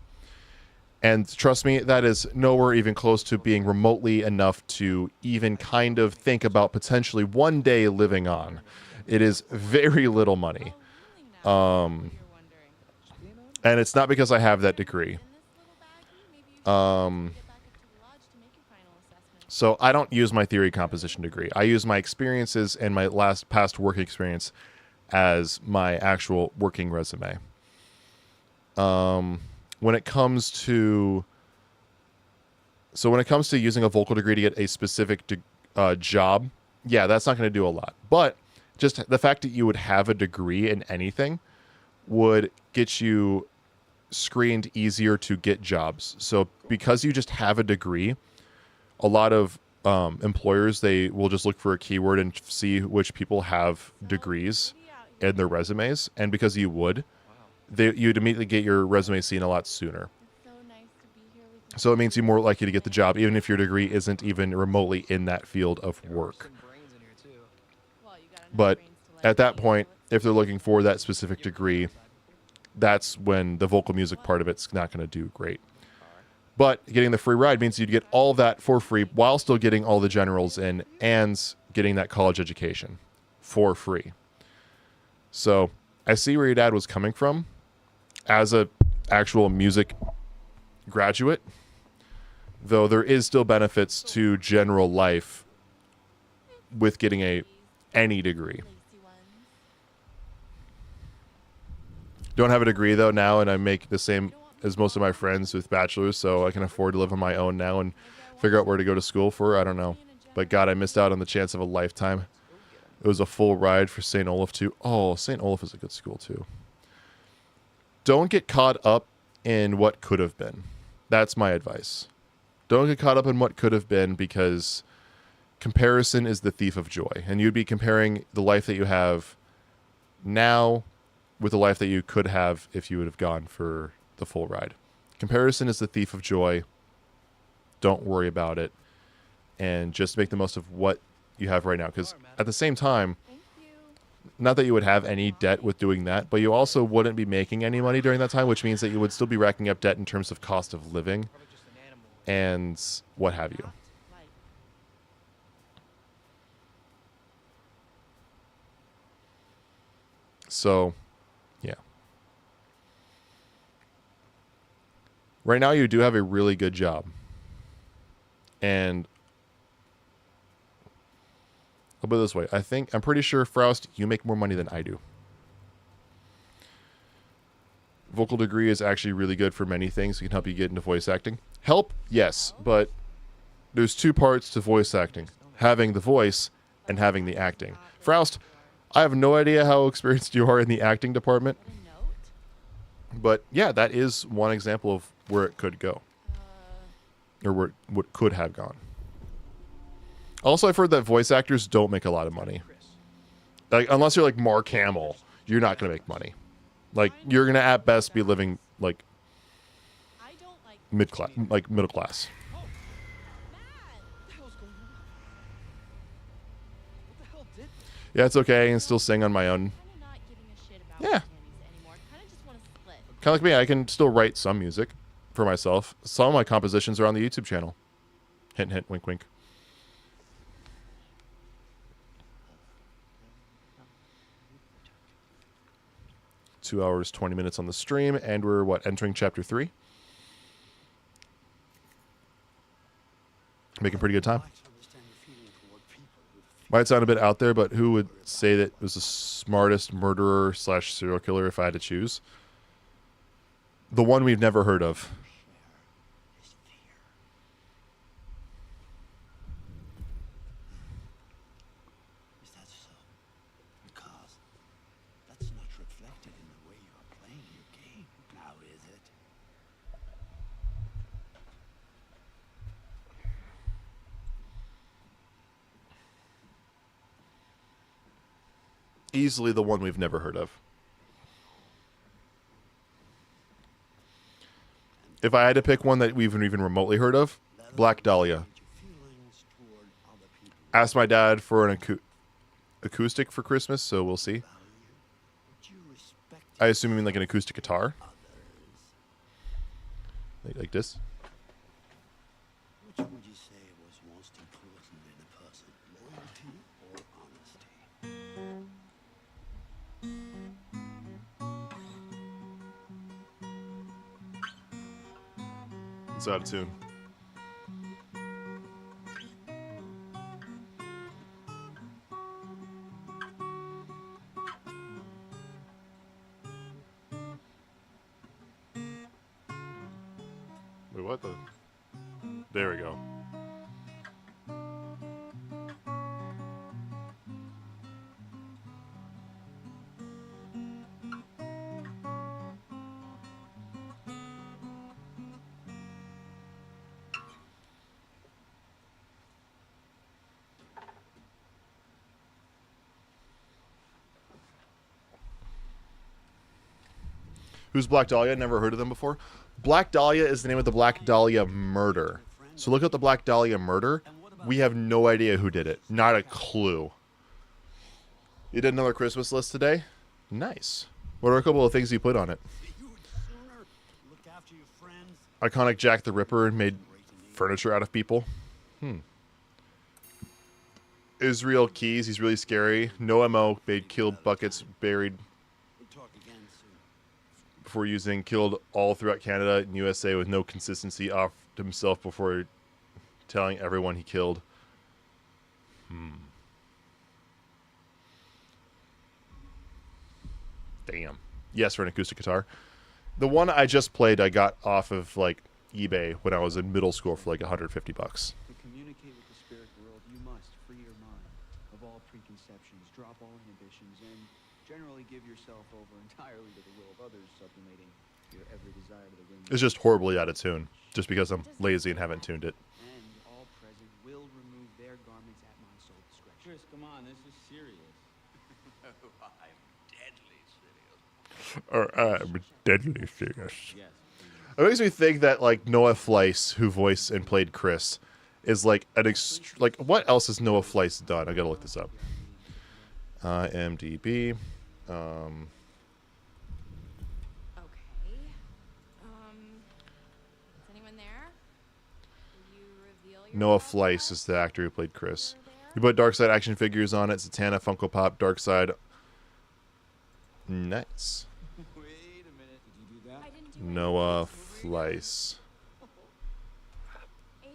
Speaker 1: And trust me, that is nowhere even close to being remotely enough to even kind of think about potentially one day living on. It is very little money. And it's not because I have that degree. So I don't use my theory composition degree. I use my experiences and my past work experience as my actual working resume. When it comes to using a vocal degree to get a specific job, yeah, that's not going to do a lot. But just the fact that you would have a degree in anything would get you screened easier to get jobs. So because you just have a degree, a lot of employers, they will just look for a keyword and see which people have degrees in their resumes. And because you would, you'd immediately get your resume seen a lot sooner.
Speaker 5: So nice to be here with you.
Speaker 1: So it means you're more likely to get the job, even if your degree isn't even remotely in that field of work.
Speaker 8: Some brains in here too.
Speaker 5: Well, you got enough
Speaker 1: But
Speaker 5: brains to let
Speaker 1: at that
Speaker 5: me
Speaker 1: point,
Speaker 5: know what's
Speaker 1: if they're looking for that specific degree, that's when the vocal music part of it's not going to do great. But getting the free ride means you'd get all that for free while still getting all the generals in and getting that college education for free. So I see where your dad was coming from as a actual music graduate, though there is still benefits to general life with getting any degree.
Speaker 5: lacy ones.
Speaker 1: Don't have a degree though now, and I make the same as most of my friends with bachelors, so I can afford to live on my own now and figure out where to go to school for. I don't know. But God, I missed out on the chance of a lifetime. It was a full ride for St. Olaf too. Oh, St. Olaf is a good school too. Don't get caught up in what could have been. That's my advice. Don't get caught up in what could have been, because comparison is the thief of joy. And you'd be comparing the life that you have now with the life that you could have if you would have gone for the full ride. Comparison is the thief of joy. Don't worry about it. And just make the most of what you have right now. Because at the same time,
Speaker 5: Thank you.
Speaker 1: not that you would have any debt with doing that, but you also wouldn't be making any money during that time, which means that you would still be racking up debt in terms of cost of living
Speaker 8: Probably just an animal.
Speaker 1: and what have you.
Speaker 5: Like,
Speaker 1: So, yeah. Right now, you do have a really good job. And I'll put it this way. I'm pretty sure, Frost, you make more money than I do. Vocal degree is actually really good for many things. It can help you get into voice acting. Help, yes, but there's two parts to voice acting. Having the voice and having the acting. Frost, I have no idea how experienced you are in the acting department. But yeah, that is one example of where it could go. Or where what could have gone. Also, I've heard that voice actors don't make a lot of money. Like, unless you're like Mark Hamill, you're not going to make money. Like, you're going to at best be living like mid-class, like middle class. Yeah, it's okay. I can still sing on my own. Yeah. Kind of like me. I can still write some music for myself. Some of my compositions are on the YouTube channel. Hint, hint, wink, wink. Two hours, 20 minutes on the stream, and we're, what, entering chapter 3? Making pretty good time. Might sound a bit out there, but who would say that was the smartest murderer / serial killer if I had to choose? The one we've never heard of.
Speaker 4: Is that so? Because that's not reflected in the way you are playing your game, now is it?
Speaker 1: Easily the one we've never heard of. If I had to pick one that we've even remotely heard of, Black Dahlia. Asked my dad for an acoustic for Christmas, so we'll see. I assume you mean like an acoustic guitar. Like this.
Speaker 4: Which would you say was most important in a person, loyalty or honesty?
Speaker 1: It's out of tune. Wait, what the? There we go. Who's Black Dahlia? Never heard of them before. Black Dahlia is the name of the Black Dahlia murder. So look up the Black Dahlia murder. We have no idea who did it. Not a clue. You did another Christmas list today? Nice. What are a couple of things you put on it? Iconic Jack the Ripper and made furniture out of people. Israel Keys, he's really scary. No MO, made killed buckets, buried before using, killed all throughout Canada and USA with no consistency, offed himself before telling everyone he killed. Damn. Yes, for an acoustic guitar. The one I just played, I got off of like eBay when I was in middle school for like $150.
Speaker 6: To communicate with the spirit world, you must free your mind of all preconceptions, drop all inhibitions, and generally give yourself over entirely to the will of others, sublimating your every desire to the ring.
Speaker 1: It's just horribly out of tune, just because I'm lazy and haven't tuned it.
Speaker 6: And all present will remove their garments at my sole discretion.
Speaker 11: Chris, come on, this is serious.
Speaker 4: I'm deadly serious.
Speaker 1: I'm deadly serious.
Speaker 11: Yes.
Speaker 1: It makes me think that like Noah Fleiss, who voiced and played Chris, is like an like what else has Noah Fleiss done? I gotta look this up. IMDb.
Speaker 9: Okay. Is anyone there? Will you reveal your
Speaker 1: Noah Fleiss is the actor who played Chris. You put Darkseid action figures on it. Zatanna, Funko Pop, Darkseid. Nice.
Speaker 11: Wait a minute. Did you do that?
Speaker 9: I didn't do
Speaker 1: Noah
Speaker 3: Slice.
Speaker 9: H?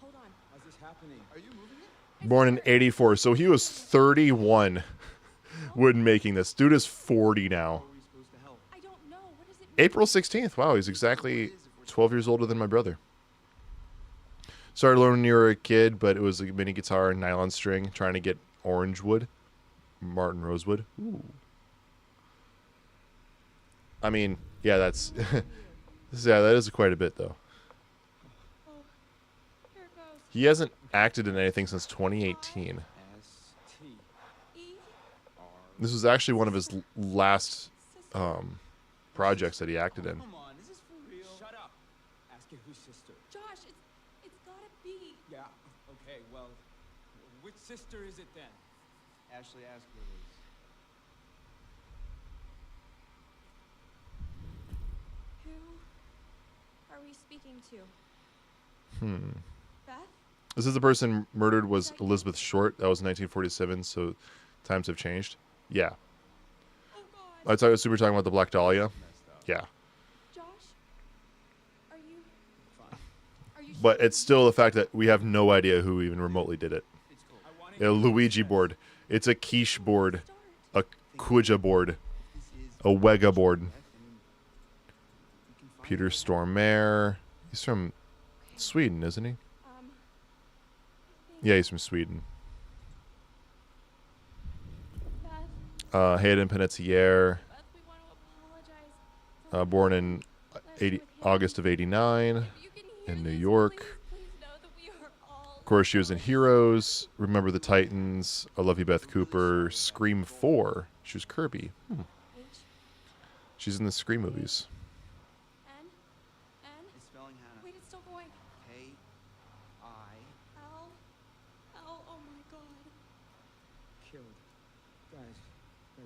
Speaker 11: Hold on. How's this happening? Are you moving it?
Speaker 3: Born in 84, so he was 31 when making this. Dude is 40 now.
Speaker 9: I don't know. What does it mean?
Speaker 3: April 16th. Wow, he's exactly 12 years older than my brother. Started learning when you were a kid, but it was a mini guitar and nylon string, trying to get orange wood. Martin Rosewood. Ooh. I mean, yeah, that's... yeah, that is quite a bit, though.
Speaker 9: Here it goes.
Speaker 3: He hasn't acted in anything since 2018. This was actually one of his last projects that he acted in.
Speaker 11: Come on, is this for real? Shut up. Ask it whose sister.
Speaker 9: Josh, it's gotta be.
Speaker 11: Yeah, okay, well, which sister is it then?
Speaker 6: Ashley, ask Louise.
Speaker 9: Who are we speaking to? Beth?
Speaker 3: This is the person murdered was Elizabeth Short. That was 1947, so times have changed. Yeah.
Speaker 9: Oh God.
Speaker 3: I thought I was super talking about the Black Dahlia. Yeah.
Speaker 9: Josh? Are you? Are you?
Speaker 3: But it's still the fact that we have no idea who even remotely did it. A Luigi board. It's a quiche board. A Ouija board. A Wega board. Peter Stormare. He's from Sweden, isn't he? Yeah, he's from Sweden. Hayden Panettiere. Born in August of 89 in New York. Of course, she was in Heroes, Remember the Titans, I Love You, Beth Cooper, Scream 4. She was Kirby. She's in the Scream movies.
Speaker 6: It's spelling Hannah.
Speaker 9: Wait, it's still going.
Speaker 6: K-I.
Speaker 9: L. Oh my God.
Speaker 11: Killed. Guys,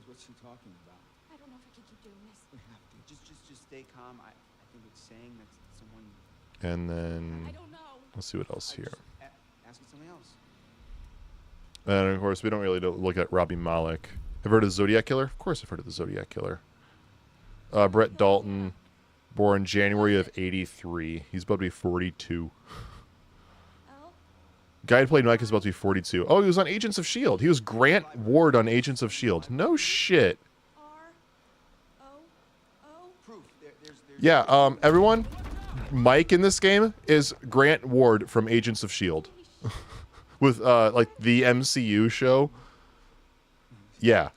Speaker 11: what's she talking about?
Speaker 9: I don't know if I can keep doing this.
Speaker 11: We have to.
Speaker 6: Just stay calm. I think it's saying that someone...
Speaker 3: And then,
Speaker 9: I don't know.
Speaker 3: let's see what else here.
Speaker 6: Ask it something else.
Speaker 3: And of course, we don't really look at Robbie Malek. Have you heard of the Zodiac Killer? Of course I've heard of the Zodiac Killer. Brett Dalton, born January of 83. He's about to be 42. Guy who played Mike is about to be 42. Oh, he was on Agents of S.H.I.E.L.D. He was Grant Ward on Agents of S.H.I.E.L.D. No shit. Yeah, everyone, Mike in this game is Grant Ward from Agents of S.H.I.E.L.D. With, like, the MCU show. Yeah.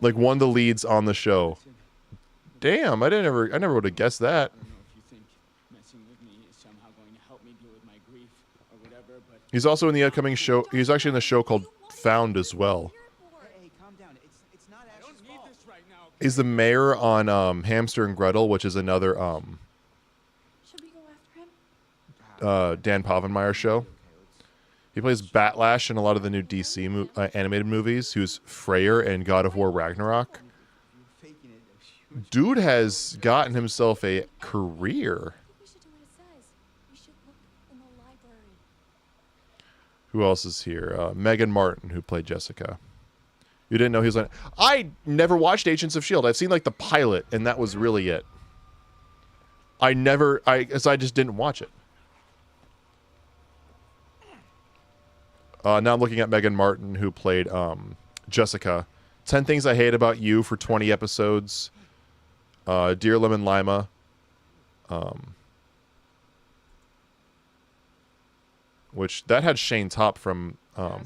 Speaker 3: Like, one of the leads on the show. Damn, I never would have guessed that. He's also in the upcoming show. He's actually in the show called Found as well.
Speaker 6: Hey, calm down. It's not Ashley's fault.
Speaker 3: He's the mayor on Hamster and Gretel, which is another
Speaker 9: Should we go after him?
Speaker 3: Dan Povenmire show. He plays Batlash in a lot of the new DC animated movies. He was Freyr in God of War Ragnarok. Dude has gotten himself a career.
Speaker 9: We should do what it says. We should look in the library.
Speaker 3: Who else is here? Megan Martin, who played Jessica. You didn't know he was on... I never watched Agents of S.H.I.E.L.D. I've seen, like, the pilot, and that was really it. I just didn't watch it. Now I'm looking at Megan Martin, who played Jessica. 10 Things I Hate About You for 20 episodes. Dear Lemon Lima. Which, that had Shane Top from...
Speaker 6: Where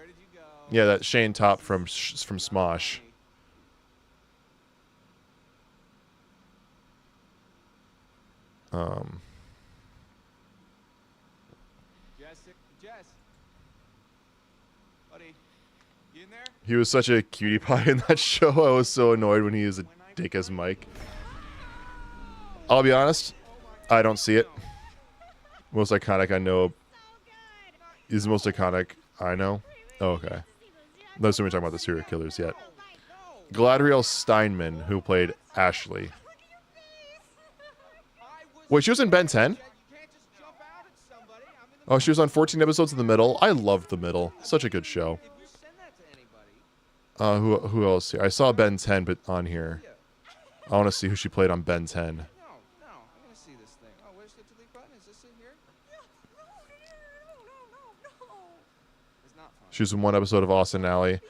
Speaker 6: did you go?
Speaker 3: Yeah, that Shane Top from Smosh.
Speaker 6: Jess. Buddy, you in there?
Speaker 3: He was such a cutie pie in that show. I was so annoyed when he was a dick as Mike. I'll be honest, I don't see it. Most iconic I know. He's the most iconic I know. Oh, okay. No, so we're talking about the serial killers yet. Galadriel Steinman, who played Ashley. Wait, she was in Ben 10? Oh, she was on 14 episodes in the middle. I loved the middle. Such a good show. Who else here? I saw Ben 10 but on here. I want to see who she played on Ben 10.
Speaker 8: No, I'm gonna see this thing. Oh, where's the delete button? Is this in here? It's not fun.
Speaker 3: She was in one episode of Austin Alley.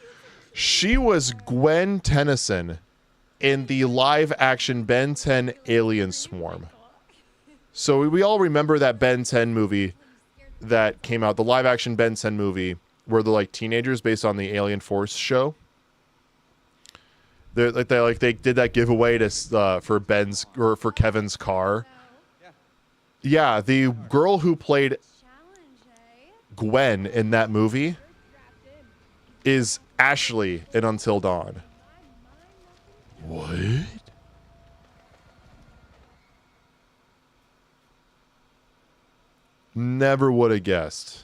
Speaker 3: She was Gwen Tennyson in the live-action Ben 10 Alien Swarm. So we all remember that Ben 10 movie that came out, the live-action Ben 10 movie, where they're like teenagers based on the Alien Force show. They did that giveaway to for Ben's or for Kevin's car. Yeah, the girl who played Gwen in that movie is Ashley in Until Dawn. What? Never would have guessed.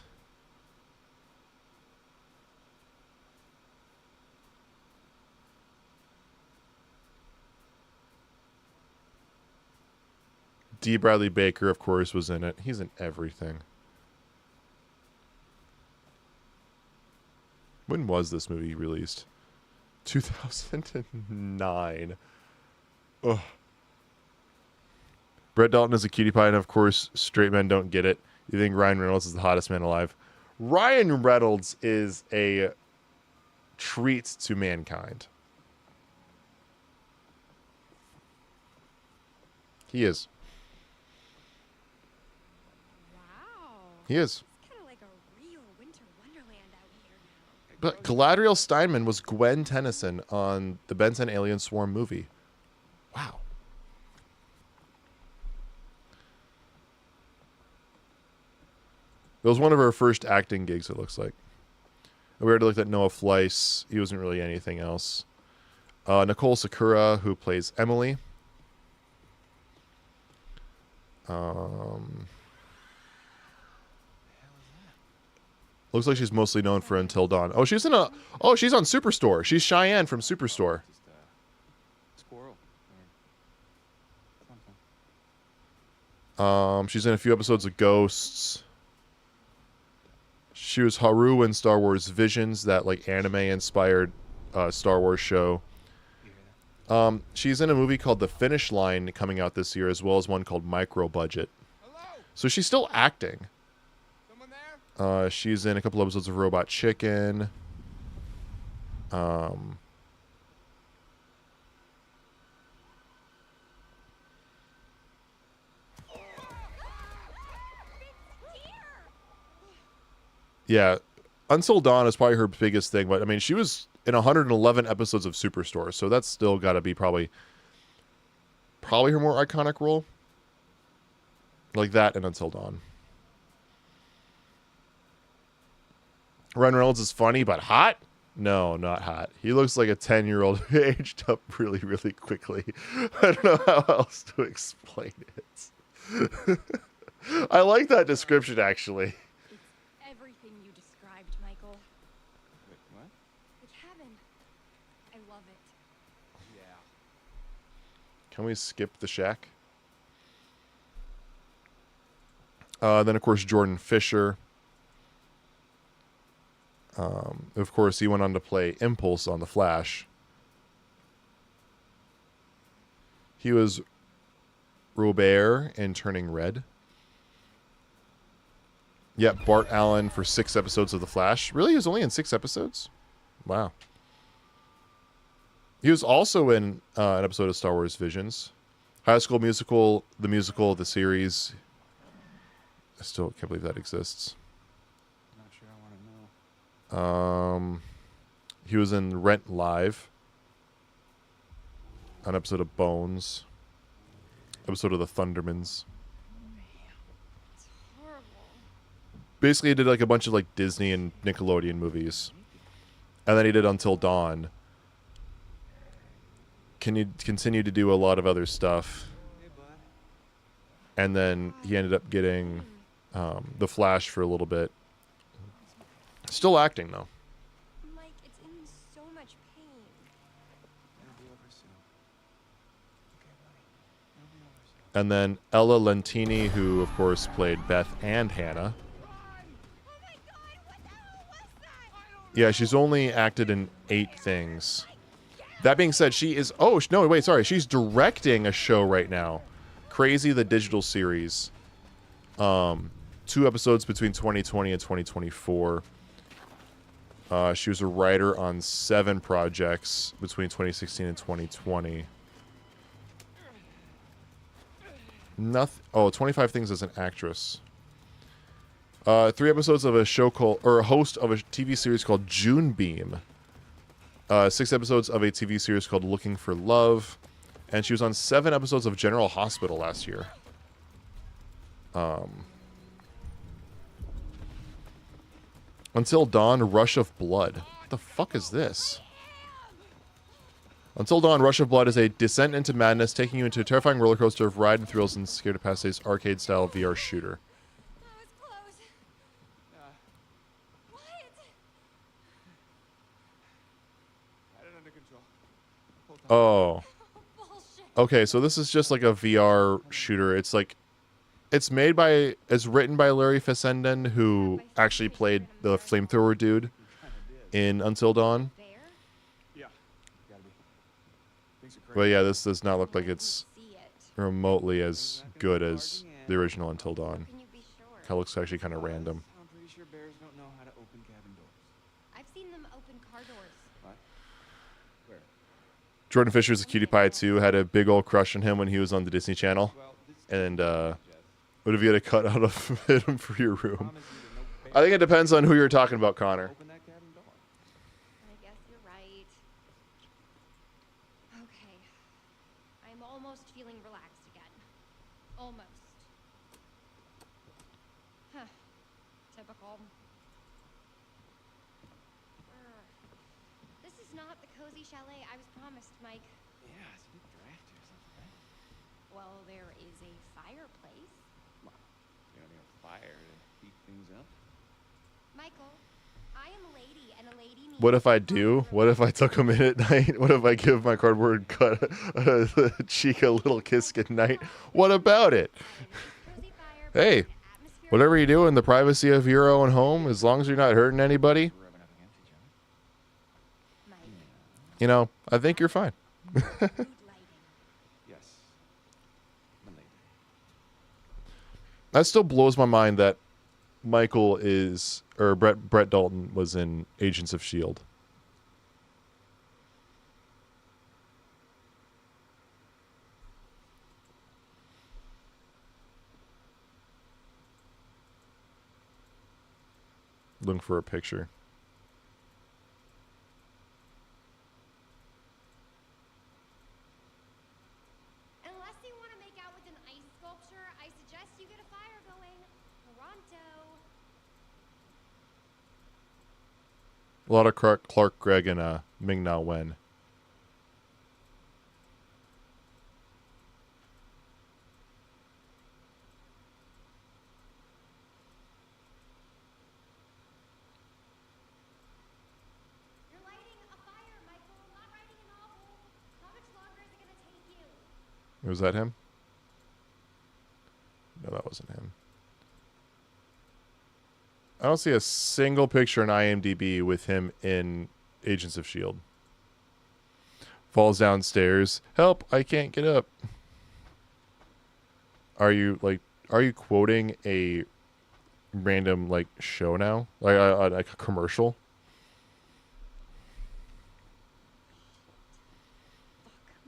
Speaker 3: D. Bradley Baker, of course, was in it. He's in everything. When was this movie released? 2009. Ugh. Brett Dalton is a cutie pie, and of course, straight men don't get it. You think Ryan Reynolds is the hottest man alive? Ryan Reynolds is a treat to mankind. He is. He is.
Speaker 9: It's kind of like a real winter wonderland out here now.
Speaker 3: But Galadriel Steinman was Gwen Tennyson on the Ben 10 Alien Swarm movie. Wow. It was one of her first acting gigs, it looks like. We already looked at Noah Fleiss. He wasn't really anything else. Nicole Sakura, who plays Emily. Looks like she's mostly known for Until Dawn. Oh, she's on Superstore. She's Cheyenne from Superstore.
Speaker 10: Squirrel.
Speaker 3: She's in a few episodes of Ghosts. She was Haru in Star Wars Visions, that like anime-inspired Star Wars show. She's in a movie called The Finish Line coming out this year, as well as one called Micro Budget. So she's still acting. She's in a couple episodes of Robot Chicken. Yeah, Until Dawn is probably her biggest thing, but I mean, she was in 111 episodes of Superstore, so that's still got to be probably her more iconic role. Like that and Until Dawn. Ryan Reynolds is funny, but hot? No, not hot. He looks like a 10-year-old who aged up really, really quickly. I don't know how else to explain it. I like that description, actually.
Speaker 9: It's everything you described, Michael.
Speaker 8: Wait, what?
Speaker 9: The cabin. I love it.
Speaker 8: Yeah.
Speaker 3: Can we skip the shack? Then, of course, Jordan Fisher. Of course, he went on to play Impulse on The Flash. He was Robert in Turning Red. Yep, Bart Allen for 6 episodes of The Flash. Really? He was only in 6 episodes? Wow. He was also in an episode of Star Wars Visions. High School Musical, the series. I still can't believe that exists.
Speaker 10: Not sure I want to know.
Speaker 3: He was in Rent Live. An episode of Bones. Episode of The Thundermans.
Speaker 9: It's horrible.
Speaker 3: Basically, he did like a bunch of like Disney and Nickelodeon movies. And then he did Until Dawn. Can you continue to do a lot of other stuff? And then he ended up getting The Flash for a little bit. Still acting, though.
Speaker 9: Mike, it's in so much pain.
Speaker 10: It'll be over soon. Okay, buddy. It'll be over soon.
Speaker 3: And then Ella Lentini, who, of course, played Beth and Hannah.
Speaker 9: Oh my god, what the hell was that? I don't
Speaker 1: Yeah, she's only acted in 8 things. That being said, she is... Oh, no, wait, sorry. She's directing a show right now. Crazy, the digital series. 2 episodes between 2020 and 2024. She was a writer on 7 projects between 2016 and 2020. Nothing. Oh, 25 things as an actress. 3 episodes of a show called... Or a host of a TV series called Junebeam. 6 episodes of a TV series called Looking for Love. And she was on 7 episodes of General Hospital last year. Until Dawn, Rush of Blood. What the fuck is this? Until Dawn, Rush of Blood is a descent into madness, taking you into a terrifying roller coaster of ride and thrills and Scared to Pass arcade-style VR shooter. Oh. Okay, so this is just like a VR shooter. It's like... It's made by... It's written by Larry Fessenden, who actually played the flamethrower dude in Until Dawn. But yeah, this does not look like it's remotely as good as the original Until Dawn. It looks actually kind of random.
Speaker 10: I'm pretty sure bears don't know how to open cabin doors.
Speaker 9: I've seen them open car doors.
Speaker 10: What? Where?
Speaker 1: Jordan Fisher's a cutie pie too. Had a big old crush on him when he was on the Disney Channel. And what if you had a cut out of him for your room? I think it depends on who you're talking about, Connor.
Speaker 9: I guess you're right. Okay. I'm almost feeling relaxed again. Almost. Huh. Typical. This is not the cozy chalet I was promised, Mike.
Speaker 10: Yeah, it's a bit drafty or something, right?
Speaker 9: Well, there is a fireplace.
Speaker 10: You don't need a fire to heat things up.
Speaker 9: Michael, I am a lady, and a lady needs...
Speaker 1: What if I do? What if I took him in at night? What if I give my cardboard cut cheek a little kiss goodnight? What about it? Hey, whatever you do in the privacy of your own home, as long as you're not hurting anybody, you know, I think you're fine.
Speaker 10: Yes.
Speaker 1: That still blows my mind that Michael is, or Brett Dalton was in Agents of S.H.I.E.L.D. Looking for a picture.
Speaker 9: Unless you want to make out with an ice sculpture, I suggest you get a fire going. Toronto.
Speaker 1: A lot of Clark Gregg and Ming-Na Wen.
Speaker 9: You're lighting a fire, Michael. Not writing a novel. How much longer is it going to take you?
Speaker 1: Was that him? No, that wasn't him. I don't see a single picture in IMDb with him in Agents of S.H.I.E.L.D. Falls downstairs. Help, I can't get up. Are you quoting a random, like, show now? Like a commercial?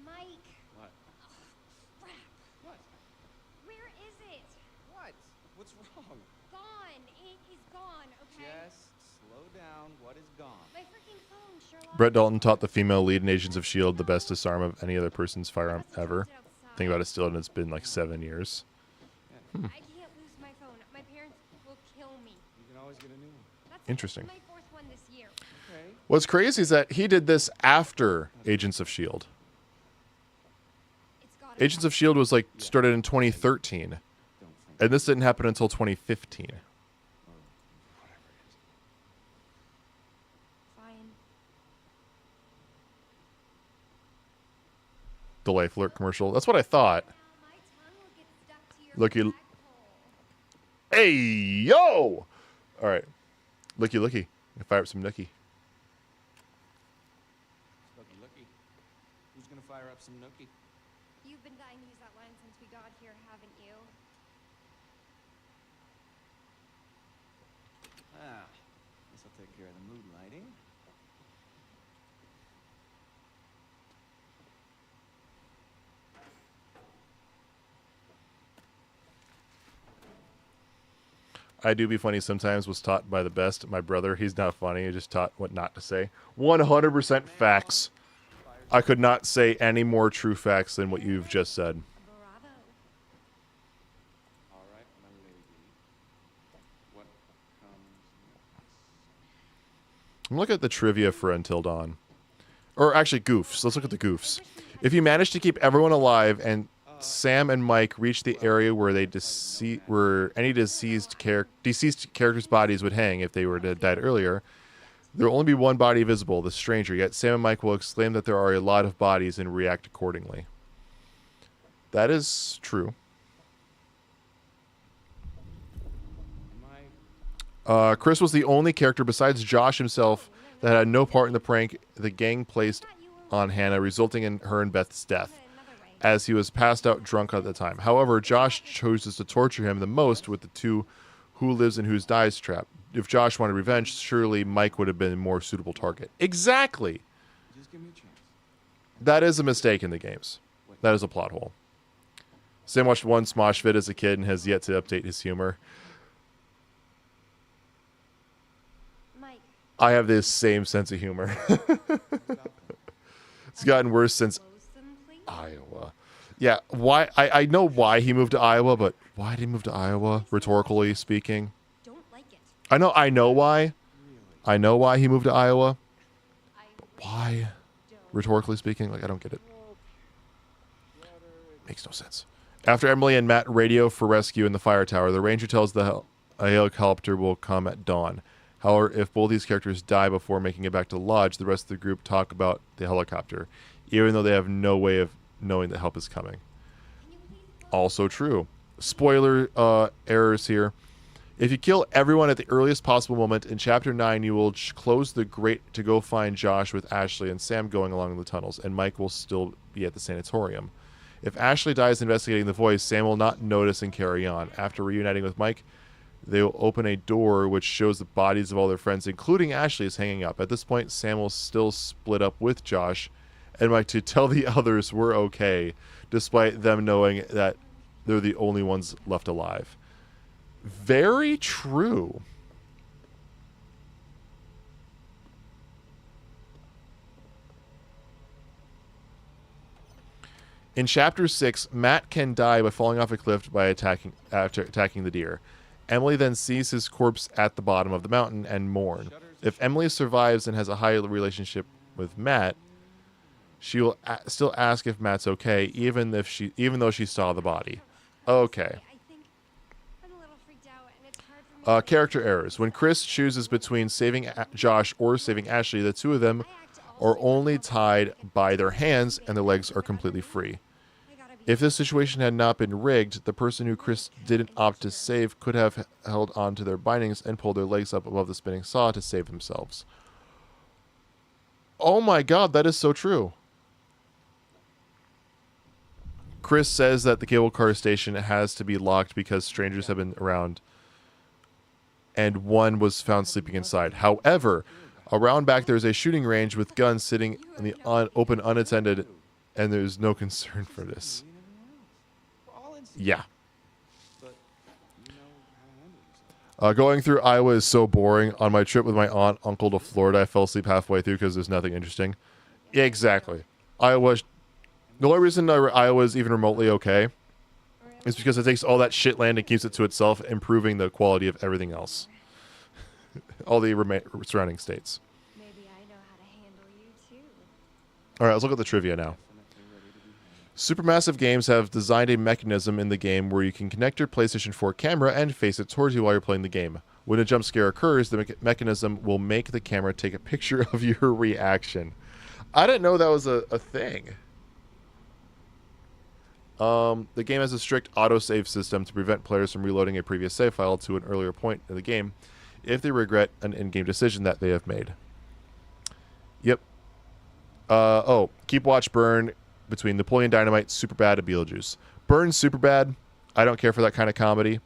Speaker 9: Mike.
Speaker 10: What?
Speaker 9: Crap.
Speaker 10: What?
Speaker 9: Where is it?
Speaker 10: What? What's wrong?
Speaker 9: Gone. It is gone, okay?
Speaker 10: Just slow down. What is gone?
Speaker 9: My freaking phone, Sherlock.
Speaker 1: Brett Dalton taught the female lead in Agents of S.H.I.E.L.D. the best disarm of any other person's firearm ever. Think about it still, and it's been like 7 years.
Speaker 9: I can't lose my phone. My parents will kill me.
Speaker 10: You can always get a new one.
Speaker 9: That's
Speaker 1: Interesting.
Speaker 9: my 4th one this year.
Speaker 10: Okay.
Speaker 1: What's crazy is that he did this after Agents of S.H.I.E.L.D.
Speaker 9: It's gotta
Speaker 1: Agents of S.H.I.E.L.D. was like started in 2013, and this didn't happen until 2015.
Speaker 9: Fine.
Speaker 1: The Life Alert commercial. That's what I thought.
Speaker 9: Now my tongue will get stuck to your
Speaker 1: Looky.
Speaker 9: black hole.
Speaker 1: Hey, yo! All right. Looky. Fire up some nookie.
Speaker 11: up some nookie.
Speaker 9: You've been dying to use that line since we got here, haven't you?
Speaker 10: Ah, guess I'll take care of the mood lighting.
Speaker 3: I do be funny sometimes was taught by the best. My brother, he's not funny. He just taught what not to say. 100% facts. I could not say any more true facts than what you've just said.
Speaker 9: Bravo.
Speaker 11: All right, my lady. What comes next?
Speaker 3: I'm looking at the trivia for Until Dawn. Or actually, goofs. Let's look at the goofs. If you manage to keep everyone alive and Sam and Mike reach the area where where any deceased characters' bodies would hang if they were to have died earlier, there will only be one body visible, the stranger. Yet Sam and Mike will exclaim that there are a lot of bodies and react accordingly. That is true. Chris was the only character besides Josh himself that had no part in the prank the gang placed on Hannah, resulting in her and Beth's death, as he was passed out drunk at the time. However, Josh chooses to torture him the most with the two who lives and whose dies trap. If Josh wanted revenge, surely Mike would have been a more suitable target. Exactly.
Speaker 10: Just give me a chance.
Speaker 3: That is a mistake in the games. That is a plot hole. Sam watched one Smosh vid as a kid and has yet to update his humor.
Speaker 9: Mike.
Speaker 3: I have this same sense of humor. It's gotten worse since Iowa. Yeah, why? I know why he moved to Iowa, but why did he move to Iowa, rhetorically speaking?
Speaker 9: Don't like it.
Speaker 3: I know why. I know why he moved to Iowa. But why? Rhetorically speaking, like, I don't get it. Makes no sense. After Emily and Matt radio for rescue in the fire tower, the ranger tells a helicopter will come at dawn. However, if both these characters die before making it back to the lodge, the rest of the group talk about the helicopter, even though they have no way of knowing that help is coming. Also true. Spoiler errors here. If you kill everyone at the earliest possible moment, in Chapter 9 you will close the grate to go find Josh with Ashley and Sam going along the tunnels, and Mike will still be at the sanatorium. If Ashley dies investigating the voice, Sam will not notice and carry on. After reuniting with Mike, they will open a door which shows the bodies of all their friends, including Ashley's, hanging up. At this point, Sam will still split up with Josh and Mike to tell the others we're okay, despite them knowing that they're the only ones left alive. Very true. In Chapter 6, Matt can die by falling off a cliff after attacking the deer. Emily then sees his corpse at the bottom of the mountain and mourn. If Emily survives and has a high relationship with Matt, she will still ask if Matt's okay, even though she saw the body. Okay. Character errors. When Chris chooses between saving Josh or saving Ashley, the two of them are only tied by their hands and their legs are completely free. If this situation had not been rigged, the person who Chris didn't opt to save could have held on to their bindings and pulled their legs up above the spinning saw to save themselves. Oh my god, that is so true. Chris says that the cable car station has to be locked because strangers have been around and one was found sleeping inside. However, around back there's a shooting range with guns sitting in the open unattended, and there's no concern for this. Yeah. Going through Iowa is so boring. On my trip with my aunt, uncle to Florida, I fell asleep halfway through because there's nothing interesting. Yeah, exactly. Iowa. The only reason Iowa is even remotely okay is because it takes all that shit land and keeps it to itself, improving the quality of everything else. All the surrounding states.
Speaker 9: Maybe I know how to handle you too.
Speaker 3: All right, let's look at the trivia now. Supermassive Games have designed a mechanism in the game where you can connect your PlayStation 4 camera and face it towards you while you're playing the game. When a jump scare occurs, the mechanism will make the camera take a picture of your reaction. I didn't know that was a thing. The game has a strict autosave system to prevent players from reloading a previous save file to an earlier point in the game if they regret an in-game decision that they have made. Yep. Keep watch burn
Speaker 1: between Napoleon Dynamite, Superbad, and Beetlejuice. Burn Superbad. I don't care for that kind of comedy.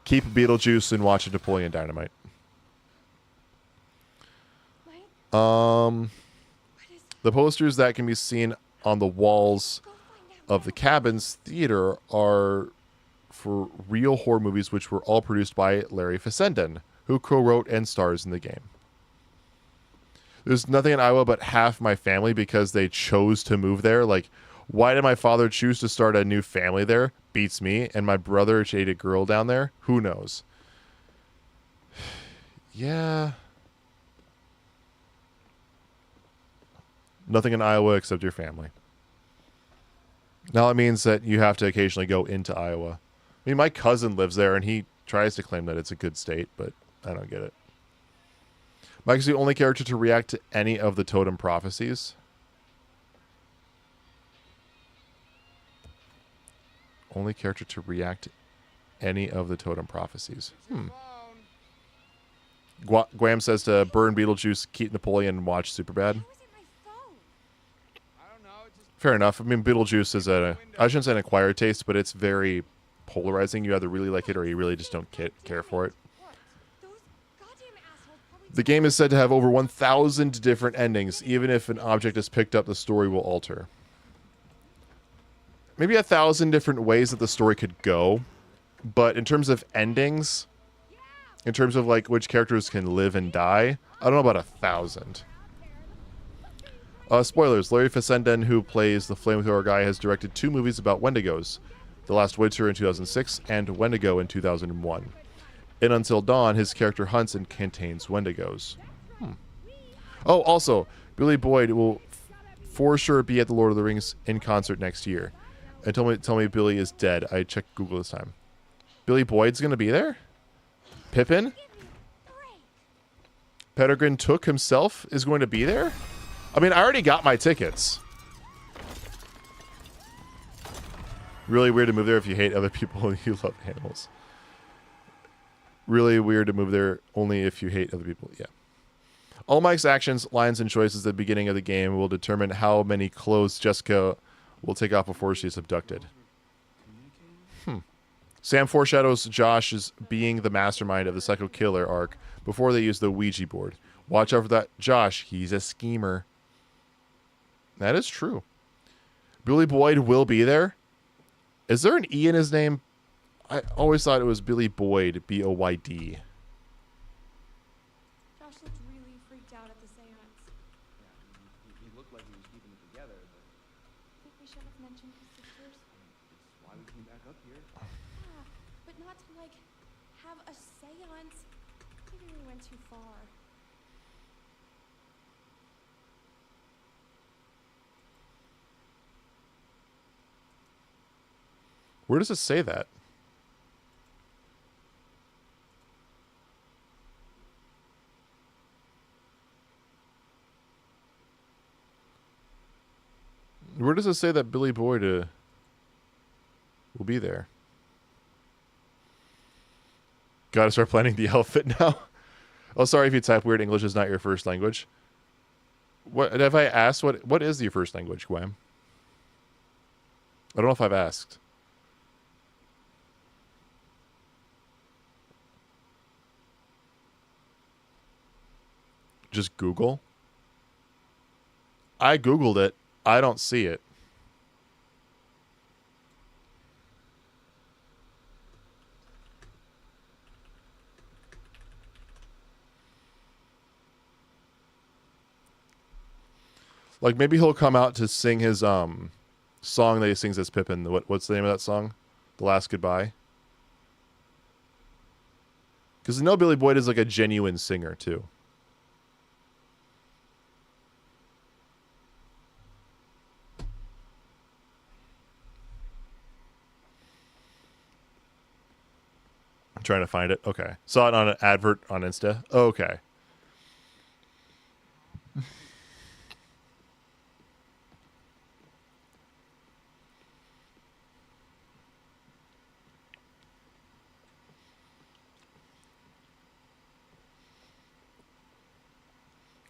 Speaker 1: Keep Beetlejuice and watch Napoleon Dynamite. The posters that can be seen on the walls of the Cabins Theater are for real horror movies, which were all produced by Larry Fessenden, who co-wrote and stars in the game. There's nothing in Iowa but half my family because they chose to move there. Like, why did my father choose to start a new family there? Beats me. And my brother dated a girl down there? Who knows? Yeah. Nothing in Iowa except your family. Now it means that you have to occasionally go into Iowa. I mean, my cousin lives there, and he tries to claim that it's a good state, but I don't get it. Mike is the only character to react to any of the totem prophecies. Only character to react to any of the totem prophecies. Guam says to burn Beetlejuice, keep Napoleon, and watch Superbad. Fair enough. I mean, Beetlejuice is I shouldn't say an acquired taste, but it's very polarizing. You either really like it or you really just don't care for it. The game is said to have over 1,000 different endings. Even if an object is picked up, the story will alter. Maybe 1,000 different ways that the story could go. But in terms of endings, in terms of like which characters can live and die, I don't know about 1,000. Spoilers. Larry Fessenden, who plays the flamethrower guy, has directed 2 movies about Wendigos. The Last Winter in 2006 and Wendigo in 2001. In Until Dawn, his character hunts and contains Wendigos. Oh, also, Billy Boyd will for sure be at the Lord of the Rings in concert next year. And tell me Billy is dead. I checked Google this time. Billy Boyd's going to be there? Pippin? Peregrine Took himself is going to be there? I mean, I already got my tickets. Really weird to move there if you hate other people and you love animals. Really weird to move there only if you hate other people. Yeah. All Mike's actions, lines, and choices at the beginning of the game will determine how many clothes Jessica will take off before she is abducted. Sam foreshadows Josh as being the mastermind of the Psycho Killer arc before they use the Ouija board. Watch out for that. Josh, he's a schemer. That is true. Billy Boyd will be there. Is there an E in his name? I always thought it was Billy Boyd, B-O-Y-D.
Speaker 5: Josh looked really freaked out at the seance.
Speaker 10: Yeah, he looked like he was keeping it together, but
Speaker 5: I think we should have mentioned his sisters.
Speaker 10: it's why we came back up here.
Speaker 5: Yeah, but not to, like, have a seance. Maybe we went too far.
Speaker 1: Where does it say that? Where does it say that Billy Boyd will be there? Gotta start planning the outfit now. Oh, sorry if you type weird. English is not your first language. What have I asked? What is your first language, Guam? I don't know if I've asked. Just Google? I Googled it. I don't see it. Like maybe he'll come out to sing his song that he sings as Pippin. What's the name of that song? The Last Goodbye. Because I know Billy Boyd is like a genuine singer too. I'm trying to find it. Okay. Saw it on an advert on Insta. Okay.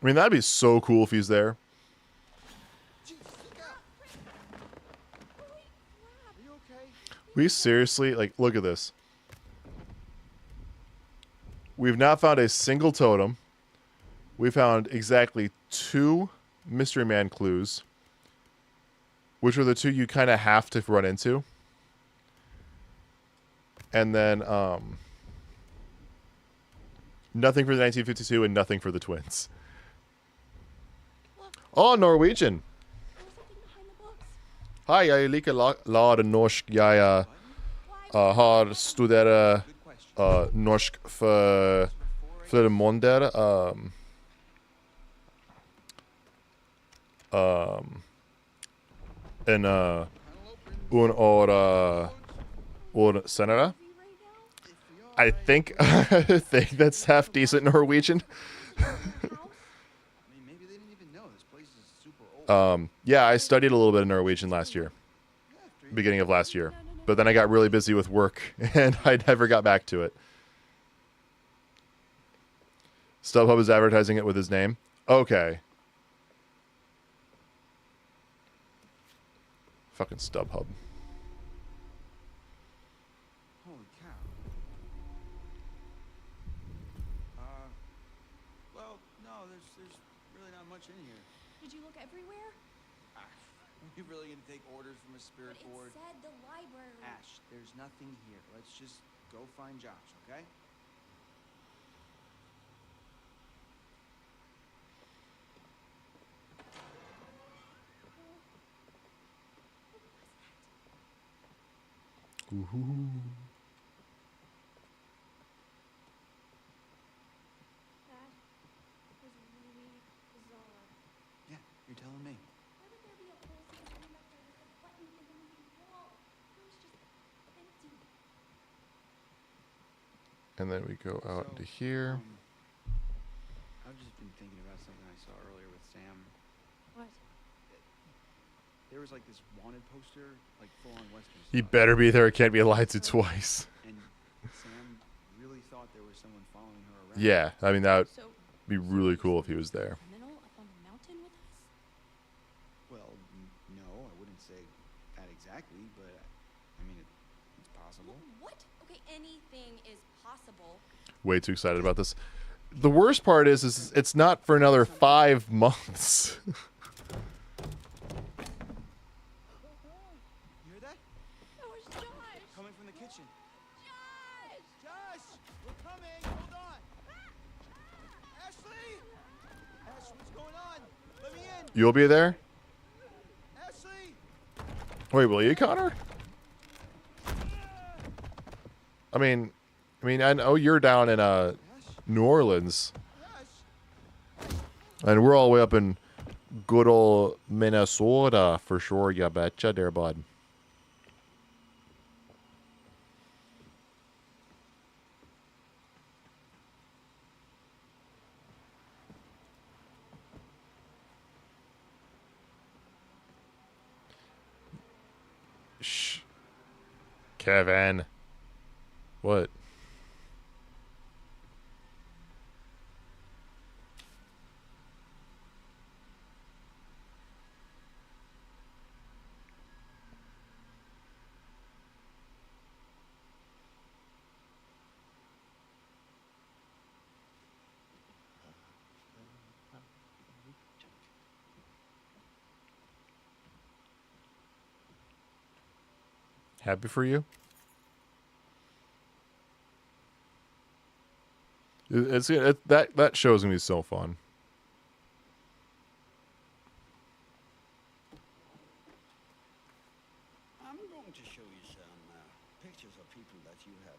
Speaker 1: I mean, that'd be so cool if he's there. We seriously, like, look at this. We've not found a single totem. We found exactly 2 Mystery Man clues, which are the 2 you kind of have to run into. And then nothing for the 1952 and nothing for the twins. Oh, Norwegian. Hei, jeg liker lære norsk. Jeg har studert norsk for flere måneder. År senere. I think I think that's half decent Norwegian. Yeah, I studied a little bit of Norwegian last year, beginning of last year, but then I got really busy with work and I never got back to it. StubHub is advertising it with his name. Okay. Fucking StubHub.
Speaker 6: Holy cow. Well, no, there's really not much in here.
Speaker 5: Did you look everywhere?
Speaker 6: Are you really gonna take orders from a spirit
Speaker 5: But
Speaker 6: board?
Speaker 5: it said the library.
Speaker 6: Ash, there's nothing here. Let's just go find Josh, okay?
Speaker 5: That was really bizarre.
Speaker 6: Yeah, you're telling me.
Speaker 5: Why would there be a whole section back there with a button in the main wall? It was just empty.
Speaker 1: And then we go out into here.
Speaker 6: I've just been thinking about something I saw earlier with Sam.
Speaker 5: What?
Speaker 6: There was like this wanted poster, like full on Western
Speaker 1: He
Speaker 6: stuff.
Speaker 1: better be there. It can't be lied to twice.
Speaker 6: And Sam really thought there was someone following her around.
Speaker 1: Yeah, I mean, that would
Speaker 5: So
Speaker 1: be really cool if he was there.
Speaker 5: criminal up on the mountain with us?
Speaker 6: Well, no, I wouldn't say that exactly, but I mean, it's possible.
Speaker 5: What? Okay, anything is possible.
Speaker 1: Way too excited about this. The worst part is it's not for another 5 months.
Speaker 6: You hear that?
Speaker 5: That was Josh!
Speaker 6: Coming from the kitchen.
Speaker 5: Josh!
Speaker 6: Josh! We're coming! Hold on! Ashley! Ash, what's going on? Let me in!
Speaker 1: You'll be there?
Speaker 6: Ashley!
Speaker 1: Wait, will you, Connor? I mean, I know you're down in New Orleans, and we're all the way up in good old Minnesota for sure. You betcha, there, bud. Shh, Kevin. What? Happy for you? That show's gonna be so fun.
Speaker 4: I'm going to show you some pictures of people that you have.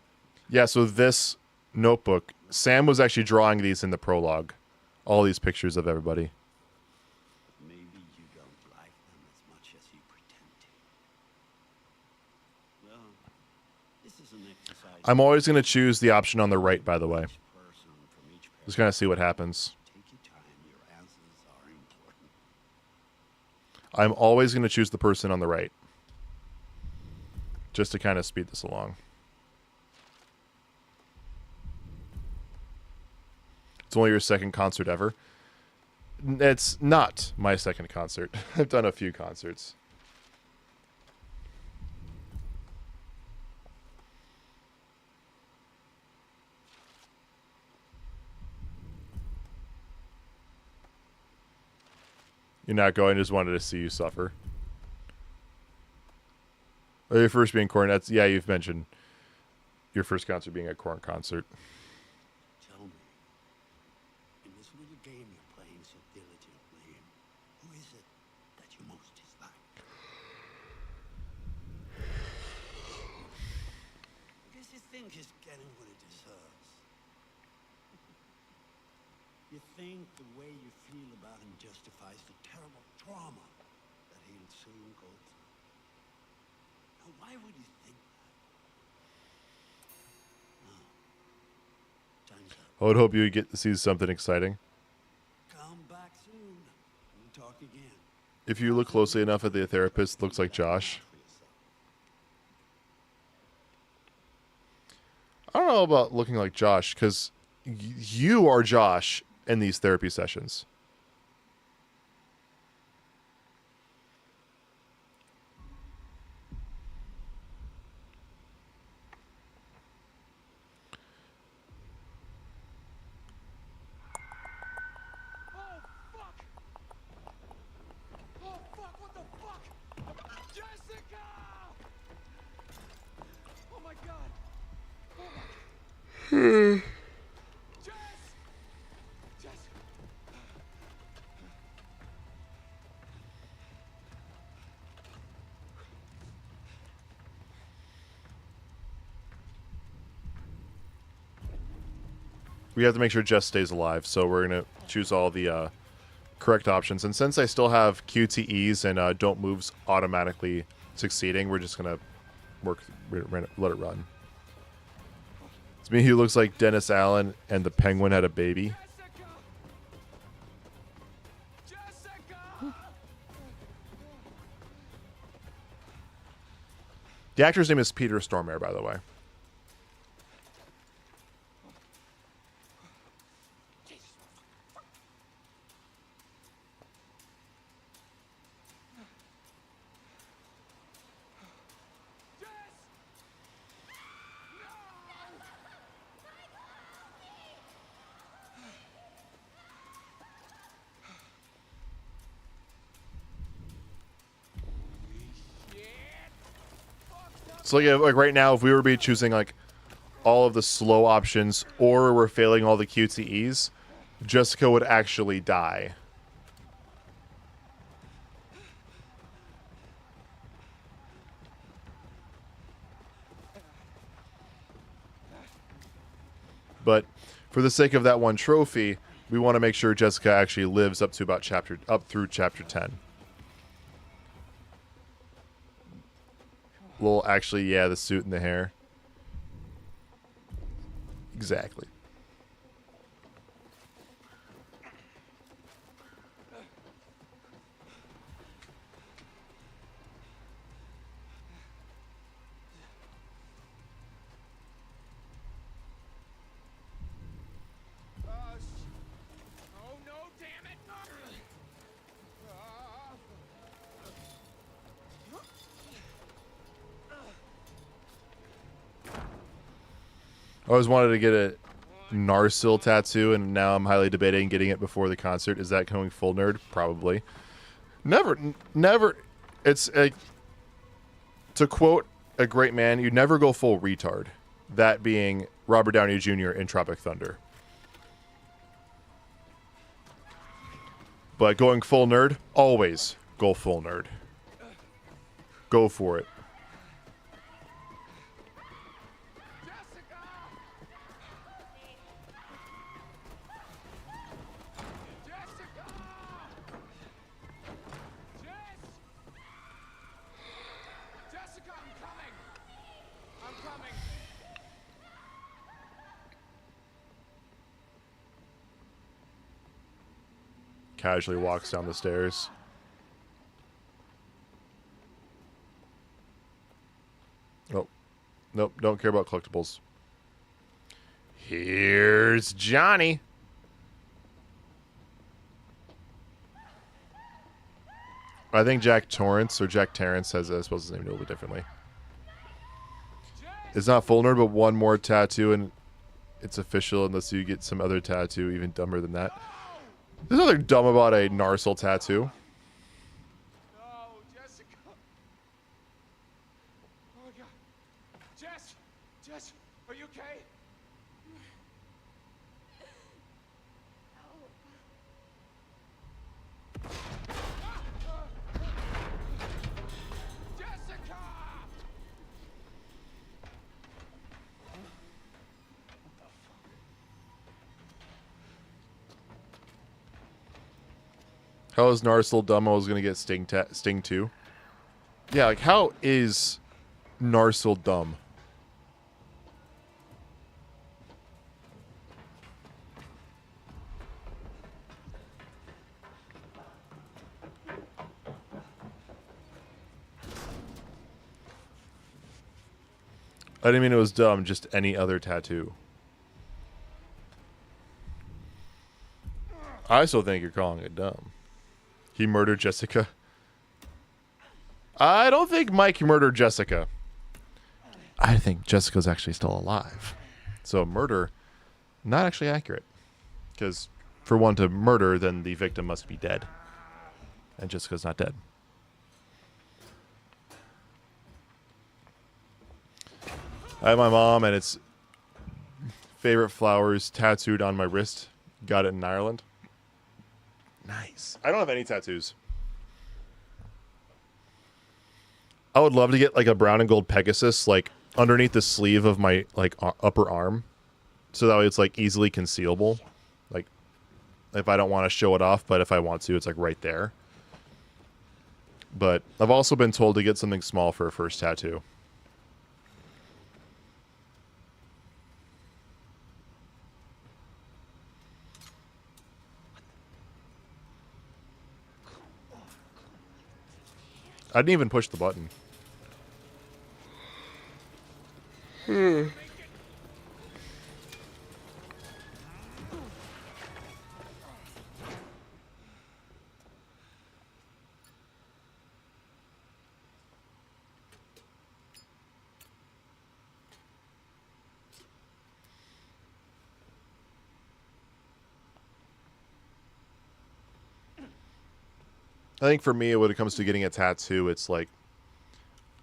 Speaker 1: Yeah, so this notebook, Sam was actually drawing these in the prologue. All these pictures of everybody.
Speaker 4: Maybe you don't like them as much as you pretend to. Well, this is an exercise.
Speaker 1: I'm always gonna choose the option on the right, by the way.
Speaker 4: Each person from each
Speaker 1: Just gonna see what happens.
Speaker 4: Take your time. Your answers are important.
Speaker 1: I'm always gonna choose the person on the right. Just to kind of speed this along. It's only your second concert ever. It's not my second concert. I've done a few concerts.
Speaker 3: You're not going. Just wanted to see you suffer. Or your first being Korn. That's yeah. You've mentioned your first concert being a Korn concert.
Speaker 4: Tell me, in this little game you're playing so diligently, who is it that you most dislike? I guess you think he's getting what he deserves. You think the way you feel about him justifies the terrible trauma that he'll soon go through. Now, why would you think that? No. Time's up.
Speaker 3: I would hope you would get to see something exciting.
Speaker 4: Come back soon. We'll talk again.
Speaker 3: If you look closely enough at the therapist, it looks like Josh. I don't know about looking like Josh, because you are Josh in these therapy sessions. We have to make sure Jess stays alive, so we're going to choose all the correct options. And since I still have QTEs and don't moves automatically succeeding, we're just going to let it run. It's me who looks like Dennis Allen and the Penguin had a baby. The actor's name is Peter Stormare, by the way. So like right now, if we were to be choosing like all of the slow options or we're failing all the QTEs, Jessica would actually die. But for the sake of that one trophy, we want to make sure Jessica actually lives up through chapter 10. Well, actually, yeah, the suit and the hair. Exactly.
Speaker 10: Oh no, damn it!
Speaker 3: I always wanted to get a Narsil tattoo, and now I'm highly debating getting it before the concert. Is that going full nerd? Probably. Never. It's a, to quote a great man, you never go full retard. That being Robert Downey Jr. in Tropic Thunder. But going full nerd, always go full nerd. Go for it. Casually walks down the stairs. Oh, nope, don't care about collectibles. Here's Johnny. I think Jack Torrance or Jack Terrence has, I suppose his name a little bit differently. It's not full nerd, but one more tattoo and it's official unless you get some other tattoo even dumber than that. There's nothing dumb about a Narsil tattoo.
Speaker 10: you okay? Jessica!
Speaker 1: How is Narsil dumb? I was gonna get Sting 2. Yeah, like how is Narsil dumb? I didn't mean it was dumb, just any other tattoo. I still think you're calling it dumb. He murdered Jessica. I don't think Mike murdered Jessica. I think Jessica's actually still alive. So murder, not actually accurate. Because for one to murder, then the victim must be dead. And Jessica's not dead. I have my mom and its favorite flowers tattooed on my wrist. Got it in Ireland. Nice. I don't have any tattoos. I would love to get like a brown and gold Pegasus like underneath the sleeve of my like upper arm. So that way it's like easily concealable. Like if I don't want to show it off, but if I want to, it's like right there. But I've also been told to get something small for a first tattoo. I didn't even push the button. I think for me, when it comes to getting a tattoo, it's like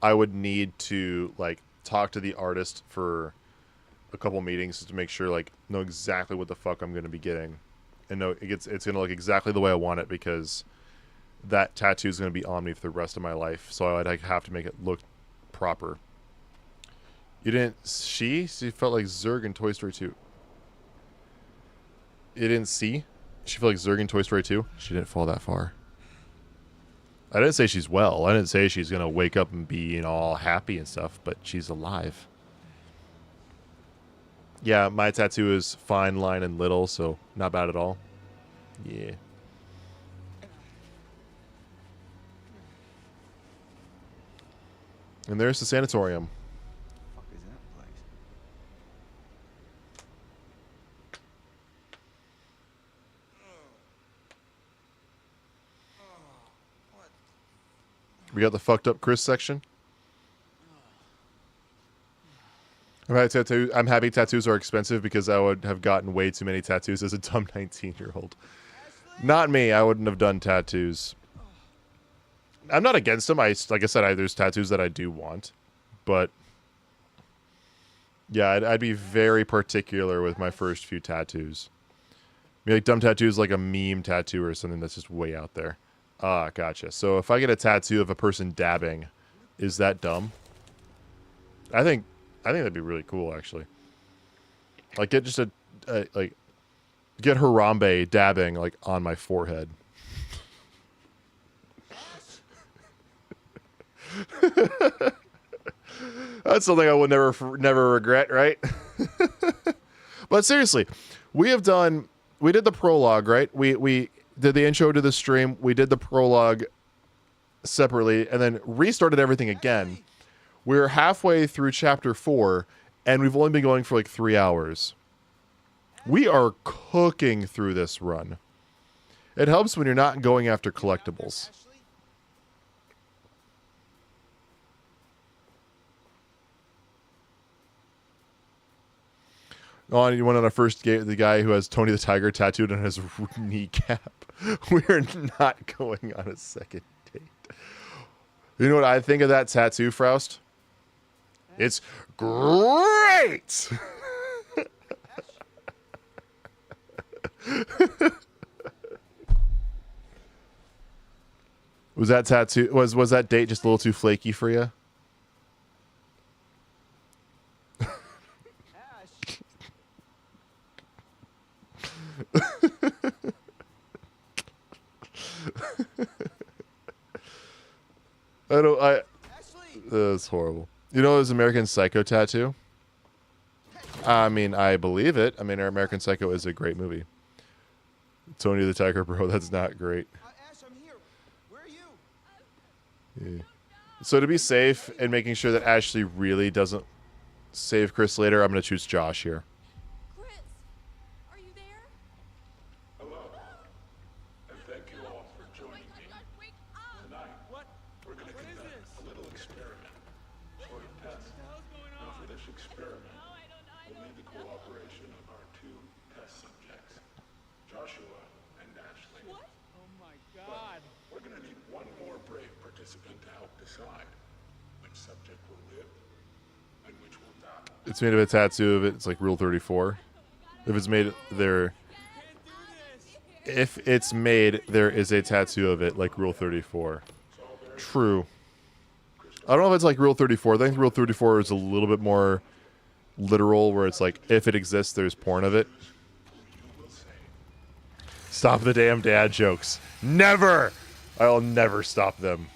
Speaker 1: I would need to like talk to the artist for a couple meetings just to make sure like know exactly what the fuck I'm going to be getting, and know it's going to look exactly the way I want it, because that tattoo is going to be on me for the rest of my life. So I'd like, have to make it look proper. You didn't. She felt like Zurg in Toy Story 2. You didn't see. She felt like Zurg in Toy Story 2. She didn't fall that far. I didn't say she's well. I didn't say she's going to wake up and be, you know, all happy and stuff, but she's alive. Yeah, my tattoo is fine line and little, so not bad at all. Yeah. And there's the sanatorium.
Speaker 6: What the fuck is that place?
Speaker 1: We got the fucked up Chris section. I'm happy tattoos are expensive because I would have gotten way too many tattoos as a dumb 19-year-old. Not me. I wouldn't have done tattoos. I'm not against them. Like I said, there's tattoos that I do want, but yeah, I'd be very particular with my first few tattoos. Maybe like dumb tattoos, like a meme tattoo or something that's just way out there. Ah, gotcha. So if I get a tattoo of a person dabbing, is that dumb? I think that'd be really cool, actually. Like get just get Harambe dabbing like on my forehead. That's something I would never regret, right? But seriously, we did the prologue, right? We did the intro to the stream. We did the prologue separately and then restarted everything again. We're halfway through chapter 4 and we've only been going for like 3 hours. We are cooking through this run. It helps when you're not going after collectibles. Oh, and you went on a first date with the guy who has Tony the Tiger tattooed on his kneecap. We're not going on a second date. You know what I think of that tattoo, Froust? It's great!
Speaker 3: Wait! Was that tattoo was that date just a little too flaky for you? That's horrible. You know his American Psycho tattoo? I mean, I believe it. I mean, American Psycho is a great movie. Tony the Tiger Bro, that's not great.
Speaker 8: Ash, I'm here. Where are you?
Speaker 3: Yeah. So to be safe and making sure that Ashley really doesn't save Chris later, I'm going to choose Josh here.
Speaker 5: Chris, are you there?
Speaker 12: Hello, and thank you all for joining me.
Speaker 5: Wake up!
Speaker 12: Tonight, we're going to conduct a little experiment, sort of test. Now for this experiment, we'll need the cooperation of our two test subjects, Joshua and Ashley.
Speaker 5: What?
Speaker 6: Oh my god.
Speaker 12: We're going to need one more brave participant to help decide which subject will live and which will die.
Speaker 3: It's made of a tattoo of it. It's like Rule 34. If it's made there, if it's made, there is a tattoo of it, like Rule 34. True. I don't know if it's like Rule 34. I think Rule 34 is a little bit more literal, where it's like, if it exists, there's porn of it. Stop the damn dad jokes. Never! I'll never stop them.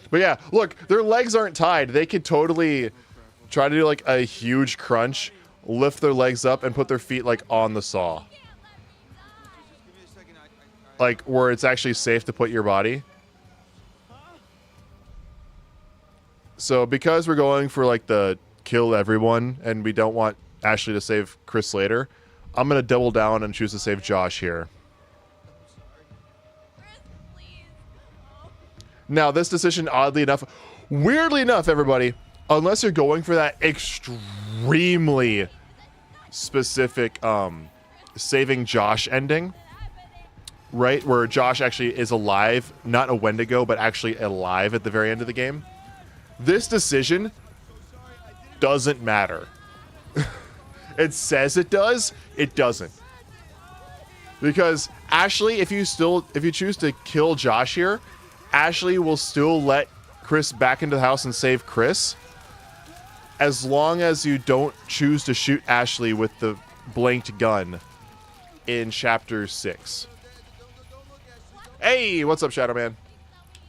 Speaker 3: But yeah, look, their legs aren't tied. They could totally try to do like a huge crunch, lift their legs up, and put their feet like on the saw. Like where it's actually safe to put your body. So because we're going for like the kill everyone and we don't want Ashley to save Chris later, I'm going to double down and choose to save Josh here. Now, this decision, oddly enough, weirdly enough, everybody, unless you're going for that extremely specific saving Josh ending, right, where Josh actually is alive, not a Wendigo, but actually alive at the very end of the game, this decision doesn't matter. It says it does, it doesn't. Because Ashley, if you choose to kill Josh here, Ashley will still let Chris back into the house and save Chris, as long as you don't choose to shoot Ashley with the blanked gun in Chapter 6. Hey, what's up, Shadow Man?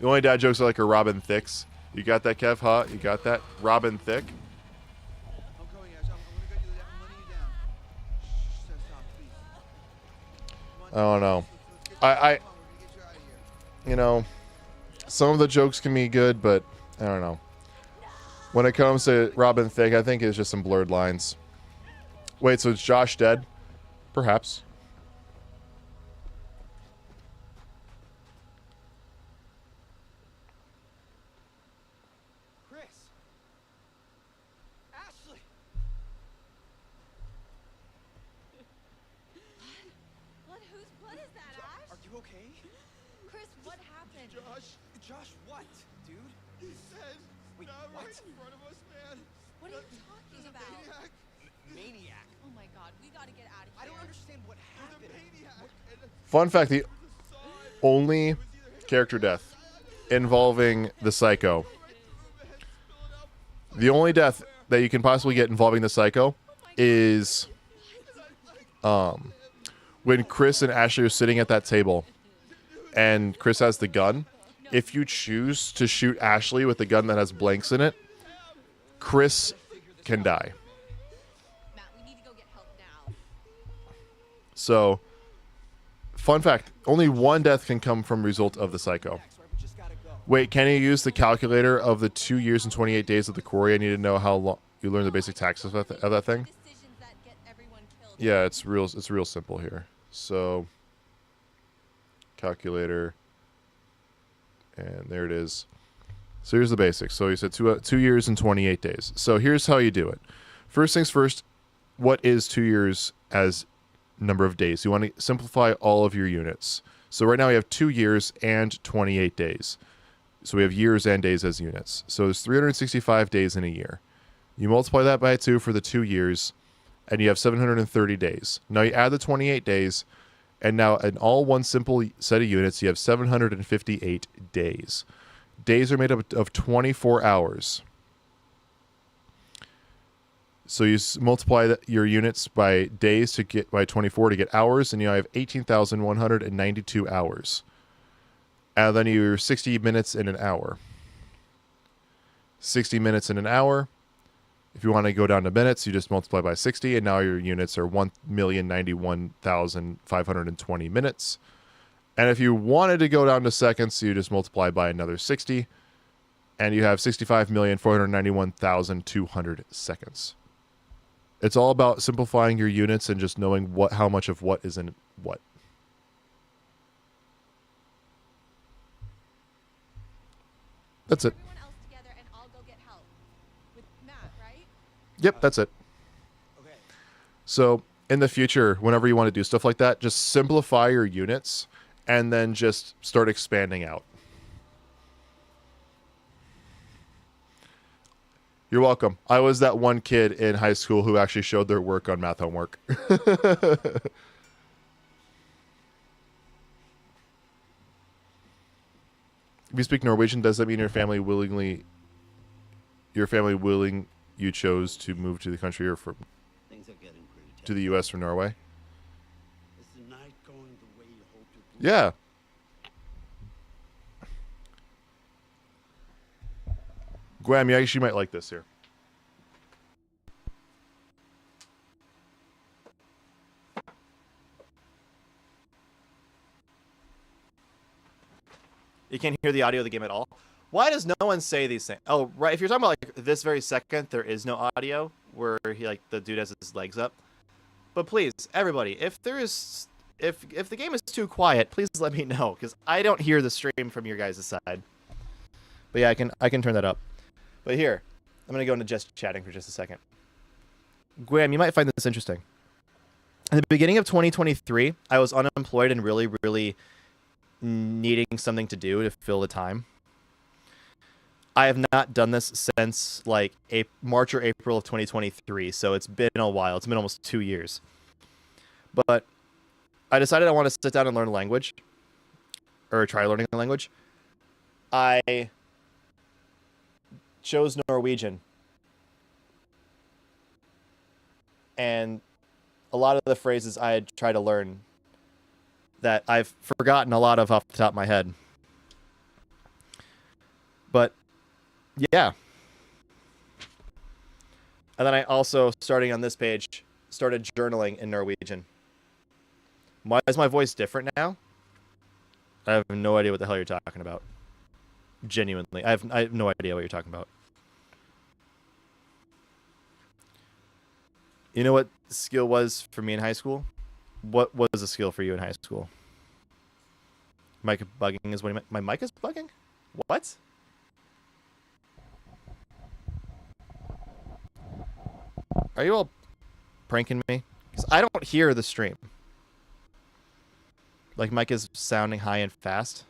Speaker 3: The only dad jokes I like are Robin Thicke's. You got that, Kev? Huh? You got that? Robin Thicke?
Speaker 8: I'm coming, Ash. I'm gonna get you. I'm letting you down. Shh, stop, please.
Speaker 3: I don't know. You know, some of the jokes can be good, but I don't know. When it comes to Robin Thicke, I think it's just some blurred lines. Wait, so is Josh dead? Perhaps.
Speaker 8: Chris. Ashley.
Speaker 5: Blood? Whose blood is that, Ash?
Speaker 8: Are you okay?
Speaker 5: Chris, what happened?
Speaker 8: Josh, what, dude?
Speaker 4: He said,
Speaker 8: Wait,
Speaker 4: not
Speaker 8: what?
Speaker 4: right in front of us, man.
Speaker 5: What are you talking about?
Speaker 4: Maniac.
Speaker 8: Maniac.
Speaker 5: Oh my god, we gotta get out of here.
Speaker 8: I don't understand what
Speaker 4: The
Speaker 8: happened.
Speaker 4: maniac.
Speaker 3: Fun fact, the only character death involving the Psycho. The only death that you can possibly get involving the Psycho is when Chris and Ashley are sitting at that table and Chris has the gun. If you choose to shoot Ashley with the gun that has blanks in it, Chris can die.
Speaker 2: Matt, we need to go get help now.
Speaker 3: So, fun fact, only one death can come from result of the Psycho. Wait, can you use the calculator of the 2 years and 28 days of the quarry? I need to know how long you learn the basic taxes of that thing.
Speaker 2: Decisions that get everyone killed.
Speaker 3: Yeah, it's real simple here. So, calculator, and there it is. So here's the basics. So you said 2 years and 28 days. So here's how you do it. First things first, what is 2 years as number of days? You want to simplify all of your units. So right now we have 2 years and 28 days. So we have years and days as units. So there's 365 days in a year. You multiply that by 2 for the 2 years, and you have 730 days. Now you add the 28 days, and now in all one simple set of units, you have 758 days. Days are made up of 24 hours. So you multiply your units by days to get by 24 to get hours, and you have 18,192 hours. And then you're 60 minutes in an hour. 60 minutes in an hour. If you want to go down to minutes, you just multiply by 60, and now your units are 1,091,520 minutes. And if you wanted to go down to seconds, you just multiply by another 60, and you have 65,491,200 seconds. It's all about simplifying your units and just knowing how much of what is in what. That's it.
Speaker 2: Everyone else together and I'll go get help. With Matt, right?
Speaker 3: Yep, that's it.
Speaker 6: Okay.
Speaker 3: So in the future, whenever you want to do stuff like that, just simplify your units and then just start expanding out. You're welcome. I was that one kid in high school who actually showed their work on math homework. If you speak Norwegian, does that mean your family willing you chose to move to the country or
Speaker 4: Things are getting pretty tough.
Speaker 3: to the U.S. from Norway?
Speaker 4: Is the night going the way you hoped it would?
Speaker 3: Yeah. Graham, you actually might like this here.
Speaker 13: You can't hear the audio of the game at all. Why does no one say these things? Oh, right. If you're talking about like this very second, there is no audio where the dude has his legs up. But please, everybody, if the game is too quiet, please let me know because I don't hear the stream from your guys' side. But yeah, I can turn that up. But here, I'm gonna go into just chatting for just a second. Graham, you might find this interesting. In the beginning of 2023, I was unemployed and really, really needing something to do to fill the time. I have not done this since like March or April of 2023, so it's been a while. It's been almost 2 years. But I decided I want to sit down and learn a language, or try learning a language. I chose Norwegian. And a lot of the phrases I had tried to learn that I've forgotten a lot of off the top of my head. But yeah. And then I also, starting on this page, started journaling in Norwegian. Why is my voice different now? I have no idea what the hell you're talking about. Genuinely. I have no idea what you're talking about. You know what skill was for me in high school? What was a skill for you in high school? Mic bugging is what he meant. My mic is bugging? What? Are you all pranking me? Because I don't hear the stream. Like mic is sounding high and fast.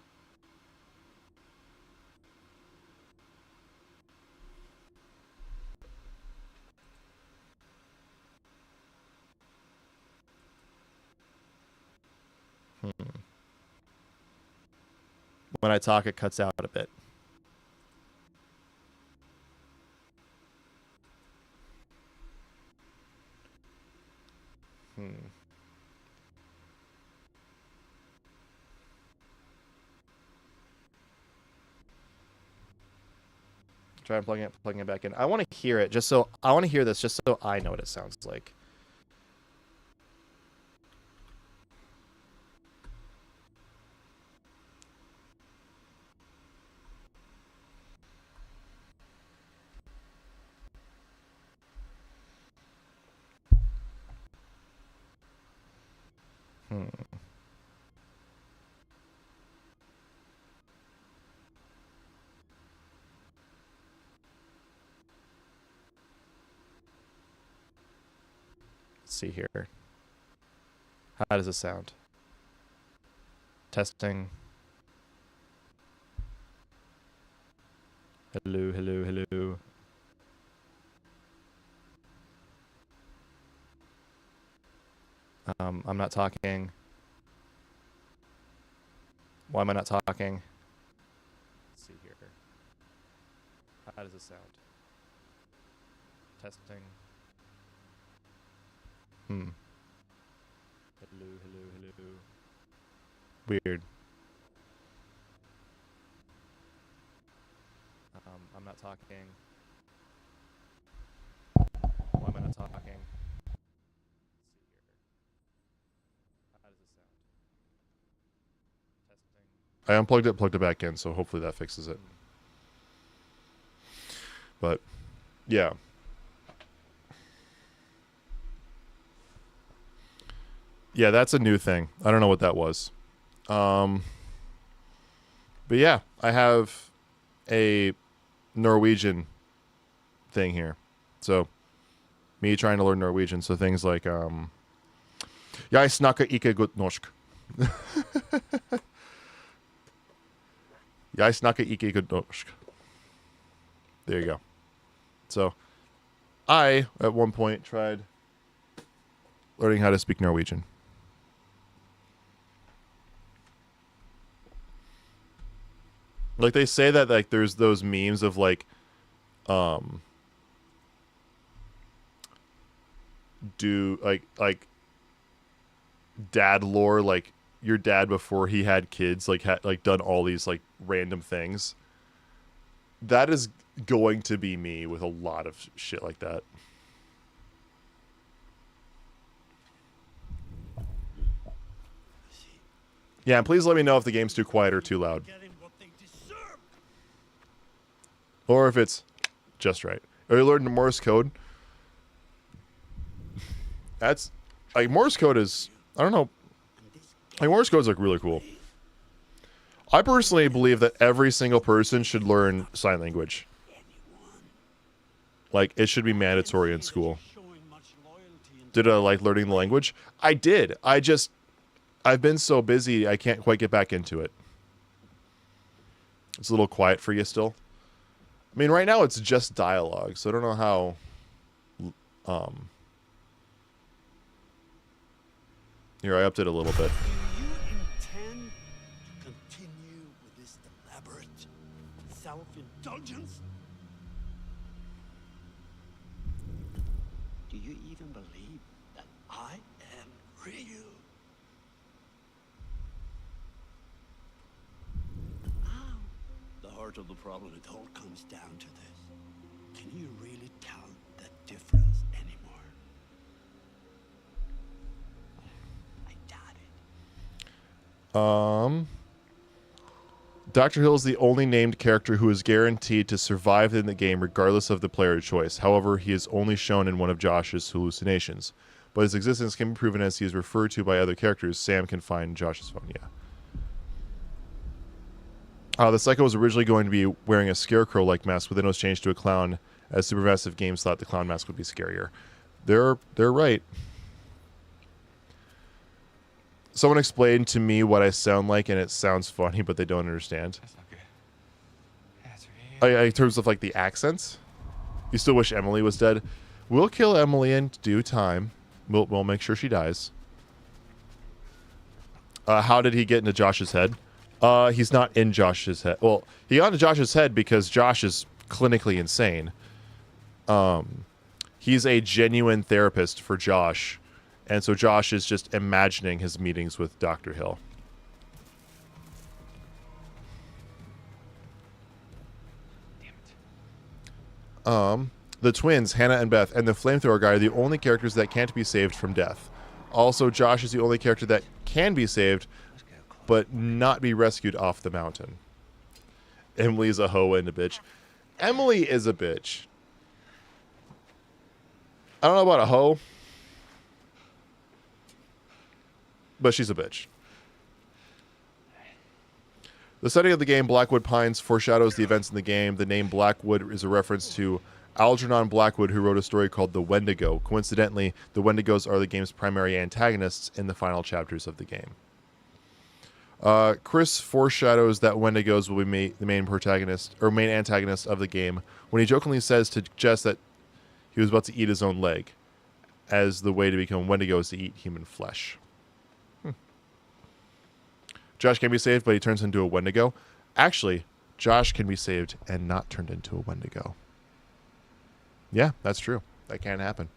Speaker 13: When I talk, it cuts out a bit. Try plugging it back in. I want to hear it I want to hear this just so I know what it sounds like. Let's see here. How does it sound? Testing.
Speaker 3: Hello, hello, hello. I'm not talking. Why am I not talking? Let's see here. How does it sound? Testing. Hello, hello, hello. Weird. I'm not talking. Why am I not talking? Let's see here. How does it sound? Testing.
Speaker 1: I unplugged it, plugged it back in, so hopefully that fixes it. But, yeah. Yeah, that's a new thing. I don't know what that was. But yeah, I have a Norwegian thing here. So, me trying to learn Norwegian. So things like, Jeg snakker ikke godt norsk. Jeg snakker ikke godt norsk. There you go. So, I, at one point, tried learning how to speak Norwegian. Like, they say that, like, there's those memes of, like, dad lore, like, your dad before he had kids, like, had, like, done all these, like, random things. That is going to be me with a lot of shit like that. Yeah, and please let me know if the game's too quiet or too loud. Or if it's just right. Are you learning Morse code? That's, like, Morse code is, I don't know. Like, Morse code's, like, really cool. I personally believe that every single person should learn sign language. Like, it should be mandatory in school. Did I like learning the language? I did. I've been so busy, I can't quite get back into it. It's a little quiet for you still. I mean, right now it's just dialogue, so I don't know how... Here, I upped it a little bit.
Speaker 4: Do you intend to continue with this elaborate self-indulgence? Do you even believe that I am real? The heart of the problem, it all comes down to this. Can you really tell the difference anymore? I doubt it.
Speaker 1: Dr. Hill is the only named character who is guaranteed to survive in the game regardless of the player choice. However, he is only shown in one of Josh's hallucinations. But his existence can be proven as he is referred to by other characters. Sam can find Josh's phone, yeah. The Psycho was originally going to be wearing a scarecrow-like mask, but then it was changed to a clown, as Supermassive Games thought the clown mask would be scarier. They're right. Someone explained to me what I sound like, and it sounds funny, but they don't understand.
Speaker 10: That's not good. That's right.
Speaker 1: In terms of, like, the accents. You still wish Emily was dead. We'll kill Emily in due time. We'll make sure she dies. How did he get into Josh's head? He's not in Josh's head. Well, he got into Josh's head because Josh is clinically insane. He's a genuine therapist for Josh. And so Josh is just imagining his meetings with Dr. Hill. The twins, Hannah and Beth, and the flamethrower guy are the only characters that can't be saved from death. Also, Josh is the only character that can be saved, but not be rescued off the mountain. Emily's a hoe and a bitch. Emily is a bitch. I don't know about a hoe, but she's a bitch. The setting of the game, Blackwood Pines, foreshadows the events in the game. The name Blackwood is a reference to Algernon Blackwood, who wrote a story called The Wendigo. Coincidentally, the Wendigos are the game's primary antagonists in the final chapters of the game.
Speaker 3: Chris foreshadows that Wendigos will be the main protagonist or main antagonist of the game when he jokingly says to Jess that he was about to eat his own leg, as the way to become Wendigo is to eat human flesh. Josh can be saved, but he turns into a Wendigo. Actually, Josh can be saved and not turned into a Wendigo. Yeah, that's true. That can happen.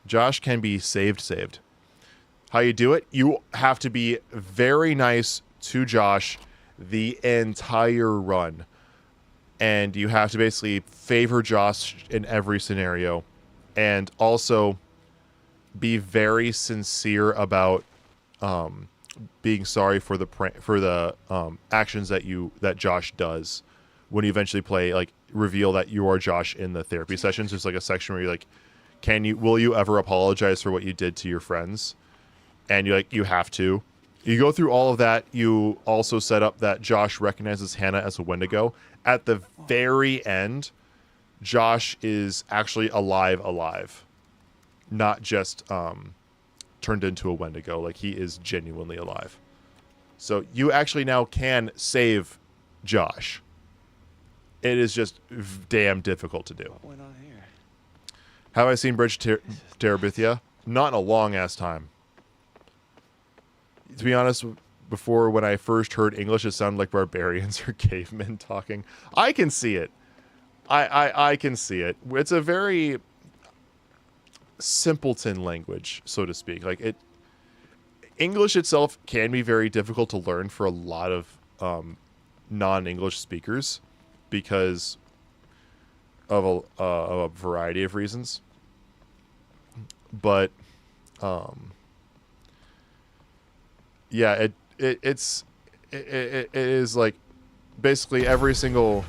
Speaker 3: Josh can be saved. How you do it? You have to be very nice to Josh the entire run. And you have to basically favor Josh in every scenario. And also be very sincere about being sorry for the actions that Josh does when you eventually reveal that you are Josh in the therapy sessions. There's like a section where you're like, will you ever apologize for what you did to your friends? And you have to. You go through all of that. You also set up that Josh recognizes Hannah as a Wendigo. At the very end, Josh is actually alive. Not just turned into a Wendigo. Like, he is genuinely alive. So you actually now can save Josh. It is just damn difficult to do.
Speaker 10: What went on here?
Speaker 3: Have I seen Bridge to Terabithia? Not in a long-ass time. To be honest, before, when I first heard English, it sounded like barbarians or cavemen talking. I can see it. I can see it. It's a very simpleton language, so to speak. English itself can be very difficult to learn for a lot of non-English speakers because of a variety of reasons. But yeah, it is like basically every single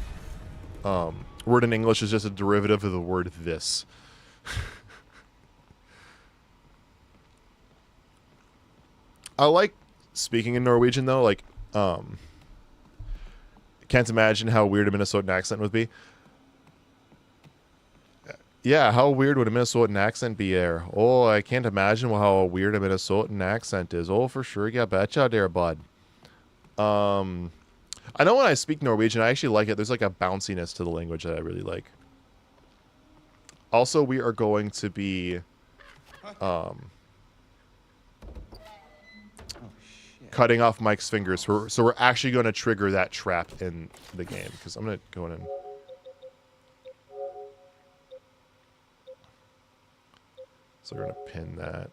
Speaker 3: word in English is just a derivative of the word this. I like speaking in Norwegian though. Can't imagine how weird a Minnesotan accent would be. Yeah, how weird would a Minnesotan accent be there? Oh, I can't imagine how weird a Minnesotan accent is. Oh, for sure. Yeah, betcha there, bud. I know when I speak Norwegian, I actually like it. There's like a bounciness to the language that I really like. Also, we are going to be cutting off Mike's fingers. So we're actually going to trigger that trap in the game. Because I'm going to go in and... So we're going to pin that.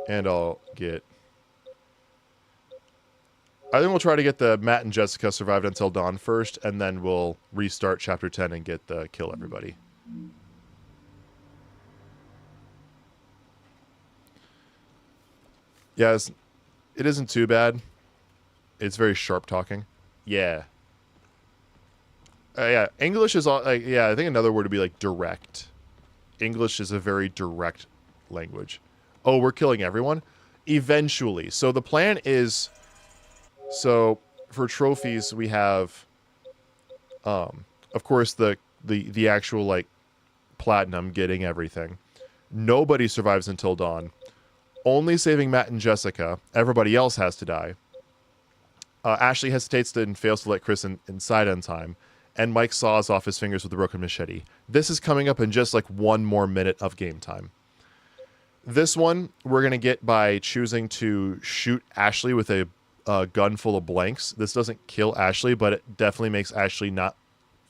Speaker 3: And I'll get... I think we'll try to get the Matt and Jessica survived until dawn first, and then we'll restart chapter 10 and get the kill everybody. Yes, it isn't too bad. It's very sharp talking. Yeah. Yeah, English is all yeah, I think another word would be like direct. English is a very direct language. Oh, we're killing everyone? Eventually. So the plan is, so for trophies we have of course the actual like platinum, getting everything. Nobody survives until dawn. Only saving Matt and Jessica. Everybody else has to die. Ashley hesitates and fails to let Chris inside on time. And Mike saws off his fingers with a broken machete. This is coming up in just like 1 more minute of game time. This one we're going to get by choosing to shoot Ashley with a gun full of blanks. This doesn't kill Ashley, but it definitely makes Ashley not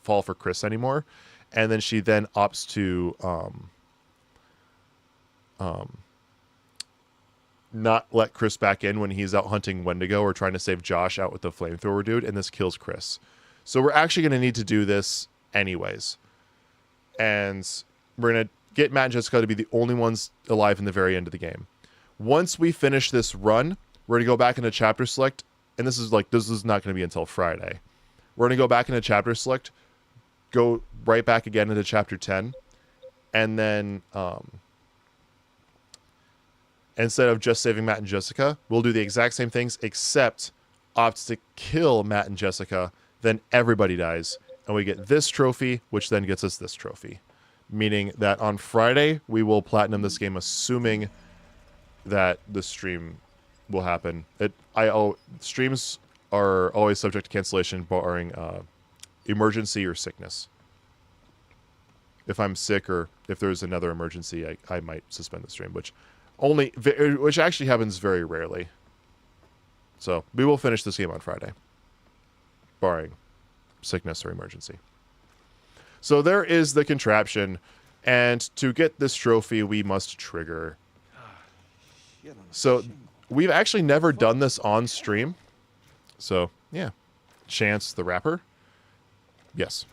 Speaker 3: fall for Chris anymore. And then she then opts to not let Chris back in when he's out hunting Wendigo or trying to save Josh out with the flamethrower dude, and this kills Chris. So we're actually going to need to do this anyways. And we're going to get Matt and Jessica to be the only ones alive in the very end of the game. Once we finish this run, we're going to go back into chapter select, and this is not going to be until Friday. We're going to go back into chapter select, go right back again into chapter 10, and then instead of just saving Matt and Jessica, we'll do the exact same things, except opt to kill Matt and Jessica then everybody dies. And we get this trophy, which then gets us this trophy. Meaning that on Friday, we will platinum this game, assuming that the stream will happen. Streams are always subject to cancellation, barring emergency or sickness. If I'm sick or if there's another emergency, I might suspend the stream, which actually happens very rarely. So we will finish this game on Friday, barring sickness or emergency. So there is the contraption, and to get this trophy, we must trigger. So we've actually never done this on stream. So yeah, Chance the Rapper. Yes.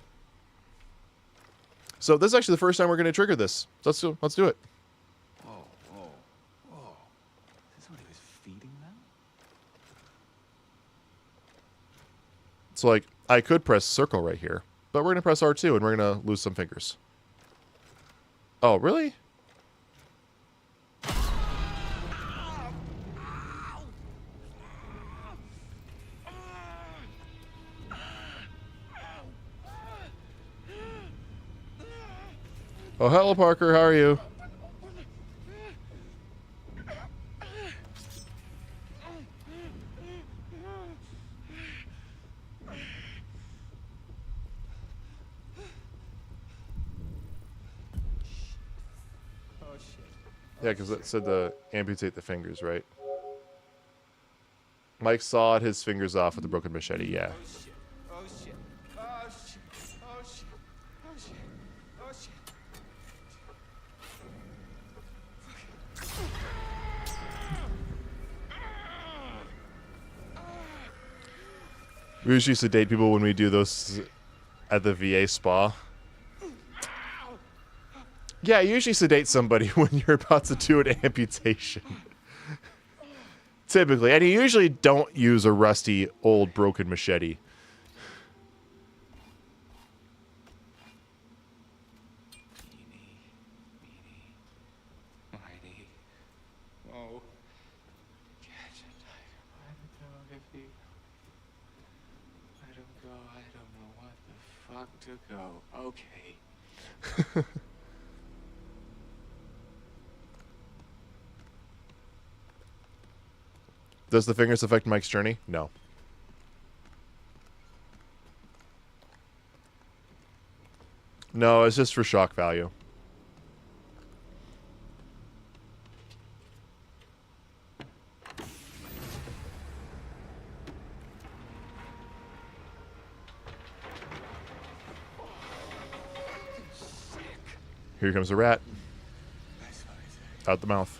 Speaker 3: So this is actually the first time we're going to trigger this. So let's do it.
Speaker 10: Whoa, whoa, whoa. Is this what he was feeding them?
Speaker 3: So like, I could press circle right here, but we're going to press R2 and we're going to lose some fingers. Oh, really? Oh, hello, Parker. How are you? Yeah, because it said to amputate the fingers, right? Mike sawed his fingers off with a broken machete, yeah.
Speaker 8: Oh shit. Oh shit. Oh shit. Oh shit. Oh shit.
Speaker 3: We usually sedate people when we do those at the VA spa. Yeah, you usually sedate somebody when you're about to do an amputation. Typically. And you usually don't use a rusty, old, broken machete.
Speaker 10: Mighty. Oh. Catch a tiger by the dog if he... Let him go. I don't know what the fuck to go. Okay.
Speaker 3: Does the fingers affect Mike's journey? No. No, it's just for shock value. Here comes a rat. Out the mouth.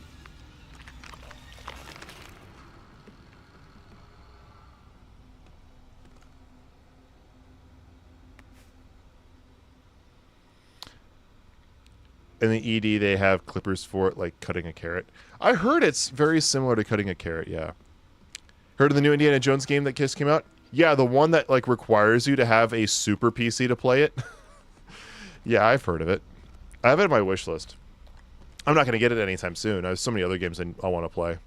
Speaker 3: In the ED, they have clippers for it, like cutting a carrot. I heard it's very similar to cutting a carrot, yeah. Heard of the new Indiana Jones game that just came out? Yeah, the one that like requires you to have a super PC to play it. Yeah, I've heard of it. I have it on my wish list. I'm not going to get it anytime soon. There's so many other games I want to play.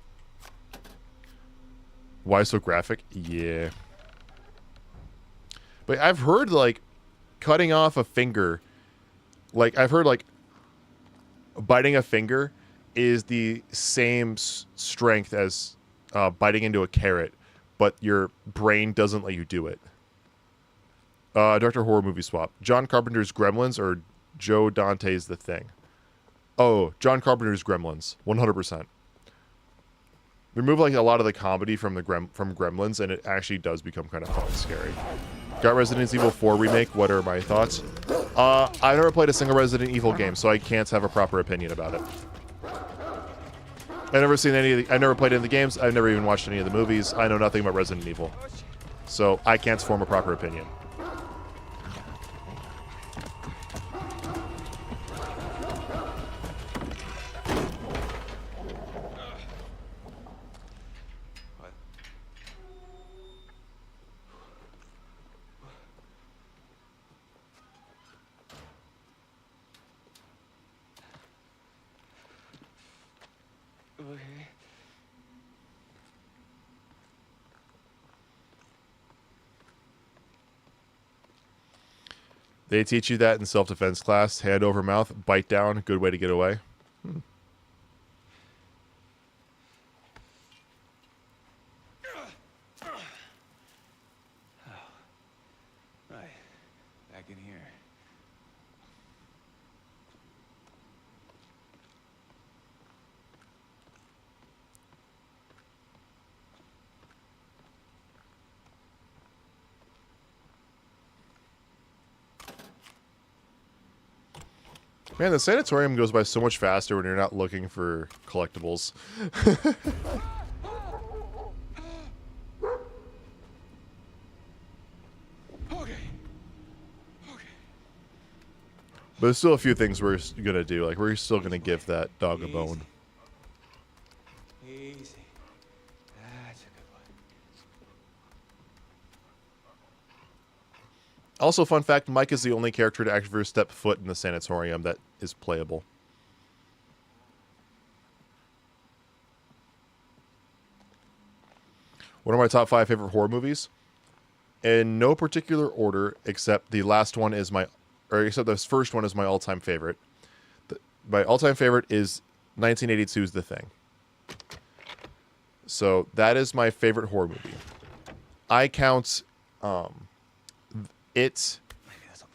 Speaker 3: Why so graphic? Yeah. But I've heard, like, cutting off a finger... Like, I've heard, like, biting a finger is the same strength as biting into a carrot, but your brain doesn't let you do it. Director Horror Movie Swap. John Carpenter's Gremlins or Joe Dante's The Thing? Oh, John Carpenter's Gremlins. 100%. Remove like a lot of the comedy from from Gremlins, and it actually does become kind of fun and scary. Got Resident Evil 4 remake. What are my thoughts? I've never played a single Resident Evil game, so I can't have a proper opinion about it. I've never seen any of the, I've never played any of the games. I've never even watched any of the movies. I know nothing about Resident Evil, so I can't form a proper opinion.
Speaker 10: Okay.
Speaker 3: They teach you that in self-defense class. Hand over mouth, bite down, good way to get away.
Speaker 10: Right. Back in here.
Speaker 3: Man, the sanatorium goes by so much faster when you're not looking for collectibles. But there's still a few things we're gonna do. Like, we're still gonna give that dog a bone.
Speaker 10: Easy. That's a good one.
Speaker 3: Also, fun fact, Mike is the only character to actually step foot in the sanatorium that is playable. One of my top 5 favorite horror movies. In no particular order, except the last one is my... Or except this first one is my all-time favorite. My all-time favorite is 1982's The Thing. So, that is my favorite horror movie. I count... it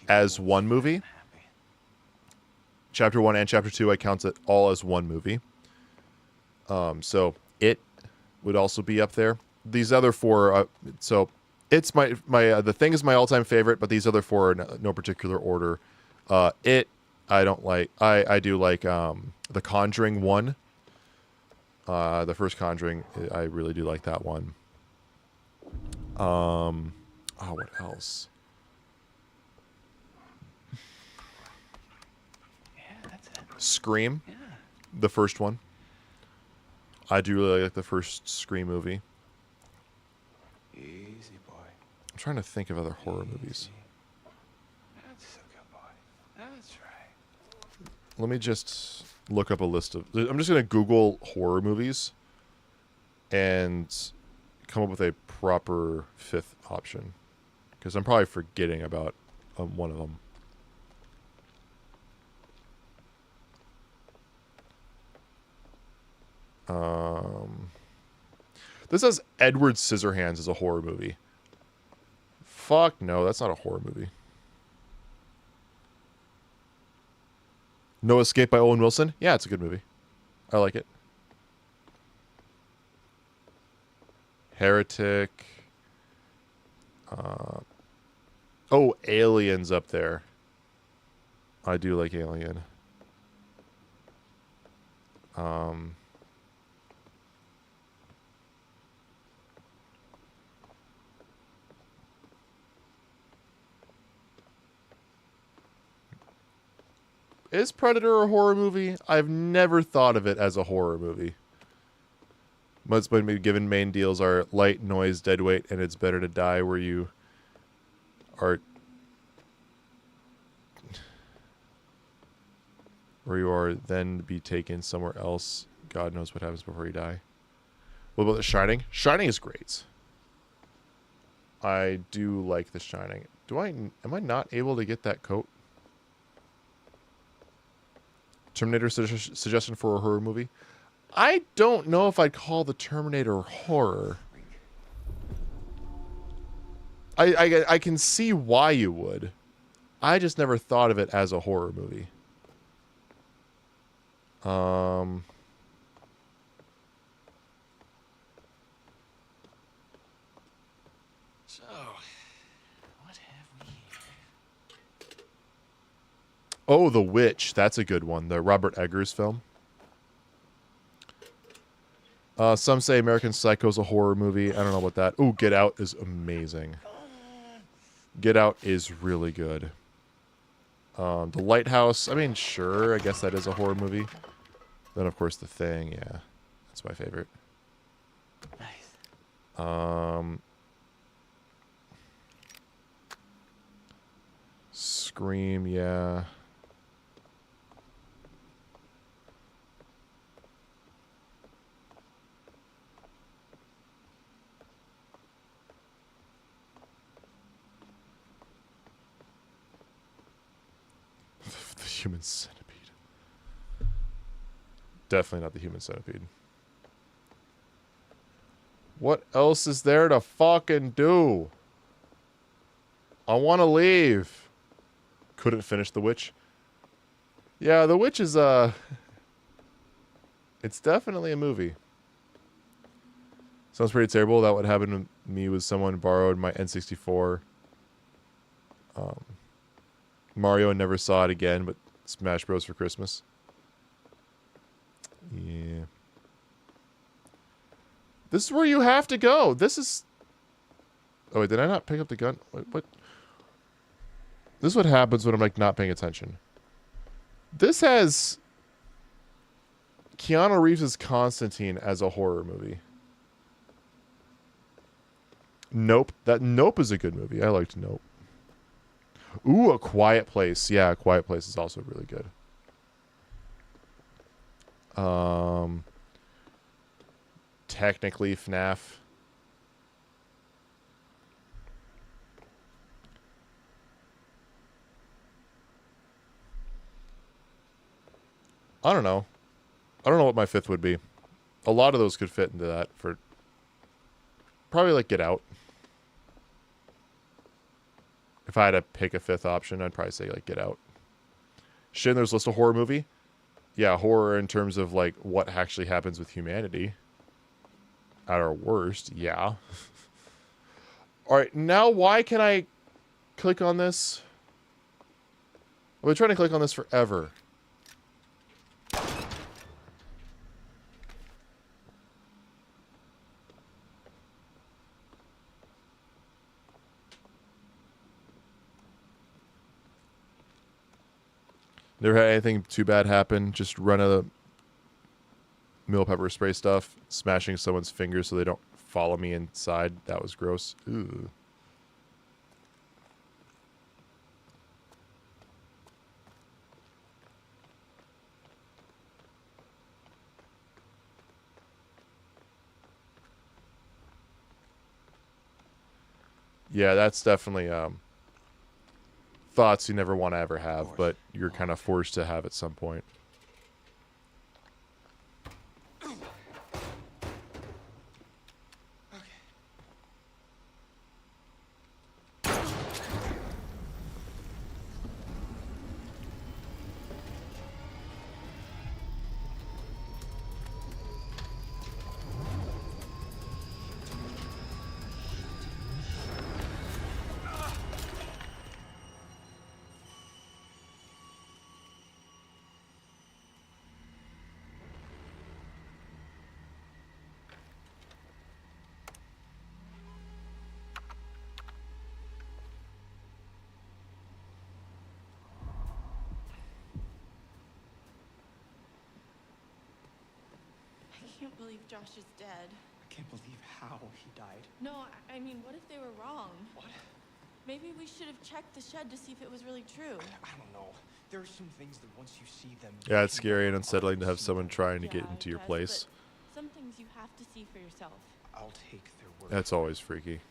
Speaker 3: as one movie. Chapter 1 and Chapter 2, I count it all as one movie. So it would also be up there. These other 4, so it's my The Thing is my all-time favorite, but these other 4 are no particular order. I don't like. I do like The Conjuring 1. The first Conjuring, I really do like that one. Oh, what else? Scream, the first one. I do really like the first Scream movie.
Speaker 10: Easy, boy.
Speaker 3: I'm trying to think of other horror movies.
Speaker 10: That's a good boy. That's right.
Speaker 3: Let me just look up a list of... I'm just going to Google horror movies and come up with a proper 5th option. Because I'm probably forgetting about one of them. This says Edward Scissorhands is a horror movie. Fuck no, that's not a horror movie. No Escape by Owen Wilson? Yeah, it's a good movie. I like it. Heretic. Oh, Alien's up there. I do like Alien. Is Predator a horror movie? I've never thought of it as a horror movie. What's been given main deals are light, noise, dead weight, and it's better to die where you are then be taken somewhere else. God knows what happens before you die. What about The Shining? Shining is great. I do like The Shining. Am I not able to get that coat? Terminator suggestion for a horror movie? I don't know if I'd call the Terminator horror. I can see why you would. I just never thought of it as a horror movie.
Speaker 10: So, what have we here?
Speaker 3: Oh, The Witch. That's a good one. The Robert Eggers film. Some say American Psycho is a horror movie. I don't know about that. Oh, Get Out is amazing. Get Out is really good. The Lighthouse. I mean, sure. I guess that is a horror movie. Then, of course, The Thing. Yeah. That's my favorite.
Speaker 10: Nice.
Speaker 3: Scream, yeah.
Speaker 1: human centipede. Definitely not the human centipede. What else is there to fucking do? I want to leave. Couldn't finish The Witch. Yeah, The Witch is, it's definitely a movie. Sounds pretty terrible. That would happen to me was someone borrowed my N64. Mario and never saw it again, but Smash Bros. For Christmas. Yeah. This is where you have to go. This is... Oh, wait, did I not pick up the gun? What? This is what happens when I'm, like, not paying attention. This has Keanu Reeves' Constantine as a horror movie. Nope. That Nope is a good movie. I liked Nope. Ooh, A Quiet Place. Yeah, A Quiet Place is also really good. Technically FNAF. I don't know. I don't know what my fifth would be. A lot of those could fit into that for probably like Get Out. If I had to pick a fifth option, I'd probably say like Get Out. Schindler's List, a horror movie. Yeah, horror in terms of like what actually happens with humanity. At our worst, yeah. Alright, now why can I click on this? I've been trying to click on this forever. Never had anything too bad happen. Just run a mill pepper spray stuff, smashing someone's fingers so they don't follow me inside. That was gross. Ooh. Yeah, that's definitely thoughts you never want to ever have, but you're kind of forced to have at some point.
Speaker 5: I can't believe Josh is dead.
Speaker 10: I can't believe how he died.
Speaker 5: No, I mean, what if they were wrong?
Speaker 10: What?
Speaker 5: Maybe we should have checked the shed to see if it was really true.
Speaker 10: I don't know. There are some things that once you see them...
Speaker 1: Yeah, it's scary and unsettling to have someone trying to
Speaker 5: Yeah,
Speaker 1: get into your
Speaker 5: it does,
Speaker 1: place.
Speaker 5: but some things you have to see for yourself.
Speaker 10: I'll take their word.
Speaker 1: That's always freaky.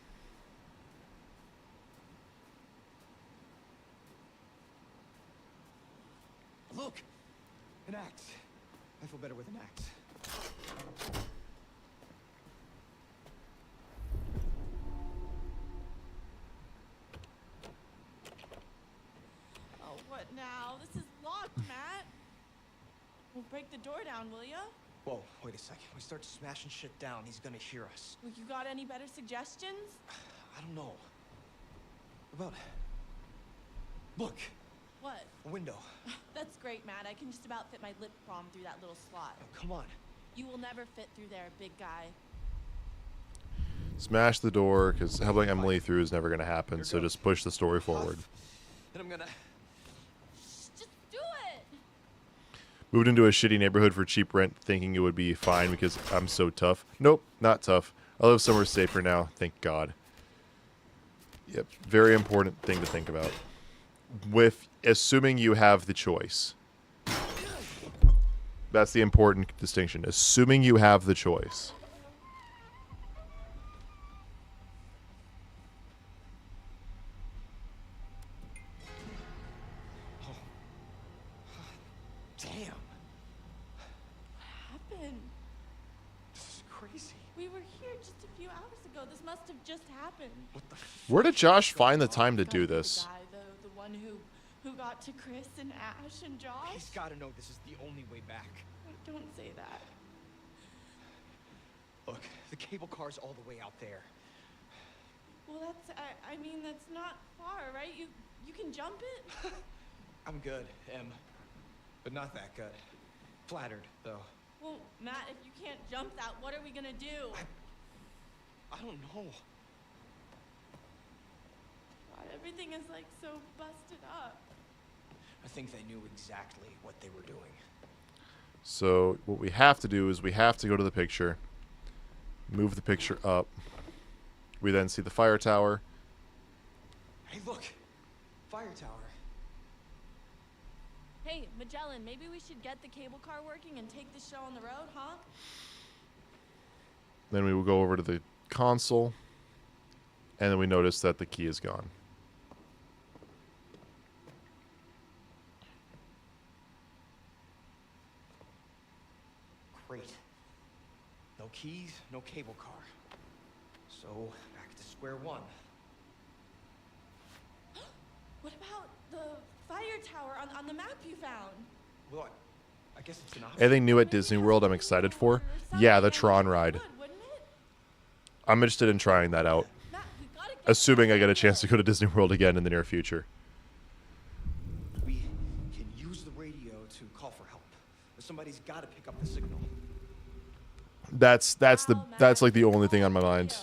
Speaker 10: Look! An axe. I feel better with an axe.
Speaker 5: Oh, what now? This is locked, Matt. Well, break the door down, will ya?
Speaker 10: Whoa, wait a second. We start smashing shit down, he's gonna hear us.
Speaker 5: Well, you got any better suggestions?
Speaker 10: I don't know. About... Look!
Speaker 5: What?
Speaker 10: A window.
Speaker 5: That's great, Matt. I can just about fit my lip balm through that little slot.
Speaker 10: Oh, come on.
Speaker 5: You will never fit through there, big guy.
Speaker 1: Smash the door, because helping Emily through is never going to happen, so just push the story forward.
Speaker 10: And I'm gonna...
Speaker 5: Just do it!
Speaker 1: Moved into a shitty neighborhood for cheap rent, thinking it would be fine because I'm so tough. Nope, not tough. I live somewhere safer now, thank God. Yep, very important thing to think about. With assuming you have the choice. That's the important distinction. Assuming you have the choice.
Speaker 10: crazy.
Speaker 5: We were here just a few hours ago. This must have just happened.
Speaker 1: Where did Josh find the time to do
Speaker 5: The
Speaker 1: this?
Speaker 5: guy, the one who got to Chris and Ash and Josh.
Speaker 10: He's got to know this is the only way back.
Speaker 5: Don't say that.
Speaker 10: Look, the cable car's all the way out there.
Speaker 5: Well, I mean, that's not far, right? You can jump it?
Speaker 10: I'm good, Em. But not that good. Flattered, though.
Speaker 5: Well, Matt, if you can't jump that, what are we gonna do?
Speaker 10: I don't know.
Speaker 5: God, everything is like so busted up.
Speaker 10: I think they knew exactly what they were doing.
Speaker 1: So what we have to do is we have to go to the picture, move the picture up. We then see the fire tower.
Speaker 10: Hey, look! Fire tower.
Speaker 5: Hey, Magellan, maybe we should get the cable car working and take the show on the road, huh?
Speaker 1: Then we will go over to the console, and then we notice that the key is gone.
Speaker 10: Great. No keys, no cable car. So, back to square one.
Speaker 5: What about the fire tower on the map you found?
Speaker 10: Well, I guess it's an option.
Speaker 1: Anything new at Disney World I'm excited for? Yeah, the Tron ride. I'm interested in trying that out. Assuming I get a chance to go to Disney World again in the near future.
Speaker 10: We can use the radio to call for help. But somebody's got to pick up the signal.
Speaker 1: That's like the only thing on my mind.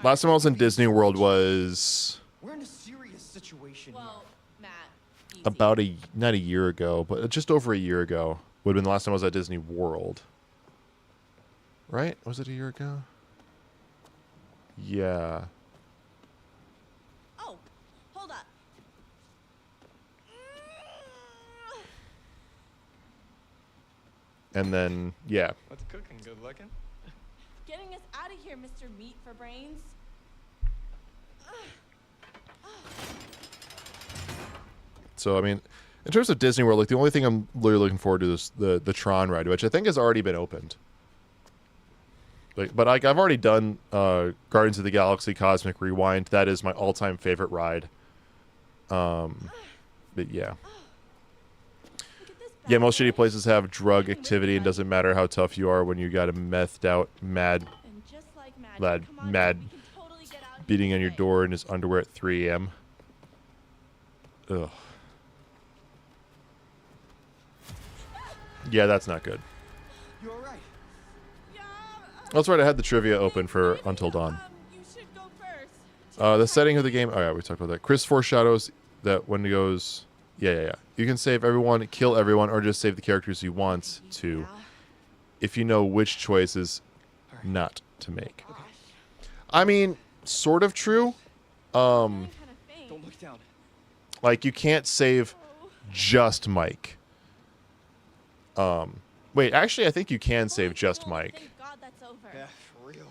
Speaker 1: Last time I was in Disney World was
Speaker 10: We're in a serious situation
Speaker 5: Well, Matt,
Speaker 1: about not a year ago, but just over a year ago. Would have been the last time I was at Disney World. Right? Was it a year ago? Yeah.
Speaker 5: Oh, hold up.
Speaker 1: And then, yeah.
Speaker 10: What's cooking? Good looking?
Speaker 5: Getting us out of here, Mr. Meat for Brains.
Speaker 1: So, I mean, in terms of Disney World, like the only thing I'm really looking forward to is the Tron ride, which I think has already been opened. Like, but I've already done Guardians of the Galaxy Cosmic Rewind. That is my all-time favorite ride. But yeah. Yeah, most shitty places have drug activity, and doesn't matter how tough you are when you got a methed out mad lad mad beating on your door in his underwear at 3 a.m. Ugh. Yeah, that's not good.
Speaker 10: You all right?
Speaker 1: That's right, I had the trivia open for Until Dawn. The setting of the game. Oh yeah, we talked about that. Chris foreshadows that when he goes, yeah. You can save everyone, kill everyone, or just save the characters you want to, if you know which choices not to make. I mean, sort of true.
Speaker 10: Don't look down.
Speaker 1: Like you can't save just Mike. Wait, actually, I think you can save just Mike.
Speaker 5: Thank God that's over.
Speaker 10: Yeah, for real.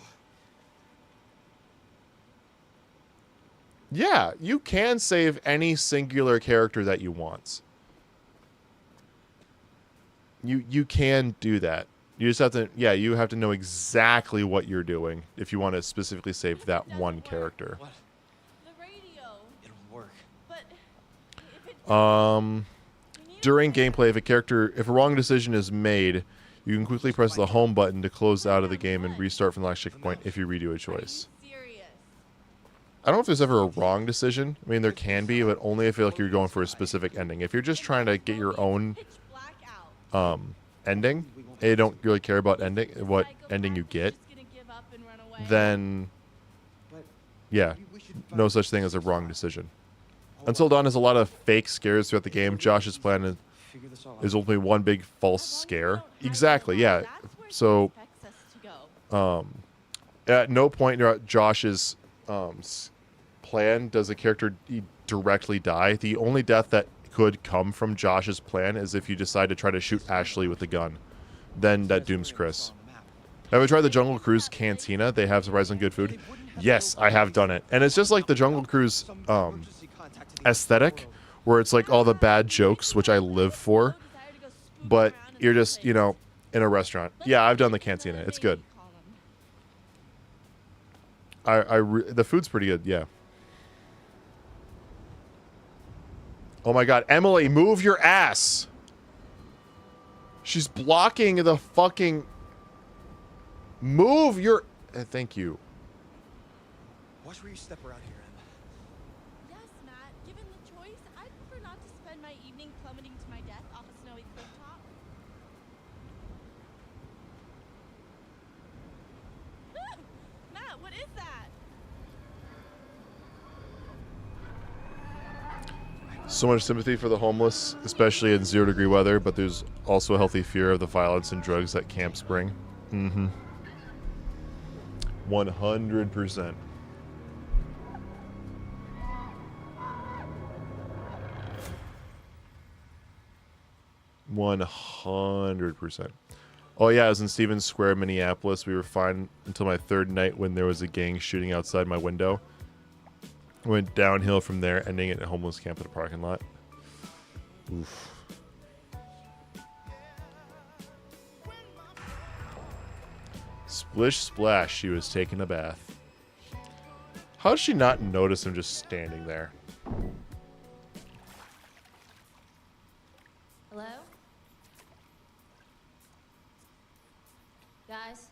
Speaker 1: Yeah, you can save any singular character that you want. You can do that. You just have to, you have to know exactly what you're doing if you want to specifically save that one character.
Speaker 10: What?
Speaker 5: The radio.
Speaker 10: It'll work.
Speaker 5: But if it
Speaker 1: During gameplay, if a wrong decision is made, you can quickly press the home button to close out of the game and restart from the last checkpoint if you redo a choice. I don't know if there's ever a wrong decision. I mean, there can be, but only if you're going for a specific ending. If you're just trying to get your own ending, and you don't really care about what ending you get, then yeah, no such thing as a wrong decision. Until Dawn has a lot of fake scares throughout the game. Josh's plan is only one big false scare. Exactly, yeah. So, at no point in Josh's plan does a character directly die. The only death that could come from Josh's plan is if you decide to try to shoot Ashley with the gun. Then that dooms Chris. Have you tried the Jungle Cruise Cantina? They have surprisingly good food. Yes, I have done it. And it's just like the Jungle Cruise aesthetic, where it's like all the bad jokes, which I live for. But you're just, in a restaurant. Yeah, I've done the Cantina. It's good.
Speaker 3: The food's pretty good. Yeah. Oh my God, Emily, move your ass. She's blocking the fucking. Move your. Thank you.
Speaker 10: Watch where you step around here, Em.
Speaker 5: Yes, Matt. Given the choice, I'd prefer not to spend my evening plummeting to my death off a snowy clifftop. Matt, what is that?
Speaker 3: So much sympathy for the homeless, especially in 0-degree weather, but there's also a healthy fear of the violence and drugs that camps bring. Mm-hmm. 100%. $100%. Oh yeah, I was in Stevens Square, Minneapolis. We were fine until my third night when there was a gang shooting outside my window. Went downhill from there, ending at a homeless camp in a parking lot. Oof. Splish splash, she was taking a bath. How did she not notice him just standing there?
Speaker 7: Hello? Guys,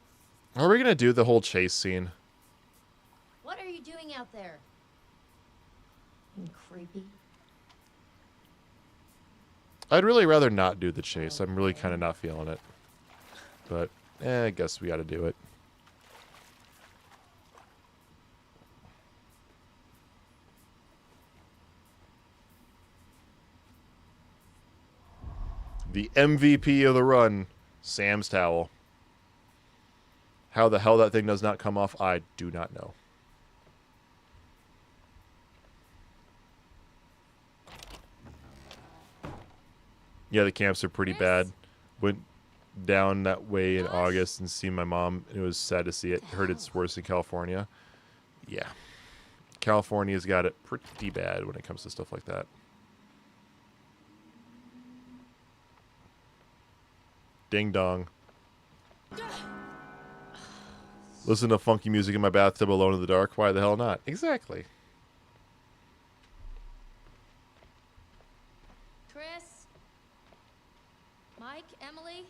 Speaker 3: How are we gonna do the whole chase scene?
Speaker 7: what are you doing out there? Creepy.
Speaker 3: I'd really rather not do the chase. I'm really kind of not feeling it. But, I guess we gotta do it. The MVP of the run, Sam's towel. How the hell that thing does not come off, I do not know. Yeah, the camps are pretty bad. Went down that way in August and see my mom. It was sad to see it. Heard it's worse in California. Yeah. California's got it pretty bad when it comes to stuff like that. Ding dong. Listen to funky music in my bathtub alone in the dark. Why the hell not? Exactly.
Speaker 7: Chris? Mike? Emily?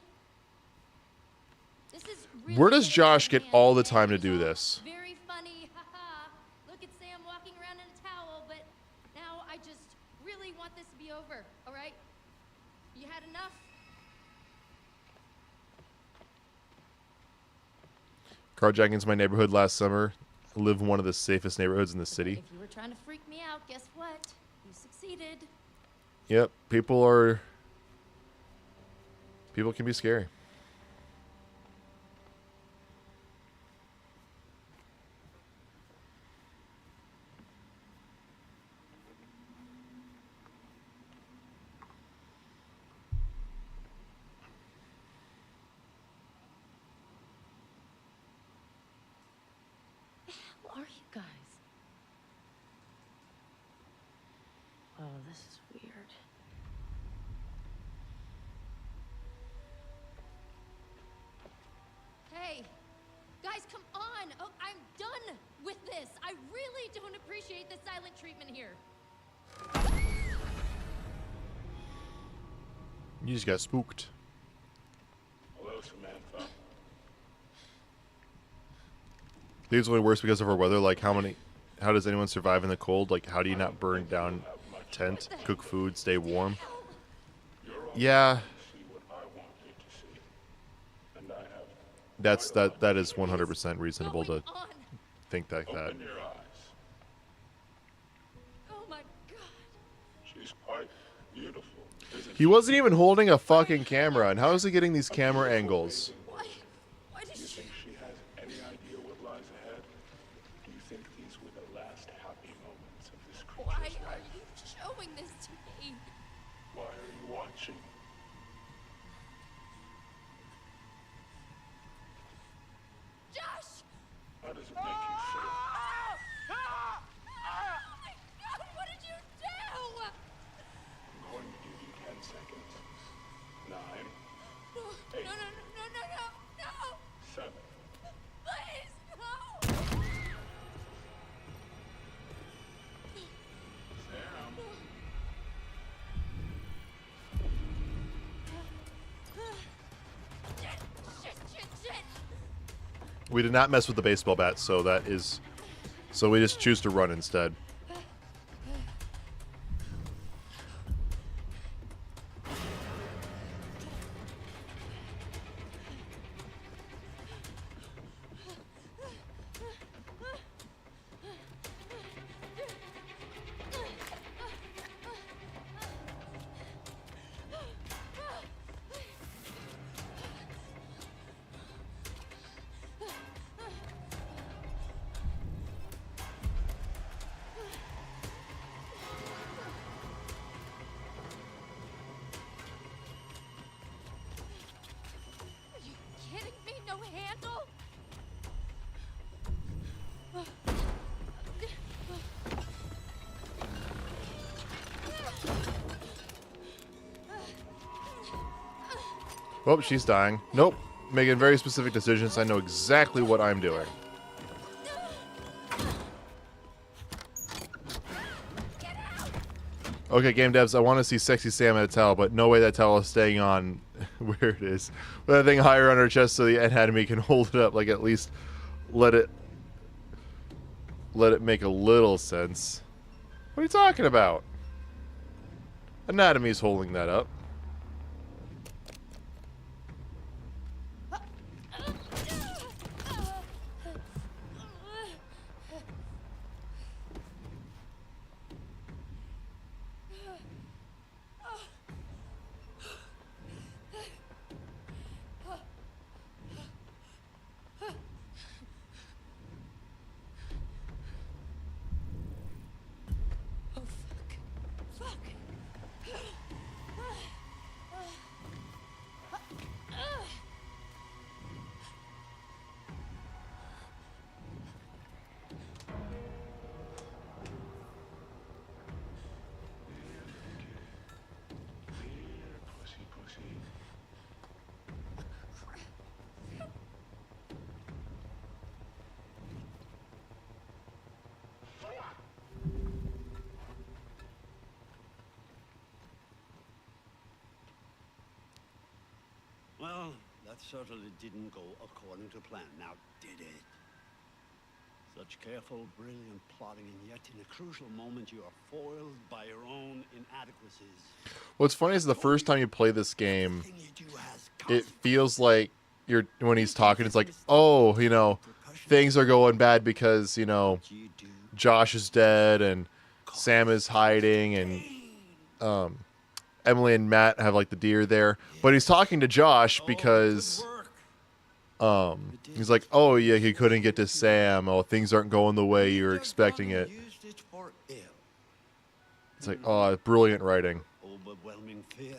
Speaker 7: This is really
Speaker 3: Where does Josh get all the time to do this?
Speaker 7: very funny. Haha. Look at Sam walking around in a towel, but now I just really want this to be over, all right? You had enough?
Speaker 3: Carjacking's my neighborhood last summer. I live in one of the safest neighborhoods in the city.
Speaker 7: If you were trying to freak me out, guess what? You succeeded.
Speaker 3: Yep, people can be scary.
Speaker 7: Who are you guys? Oh, this is weird. Hey, guys, come on. Oh, I'm done with this. I really don't appreciate the silent treatment here.
Speaker 3: You just got spooked.
Speaker 12: Hello, Samantha.
Speaker 3: It's only worse because of our weather. Like, how does anyone survive in the cold? Like, how do you not burn down a tent, cook food, stay warm? Yeah. That is 100% reasonable to think like that.
Speaker 7: Oh my God.
Speaker 12: She's quite beautiful.
Speaker 3: He wasn't even holding a fucking camera, and how is he getting these camera angles?
Speaker 12: Do you think she has any idea what lies ahead? Do you think these were the last happy moments of this
Speaker 7: Why
Speaker 12: creature's
Speaker 7: are
Speaker 12: life?
Speaker 7: you showing this to me?
Speaker 12: Why are you watching?
Speaker 7: Josh!
Speaker 12: How does it make you feel?
Speaker 7: Oh my God, what did you do?
Speaker 12: I'm going to give you 10 seconds. 9.
Speaker 7: No, no, no, no, no, no.
Speaker 3: We did not mess with the baseball bat, so that is... So we just choose to run instead.
Speaker 5: Are you kidding me? No handle?
Speaker 3: Oh, she's dying. Nope. Making very specific decisions. I know exactly what I'm doing. Okay, game devs, I want to see sexy Sam at a towel, but no way that towel is staying on where it is. Put that thing higher on her chest so the anatomy can hold it up. Like, at least let it make a little sense. What are you talking about? Anatomy's holding that up.
Speaker 4: Well, that certainly didn't go according to plan, now did it? Such careful, brilliant plotting, and yet in a crucial moment you are foiled by your own inadequacies.
Speaker 3: What's funny is the first time you play this game, it feels like when he's talking, it's like, oh, you know, things are going bad because, you know, Josh is dead and Sam is hiding and Emily and Matt have like the deer there. But he's talking to Josh because he's like, oh yeah, he couldn't get to Sam. Oh, things aren't going the way you were expecting it. It's like, oh, brilliant writing.
Speaker 4: Overwhelming fear.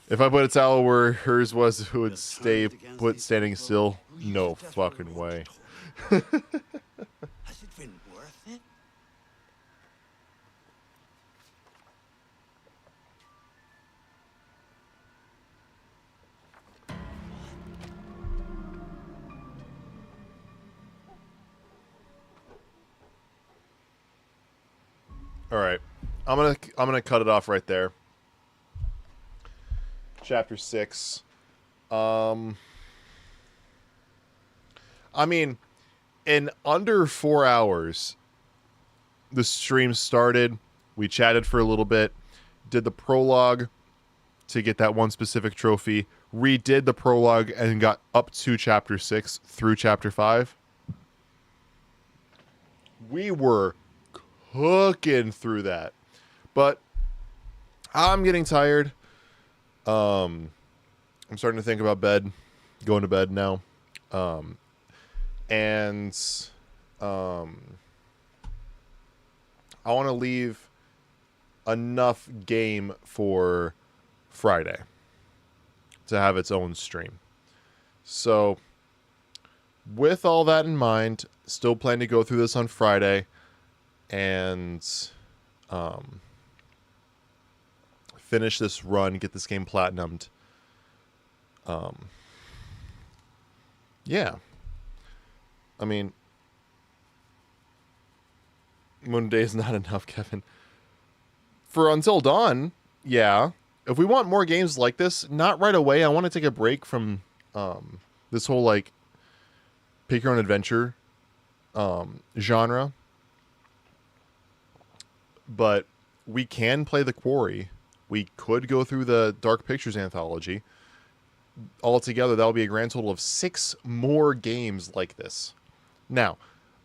Speaker 3: If I put a towel where hers was, it would stay put standing still. No fucking way.
Speaker 4: Has it been worth it?
Speaker 3: All right, I'm gonna cut it off right there. Chapter 6. I mean, in under 4 hours, the stream started. We chatted for a little bit, did the prologue to get that one specific trophy, redid the prologue, and got up to chapter 6 through chapter 5. We were cooking through that, but I'm getting tired. I'm starting to think about going to bed now. And I want to leave enough game for Friday to have its own stream. So with all that in mind, still plan to go through this on Friday and finish this run, get this game platinumed. Yeah. I mean, one day is not enough, Kevin. For Until Dawn, yeah. If we want more games like this, not right away. I want to take a break from this whole, like,
Speaker 1: pick your own adventure genre. But we can play The Quarry. We could go through the Dark Pictures anthology. Altogether, that'll be a grand total of 6 more games like this. Now,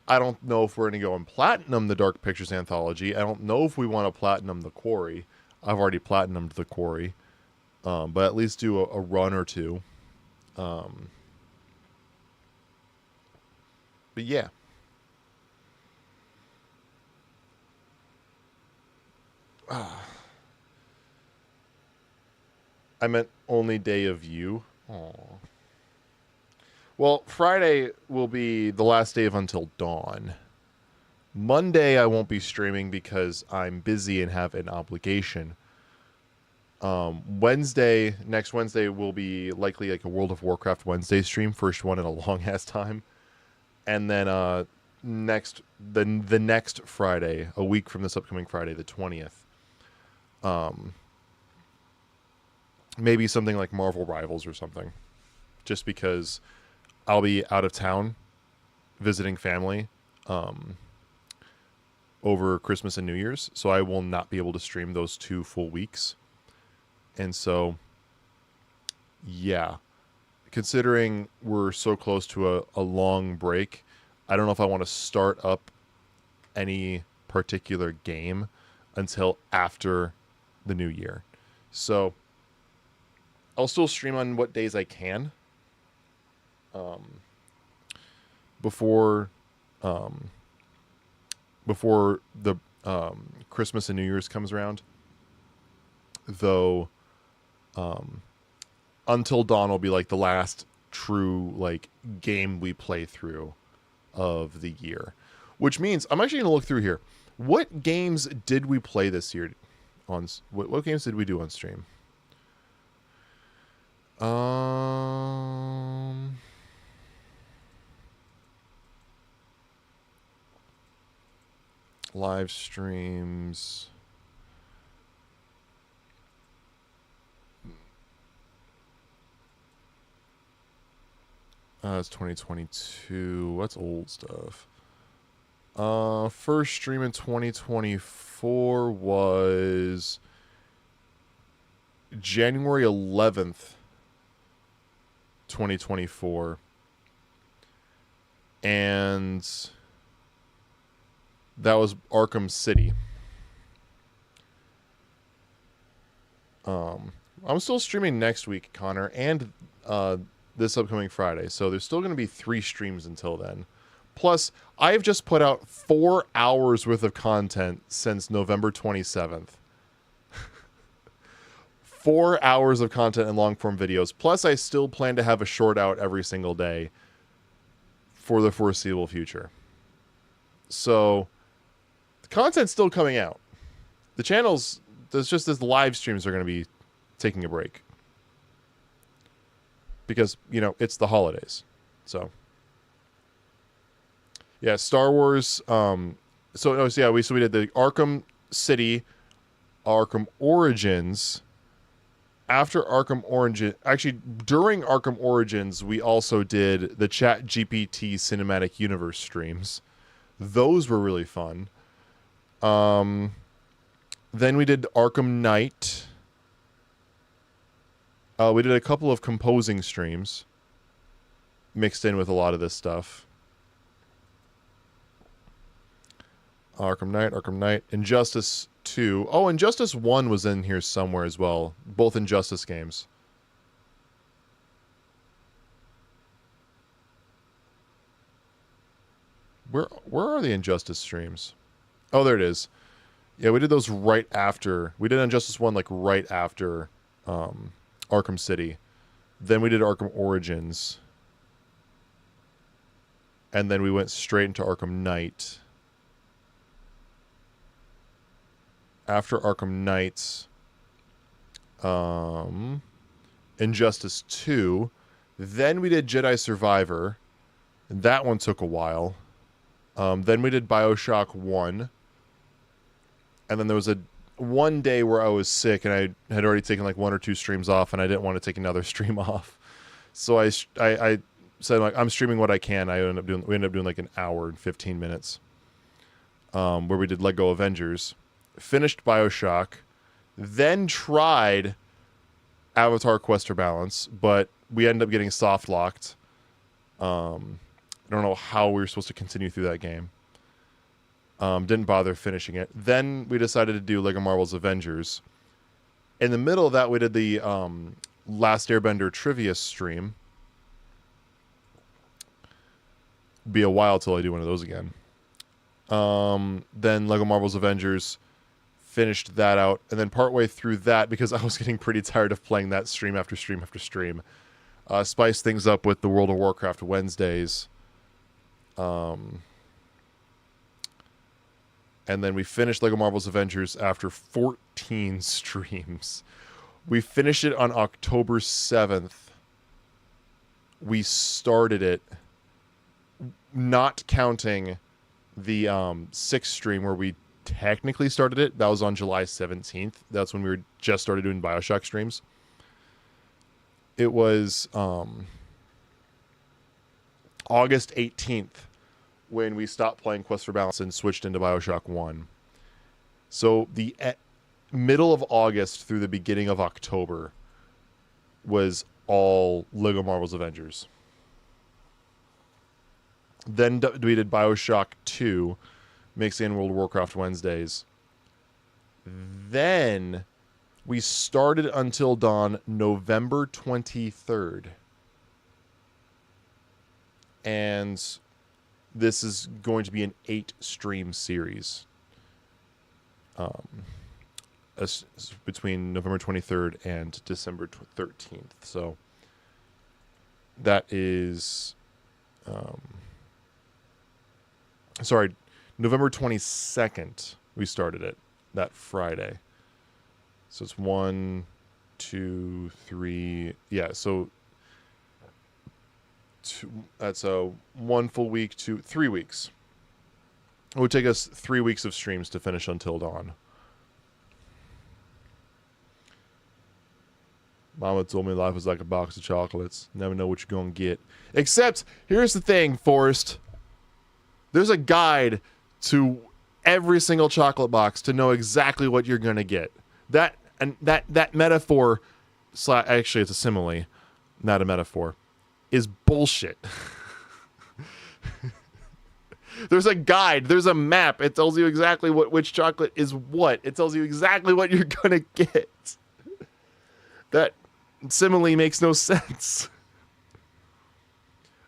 Speaker 1: I don't know if we're going to go and platinum the Dark Pictures anthology. I don't know if we want to platinum The Quarry. I've already platinumed The Quarry. But at least do a run or two. But yeah. I meant only day of you. Aww. Well, Friday will be the last day of Until Dawn. Monday I won't be streaming because I'm busy and have an obligation. Next Wednesday will be likely like a World of Warcraft Wednesday stream, first one in a long ass time. And then the next Friday, a week from this upcoming Friday, the 20th. Maybe something like Marvel Rivals or something. Just because I'll be out of town visiting family over Christmas and New Year's, so I will not be able to stream those 2 full weeks. And so, yeah, considering we're so close to a long break, I don't know if I want to start up any particular game until after the new year. So I'll still stream on what days I can before the Christmas and New Year's comes around. Though Until Dawn will be like the last true like game we play through of the year, which means I'm actually going to look through here. What games did we play this year? What games did we do on stream? Live streams. It's 2022. What's old stuff? First stream in 2024 was January 11th, 2024. And that was Arkham City. I'm still streaming next week, Connor, and this upcoming Friday. So there's still going to be 3 streams until then. Plus, I've just put out 4 hours worth of content since November 27th. 4 hours of content and long-form videos. Plus, I still plan to have a short out every single day for the foreseeable future. So, the content's still coming out. The channels, there's just this live streams are going to be taking a break. Because, you know, it's the holidays. So, yeah, Star Wars. We did the Arkham City, Arkham Origins. After Arkham Origins, actually during Arkham Origins, we also did the ChatGPT Cinematic Universe streams. Those were really fun. Then we did Arkham Knight. We did a couple of composing streams mixed in with a lot of this stuff. Arkham Knight, Injustice 2. Oh, Injustice 1 was in here somewhere as well. Both Injustice games. Where are the Injustice streams? Oh, there it is. Yeah, we did those right after. We did Injustice 1 like right after Arkham City. Then we did Arkham Origins. And then we went straight into Arkham Knight. After Arkham Knight, Injustice 2. Then we did Jedi Survivor. That one took a while. Then we did BioShock 1. And then there was one day where I was sick and I had already taken like 1 or 2 streams off and I didn't want to take another stream off. So I said like I'm streaming what I can. We ended up doing like an hour and 15 minutes, where we did Lego Avengers, finished BioShock, then tried Avatar Quest for Balance, but we ended up getting soft locked. I don't know how we were supposed to continue through that game. Didn't bother finishing it. Then we decided to do Lego Marvel's Avengers. In the middle of that, we did the Last Airbender trivia stream. Be a while till I do one of those again. Then Lego Marvel's Avengers, finished that out, and then partway through that, because I was getting pretty tired of playing that stream after stream after stream, spiced things up with the World of Warcraft Wednesdays. And then we finished Lego Marvel's Avengers after 14 streams. We finished it on October 7th. We started it, not counting the 6th stream where we technically started it. That was on July 17th. That's when we were just started doing BioShock streams. It was August 18th when we stopped playing Quest for Balance and switched into BioShock 1. So the middle of August through the beginning of October was all Lego Marvel's Avengers. Then we did BioShock 2, mixing in World of Warcraft Wednesdays. Then we started Until Dawn November 23rd. And this is going to be an 8-stream series. Between November 23rd and December 13th. So that is... sorry, November 22nd we started it, that Friday. So it's 1, 2, 3... Yeah, so... that's a 1 full week to 3 weeks. It would take us 3 weeks of streams to finish Until Dawn. Mama told me life was like a box of chocolates. Never know what you're going to get. Except, here's the thing, Forrest. There's a guide to every single chocolate box to know exactly what you're going to get. That metaphor, actually it's a simile, not a metaphor, is bullshit. There's a guide. There's a map. It tells you exactly which chocolate is what. It tells you exactly what you're going to get. That simile makes no sense.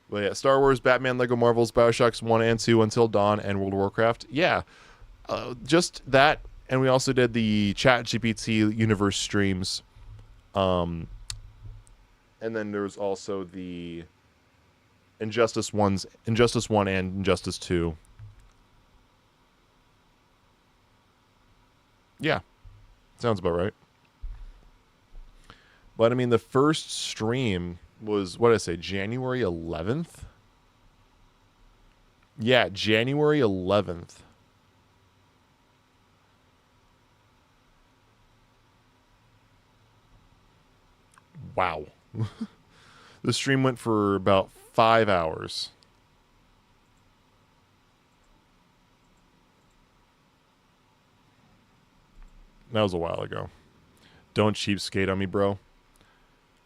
Speaker 1: But yeah, Star Wars, Batman, Lego Marvels, BioShocks 1 and 2, Until Dawn, and World of Warcraft. Yeah, just that. And we also did the ChatGPT universe streams. And then there's also the Injustice 1 and Injustice 2. Yeah, sounds about right. But I mean, the first stream was, what did I say, January 11th? Yeah, January 11th. Wow. The stream went for about 5 hours. That was a while ago. Don't cheapskate on me, bro.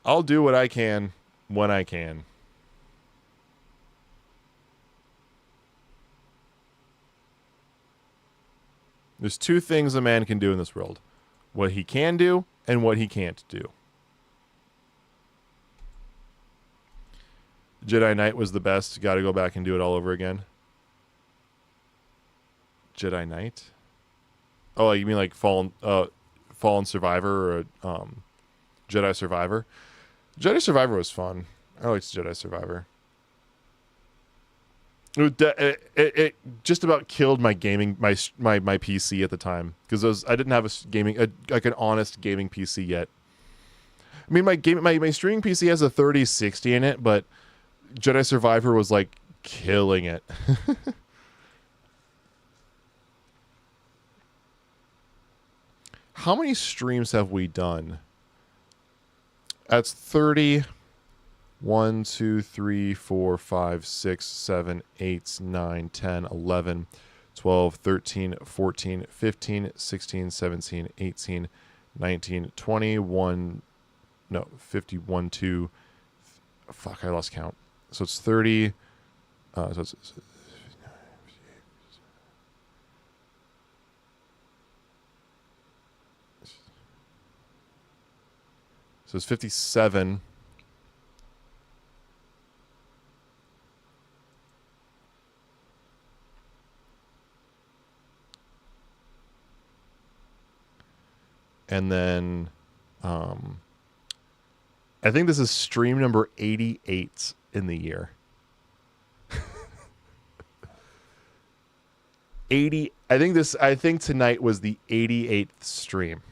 Speaker 1: I'll do what I can when I can. There's two things a man can do in this world. What he can do and what he can't do. Jedi Knight was the best. Got to go back and do it all over again. Jedi Knight? Oh, you mean like Fallen Survivor or Jedi Survivor? Jedi Survivor was fun. I liked Jedi Survivor. It just about killed my gaming my PC at the time because I didn't have like an honest gaming PC yet. I mean, my streaming PC has a 3060 in it, but Jedi Survivor was like killing it. How many streams have we done? That's 30. 1, 2, 3, 4, 5, 6, 7, 8, 9, 10, 11, 12, 13, 14, 15, 16, 17, 18, 19, 21, no, 51, 2, fuck, I lost count. So it's 30, so it's 57. And then I think this is stream number 88 in the year. 80. I think tonight was the 88th stream.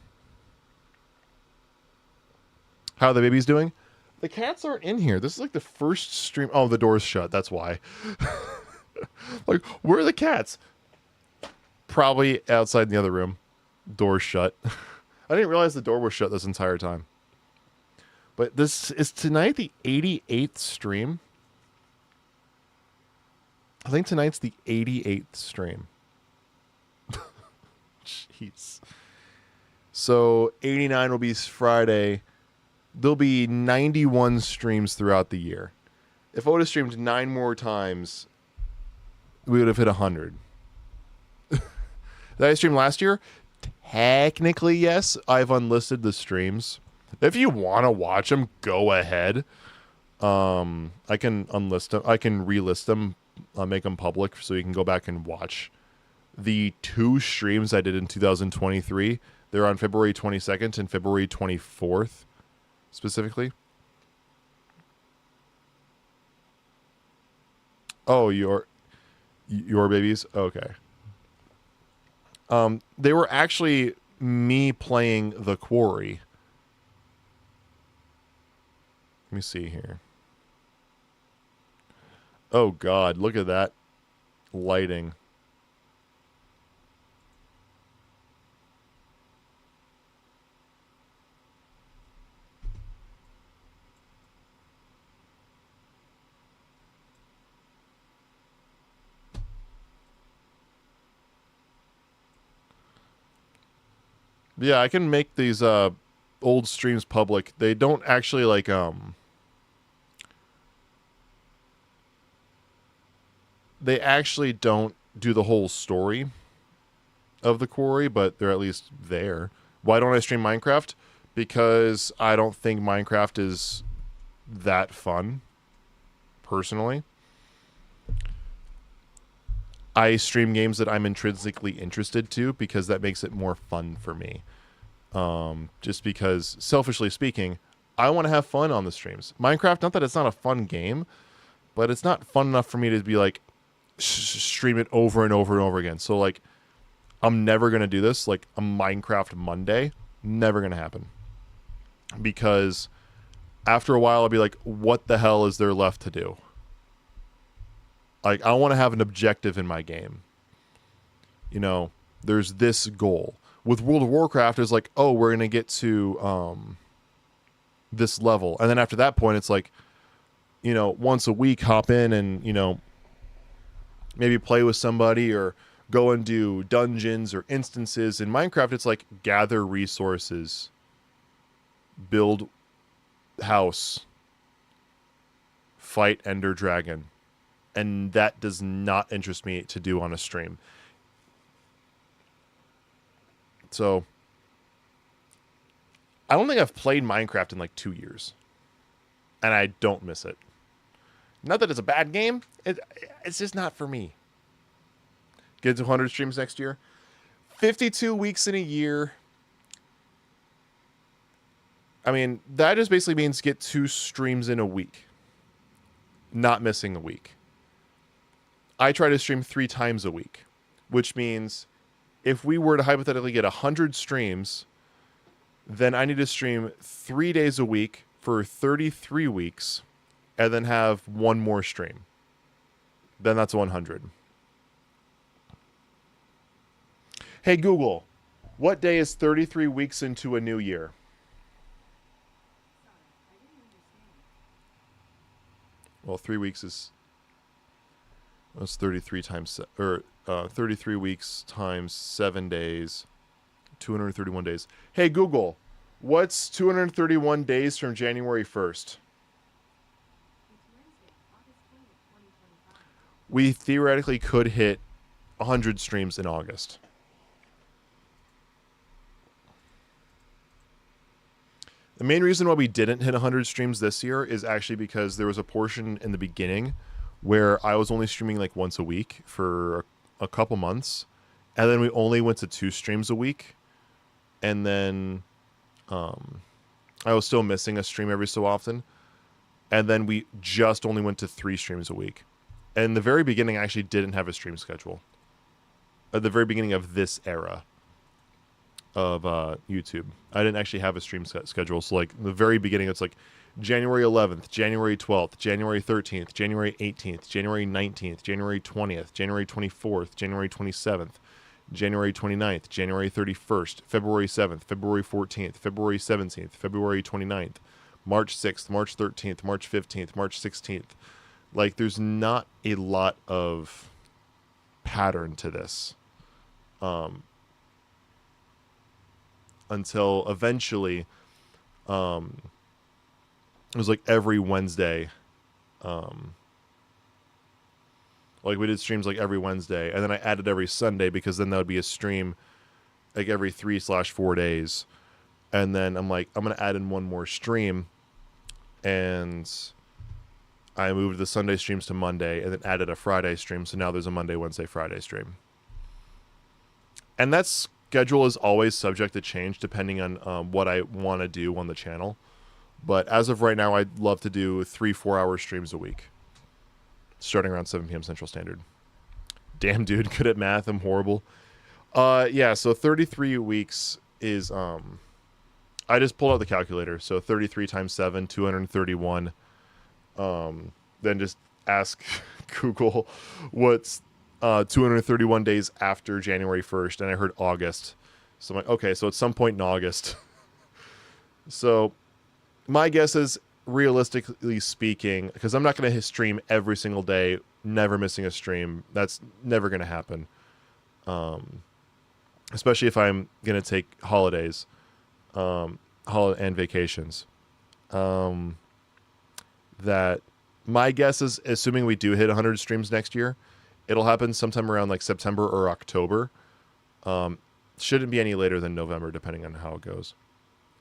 Speaker 1: How are the babies doing? The cats aren't in here. This is like the first stream. Oh, the door's shut. That's why. Like, where are the cats? Probably outside in the other room. Door's shut. I didn't realize the door was shut this entire time. But this is tonight the 88th stream. I think tonight's the 88th stream. Jeez. So 89 will be Friday. There'll be 91 streams throughout the year. If I would have streamed 9 more times, we would have hit 100. Did I stream last year? Technically, yes. I've unlisted the streams. If you want to watch them, go ahead. I can unlist them. I can relist them. I'll make them public so you can go back and watch. The 2 streams I did in 2023, they're on February 22nd and February 24th, specifically. Oh, your babies? Okay. They were actually me playing The Quarry. Let me see here. Oh God, look at that lighting. Yeah, I can make these old streams public. They don't actually like they actually don't do the whole story of The Quarry, but they're at least there. Why don't I stream Minecraft? Because I don't think Minecraft is that fun, personally. I stream games that I'm intrinsically interested to because that makes it more fun for me. Just because, selfishly speaking, I want to have fun on the streams. Minecraft, not that it's not a fun game, but it's not fun enough for me to be like, stream it over and over and over again. So like, I'm never going to do this. Like a Minecraft Monday, never going to happen. Because after a while, I'll be like, what the hell is there left to do? Like, I want to have an objective in my game. You know, there's this goal. With World of Warcraft, it's like, oh, we're going to get to this level. And then after that point, it's like, you know, once a week, hop in and, you know, maybe play with somebody or go and do dungeons or instances. In Minecraft, it's like gather resources, build house, fight Ender Dragon. And that does not interest me to do on a stream. So, I don't think I've played Minecraft in like 2 years. And I don't miss it. Not that it's a bad game. It's just not for me. Get to 100 streams next year. 52 weeks in a year. I mean, that just basically means get 2 streams in a week. Not missing a week. I try to stream 3 times a week, which means if we were to hypothetically get 100 streams, then I need to stream 3 days a week for 33 weeks and then have 1 more stream. Then that's 100. Hey, Google, what day is 33 weeks into a new year? Well, 3 weeks is. That's 33 times, or 33 weeks times 7 days, 231 days. Hey, Google, what's 231 days from January 1st? We theoretically could hit 100 streams in August. The main reason why we didn't hit 100 streams this year is actually because there was a portion in the beginning where I was only streaming like once a week for a couple months, and then we only went to 2 streams a week, and then I was still missing a stream every so often, and then we just only went to 3 streams a week. And in the very beginning, I actually didn't have a stream schedule. At the very beginning of this era of YouTube, I didn't actually have a stream schedule. So like the very beginning, it's like January 11th, January 12th, January 13th, January 18th, January 19th, January 20th, January 24th, January 27th, January 29th, January 31st, February 7th, February 14th, February 17th, February 29th, March 6th, March 13th, March 15th, March 16th. Like, there's not a lot of pattern to this. Until eventually, it was like every Wednesday. Like, we did streams like every Wednesday, and then I added every Sunday because then that would be a stream like every 3/4 days. And then I'm like, I'm going to add in one more stream, and I moved the Sunday streams to Monday and then added a Friday stream. So now there's a Monday, Wednesday, Friday stream. And that schedule is always subject to change depending on what I want to do on the channel. But as of right now, I'd love to do 3-4 hour streams a week, starting around 7 p.m. Central Standard. Damn, dude, good at math. I'm horrible. Yeah, so 33 weeks is... I just pulled out the calculator. So 33 times 7, 231. Then just ask Google what's 231 days after January 1st, and I heard August. So I'm like, okay, so at some point in August. So my guess is, realistically speaking, because I'm not going to stream every single day, never missing a stream. That's never going to happen. Especially if I'm going to take holidays and vacations. That my guess is, assuming we do hit 100 streams next year, it'll happen sometime around like September or October. Shouldn't be any later than November, depending on how it goes.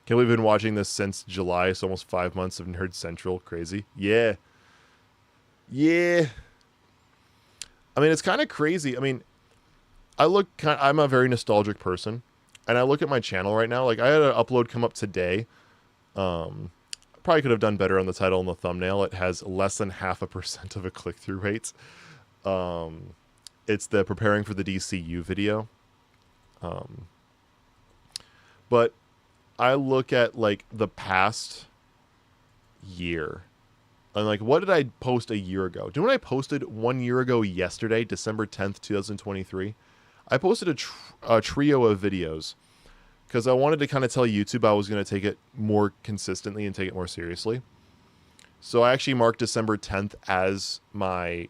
Speaker 1: Okay, we've been watching this since July, so almost 5 months of Nerd Central. Crazy. Yeah. I mean, it's kind of crazy. I mean, I'm a very nostalgic person, and I look at my channel right now. Like, I had an upload come up today. Probably could have done better on the title and the thumbnail. It has less than 0.5% of a click-through rate. It's the preparing for the DCU video. But I look at like the past year, and like, what did I post a year ago? Do you know what I posted 1 year ago yesterday, December 10th, 2023? I posted a trio of videos because I wanted to kind of tell YouTube I was going to take it more consistently and take it more seriously. So I actually marked December 10th as my,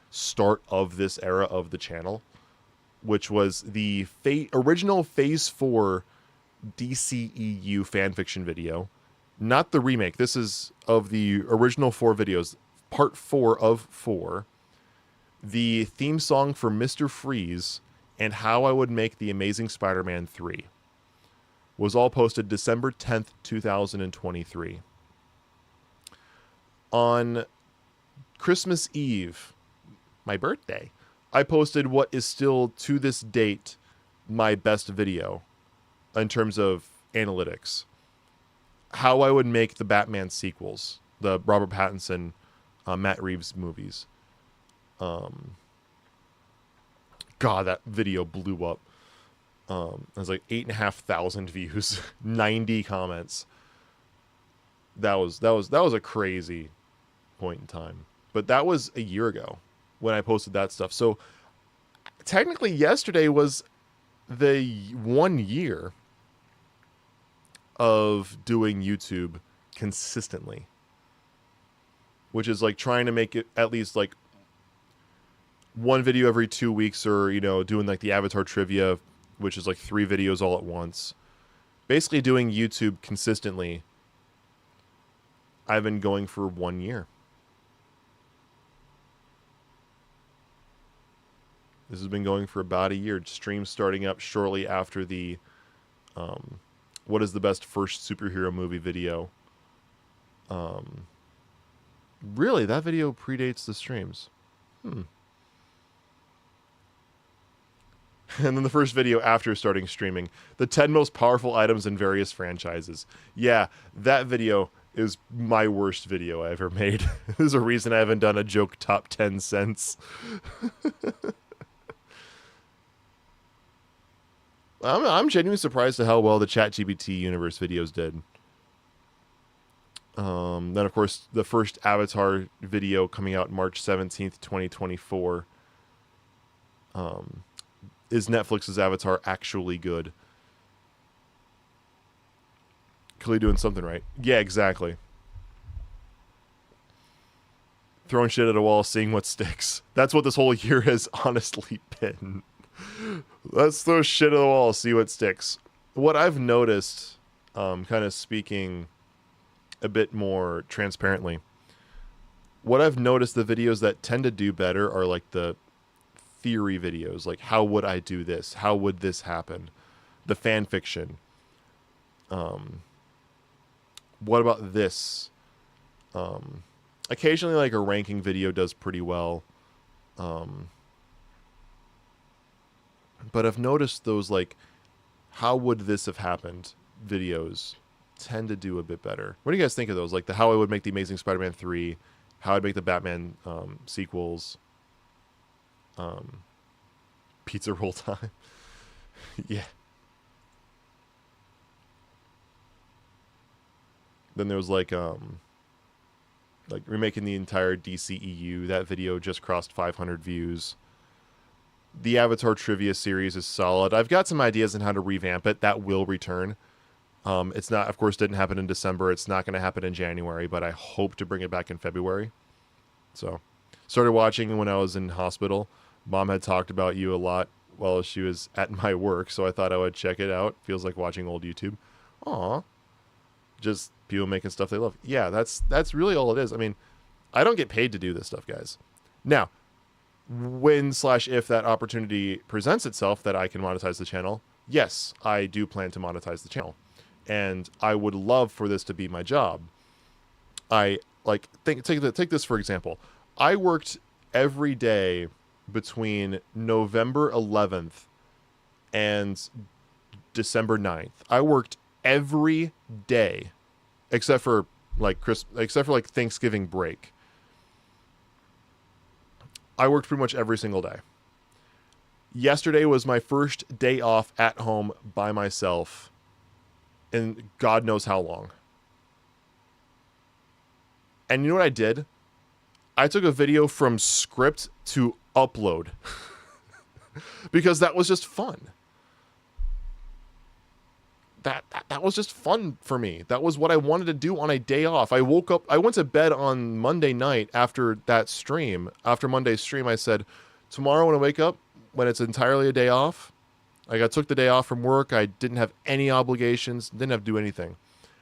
Speaker 1: start of this era of the channel, which was the original Phase 4 DCEU fanfiction video. Not the remake. This is of the original 4 videos, part 4 of 4. The theme song for Mr. Freeze and how I would make The Amazing Spider-Man 3 was all posted December 10th, 2023. On Christmas Eve, my birthday, I posted what is still to this date my best video in terms of analytics. How I would make the Batman sequels, the Robert Pattinson, Matt Reeves movies. God, that video blew up. It was like 8,500 views, 90 comments. That was a crazy point in time. But that was a year ago when I posted that stuff. So technically yesterday was the 1 year of doing YouTube consistently.
Speaker 3: which is like trying to make it at least like one video every 2 weeks, or, you know, doing like the Avatar trivia, which is like 3 videos all at once. Basically doing YouTube consistently. I've been going for 1 year. This has been going for about a year. Stream starting up shortly after the what is the best first superhero movie video. Really, that video predates the streams. And then the first video after starting streaming. The 10 most powerful items in various franchises. Yeah, that video is my worst video I ever made. There's a reason I haven't done a joke top 10 since. I'm genuinely surprised at how well the ChatGPT universe videos did. Then, of course, the first Avatar video coming out March 17th, 2024. Is Netflix's Avatar actually good? Clearly doing something right. Yeah, exactly. Throwing shit at a wall, seeing what sticks. That's what this whole year has honestly been. Let's throw shit at the wall, see what sticks. What I've noticed, kind of speaking a bit more transparently, what I've noticed, the videos that tend to do better are like the theory videos, like how would I do this? How would this happen? The fan fiction. What about this? Occasionally, like a ranking video does pretty well. But I've noticed those, like, how would this have happened videos tend to do a bit better. What do you guys think of those? Like the how I would make the Amazing Spider-Man 3, how I'd make the Batman sequels, pizza roll time. Yeah. Then there was like remaking the entire DCEU. That video just crossed 500 views. The Avatar trivia series is solid. I've got some ideas on how to revamp it. That will return. It's not, of course, didn't happen in December. It's not going to happen in January, but I hope to bring it back in February. So, started watching when I was in hospital. Mom had talked about you a lot while she was at my work, so I thought I would check it out. Feels like watching old YouTube. Aw. Just people making stuff they love. Yeah, that's really all it is. I mean, I don't get paid to do this stuff, guys. Now, when/if that opportunity presents itself that I can monetize the channel, yes, I do plan to monetize the channel. And I would love for this to be my job. I take this for example. I worked every day between November 11th and December 9th. I worked every day except for Thanksgiving break. I worked pretty much every single day. Yesterday was my first day off at home by myself in God knows how long. And you know what I did? I took a video from script to upload because that was just fun. That was just fun for me. That was what I wanted to do on a day off. I woke up, I went to bed on Monday night after that stream. After Monday's stream, I said, tomorrow when I wake up, when it's entirely a day off, I took the day off from work. I didn't have any obligations, didn't have to do anything.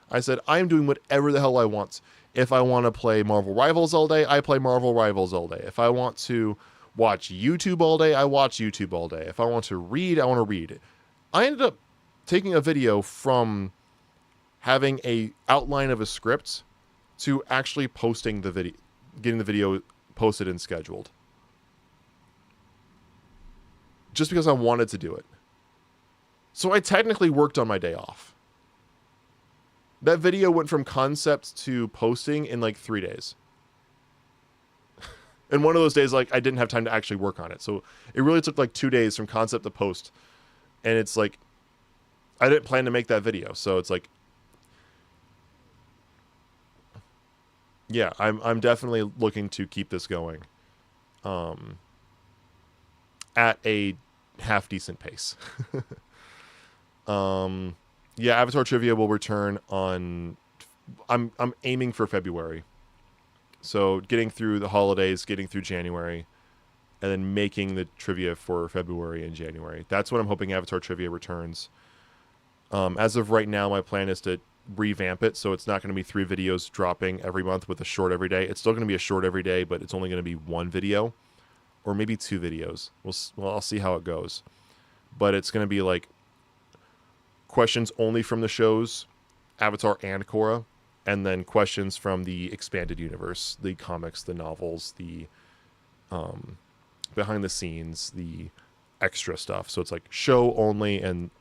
Speaker 3: I said, I am doing whatever the hell I want. If I want to play Marvel Rivals all day, I play Marvel Rivals all day. If I want to watch YouTube all day, I watch YouTube all day. If I want to read, I want to read. I ended up taking a video from having a outline of a script to actually posting the video, getting the video posted and scheduled. Just because I wanted to do it. So I technically worked on my day off. That video went from concept to posting in like 3 days. And one of those days, like, I didn't have time to actually work on it. So it really took like 2 days from concept to post. And it's like, I didn't plan to make that video. So it's like, yeah, I'm definitely looking to keep this going. At a half decent pace. Yeah, Avatar Trivia will return on, I'm aiming for February. So getting through the holidays, getting through January, and then making the trivia for February and January. That's when I'm hoping Avatar trivia returns. As of right now, my plan is to revamp it, so it's not going to be 3 videos dropping every month with a short every day. It's still going to be a short every day, but it's only going to be 1 video, or maybe 2 videos. Well, I'll see how it goes. But it's going to be like questions only from the shows, Avatar and Korra, and then questions from the expanded universe, the comics, the novels, the behind the scenes, the extra stuff. So it's like show only and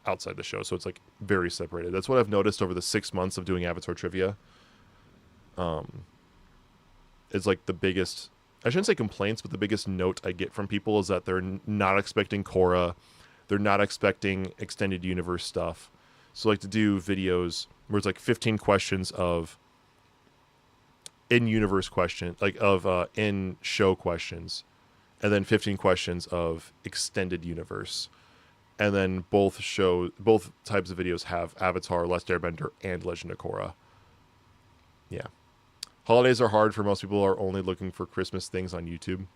Speaker 3: outside the show. So it's like very separated. That's what I've noticed over the 6 months of doing Avatar trivia. It's like the biggest, I shouldn't say complaints, but the biggest note I get from people is that they're not expecting Korra. They're not expecting extended universe stuff. So like to do videos where it's like 15 questions of in-universe question, like of in-show questions, and then 15 questions of extended universe. And then both types of videos have Avatar, Last Airbender, and Legend of Korra. Yeah. Holidays are hard for most people who are only looking for Christmas things on YouTube.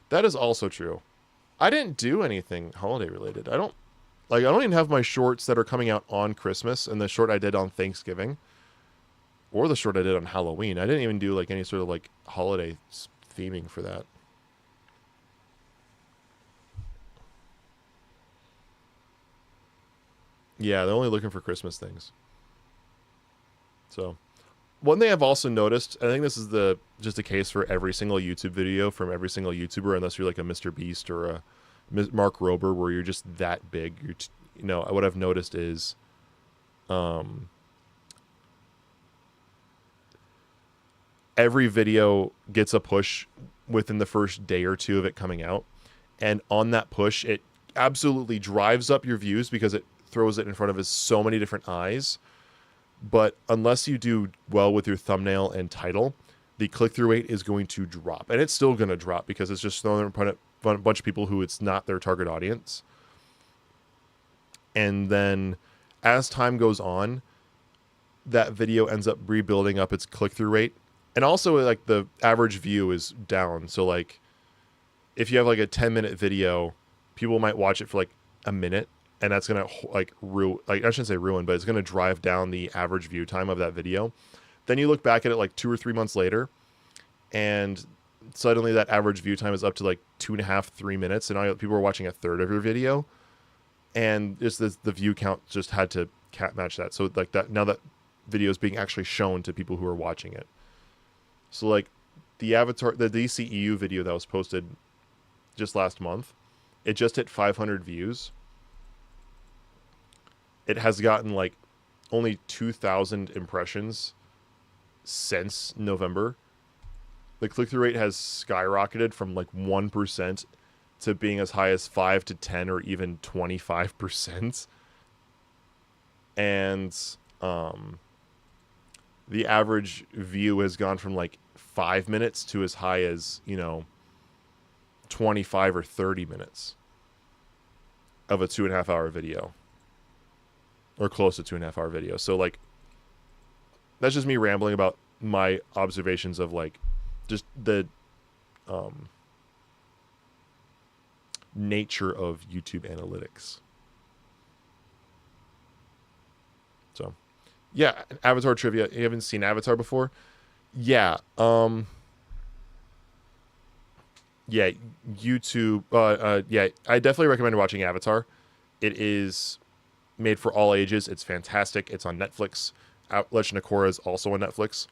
Speaker 3: That is also true. I didn't do anything holiday related. I don't even have my shorts that are coming out on Christmas, and the short I did on Thanksgiving, or the short I did on Halloween. I didn't even do like any sort of like holiday theming for that. Yeah, they're only looking for Christmas things. So, one thing I've also noticed, I think this is just a case for every single YouTube video from every single YouTuber, unless you're like a Mr. Beast or a Mark Rober, where you're just that big. What I've noticed is, every video gets a push within the first day or 2 of it coming out, and on that push, it absolutely drives up your views because it throws it in front of so many different eyes. But unless you do well with your thumbnail and title, the click-through rate is going to drop. And it's still going to drop because it's just thrown in front of a bunch of people who it's not their target audience. And then as time goes on, that video ends up rebuilding up its click-through rate. And also, like, the average view is down. So, like, if you have, like, a 10-minute video, people might watch it for, like, a minute. And that's going to, like, I shouldn't say ruin, but it's going to drive down the average view time of that video. Then you look back at it, like, 2 or 3 months later, and suddenly that average view time is up to, like, 2.5, 3 minutes. And now people are watching a third of your video. And just the view count just had to match that. So, like, that now that video is being actually shown to people who are watching it. So, like, the DCEU video that was posted just last month, it just hit 500 views. It has gotten, like, only 2,000 impressions since November. The click-through rate has skyrocketed from, like, 1% to being as high as 5 to 10 or even 25%. And the average view has gone from, like, 5 minutes to as high as, 25 or 30 minutes of a 2.5-hour video. Or close to 2.5-hour video. So, like, that's just me rambling about my observations of, like, just the nature of YouTube analytics. So, yeah, Avatar trivia. You haven't seen Avatar before? Yeah. Yeah, YouTube. Yeah, I definitely recommend watching Avatar. It is made for all ages. It's fantastic. It's on Netflix. Legend of Korra is also on Netflix.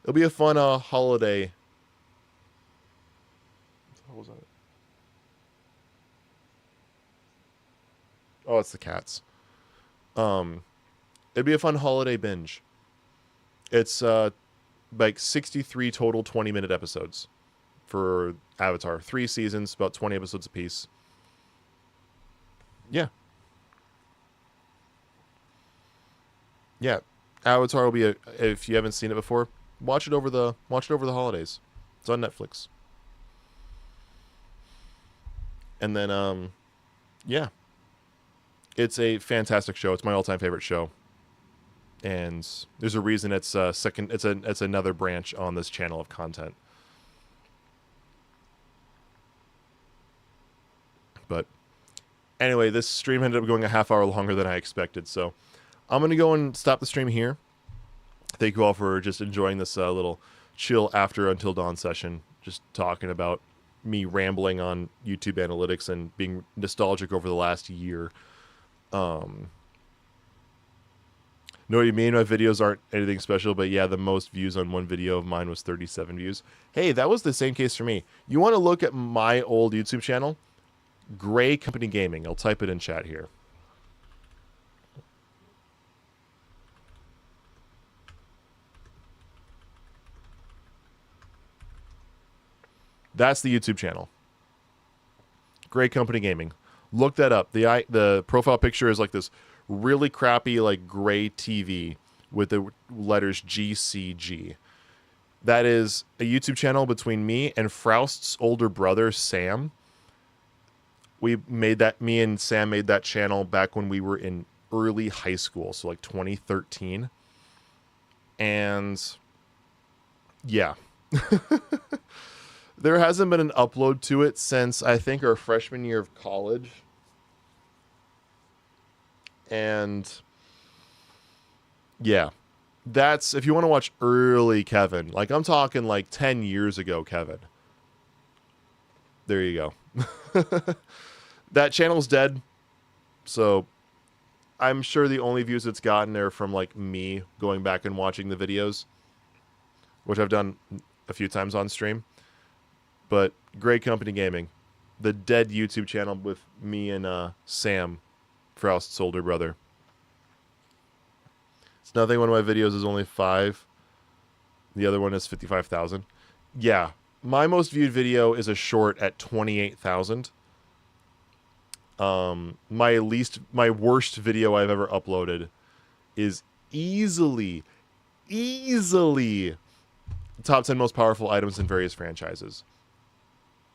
Speaker 3: It'll be a fun holiday. What was that? Oh, it's the cats. It'd be a fun holiday binge. It's like 63 total 20-minute episodes for Avatar. 3 seasons, about 20 episodes apiece. Yeah. Yeah, Avatar will be if you haven't seen it before, watch it over the holidays. It's on Netflix. And then yeah. It's a fantastic show. It's my all-time favorite show. and there's a reason it's it's another branch on this channel of content. But anyway, this stream ended up going a half hour longer than I expected, so I'm going to go and stop the stream here. Thank you all for just enjoying this little chill after Until Dawn session, just talking about me rambling on YouTube analytics and being nostalgic over the last year. Know what you mean? My videos aren't anything special, but yeah, the most views on one video of mine was 37 views. Hey, that was the same case for me. You want to look at my old YouTube channel? Gray Company Gaming. I'll type it in chat here. That's the YouTube channel. Gray Company Gaming. Look that up. The profile picture is like this really crappy like gray TV with the letters GCG. That is a YouTube channel between me and Froust's older brother Sam. Me and Sam made that channel back when we were in early high school, so like 2013. And yeah. There hasn't been an upload to it since I think our freshman year of college. And yeah, that's if you want to watch early Kevin, like I'm talking like 10 years ago Kevin. There you go. That channel's dead. So I'm sure the only views it's gotten are from like me going back and watching the videos, which I've done a few times on stream. But Great Company Gaming, the dead YouTube channel with me and Sam, Froust's older brother. It's nothing. One of my videos is only 5. The other one is 55,000. Yeah, my most viewed video is a short at 28,000. My worst video I've ever uploaded is easily top 10 most powerful items in various franchises.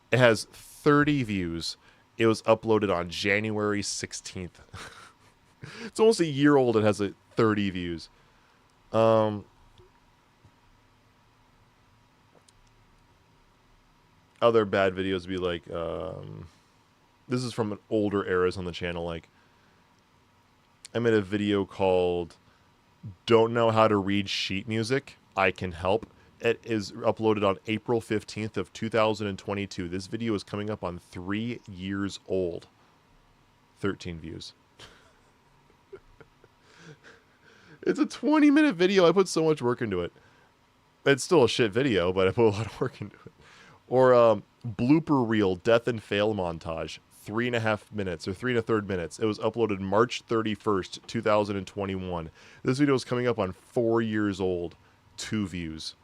Speaker 3: It has 30 views. It was uploaded on January 16th. It's almost a year old. It has 30 views. Other bad videos would be like, this is from older eras on the channel. Like, I made a video called "Don't Know How to Read Sheet Music. I Can Help." It is uploaded on April 15th of 2022. This video is coming up on 3 years old. 13 views. It's a 20-minute video. I put so much work into it. It's still a shit video, but I put a lot of work into it. Or blooper reel death and fail montage. 3.5 minutes or 3 1/3 minutes. It was uploaded March 31st, 2021. This video is coming up on 4 years old. 2 views.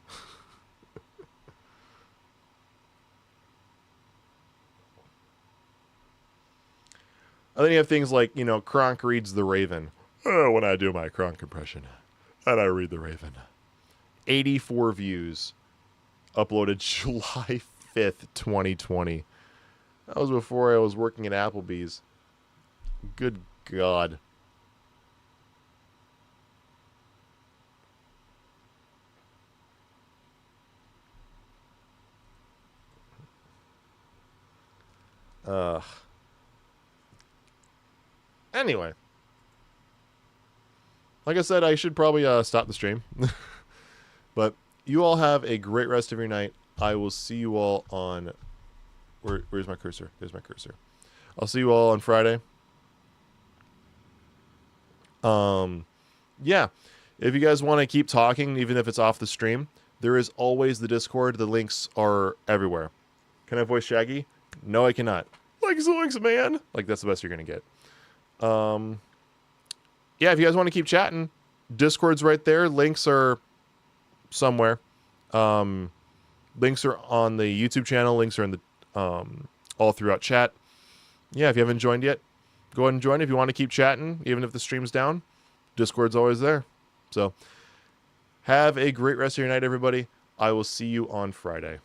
Speaker 3: And then you have things like, Kronk reads The Raven. When I do my Kronk impression. And I read The Raven. 84 views. Uploaded July 5th, 2020. That was before I was working at Applebee's. Good God. Anyway. Like I said, I should probably stop the stream. But you all have a great rest of your night. I will see you all on... Where's my cursor? There's my cursor. I'll see you all on Friday. Yeah. If you guys want to keep talking, even if it's off the stream, there is always the Discord. The links are everywhere. Can I voice Shaggy? No, I cannot. Like Zoinks, man. Like, that's the best you're going to get. Yeah, if you guys want to keep chatting, Discord's right there. Links are somewhere. Links are on the YouTube channel. Links are in the all throughout chat. Yeah, if you haven't joined yet, go ahead and join. If you want to keep chatting, even if the stream's down, Discord's always there. So, have a great rest of your night, everybody. I will see you on Friday.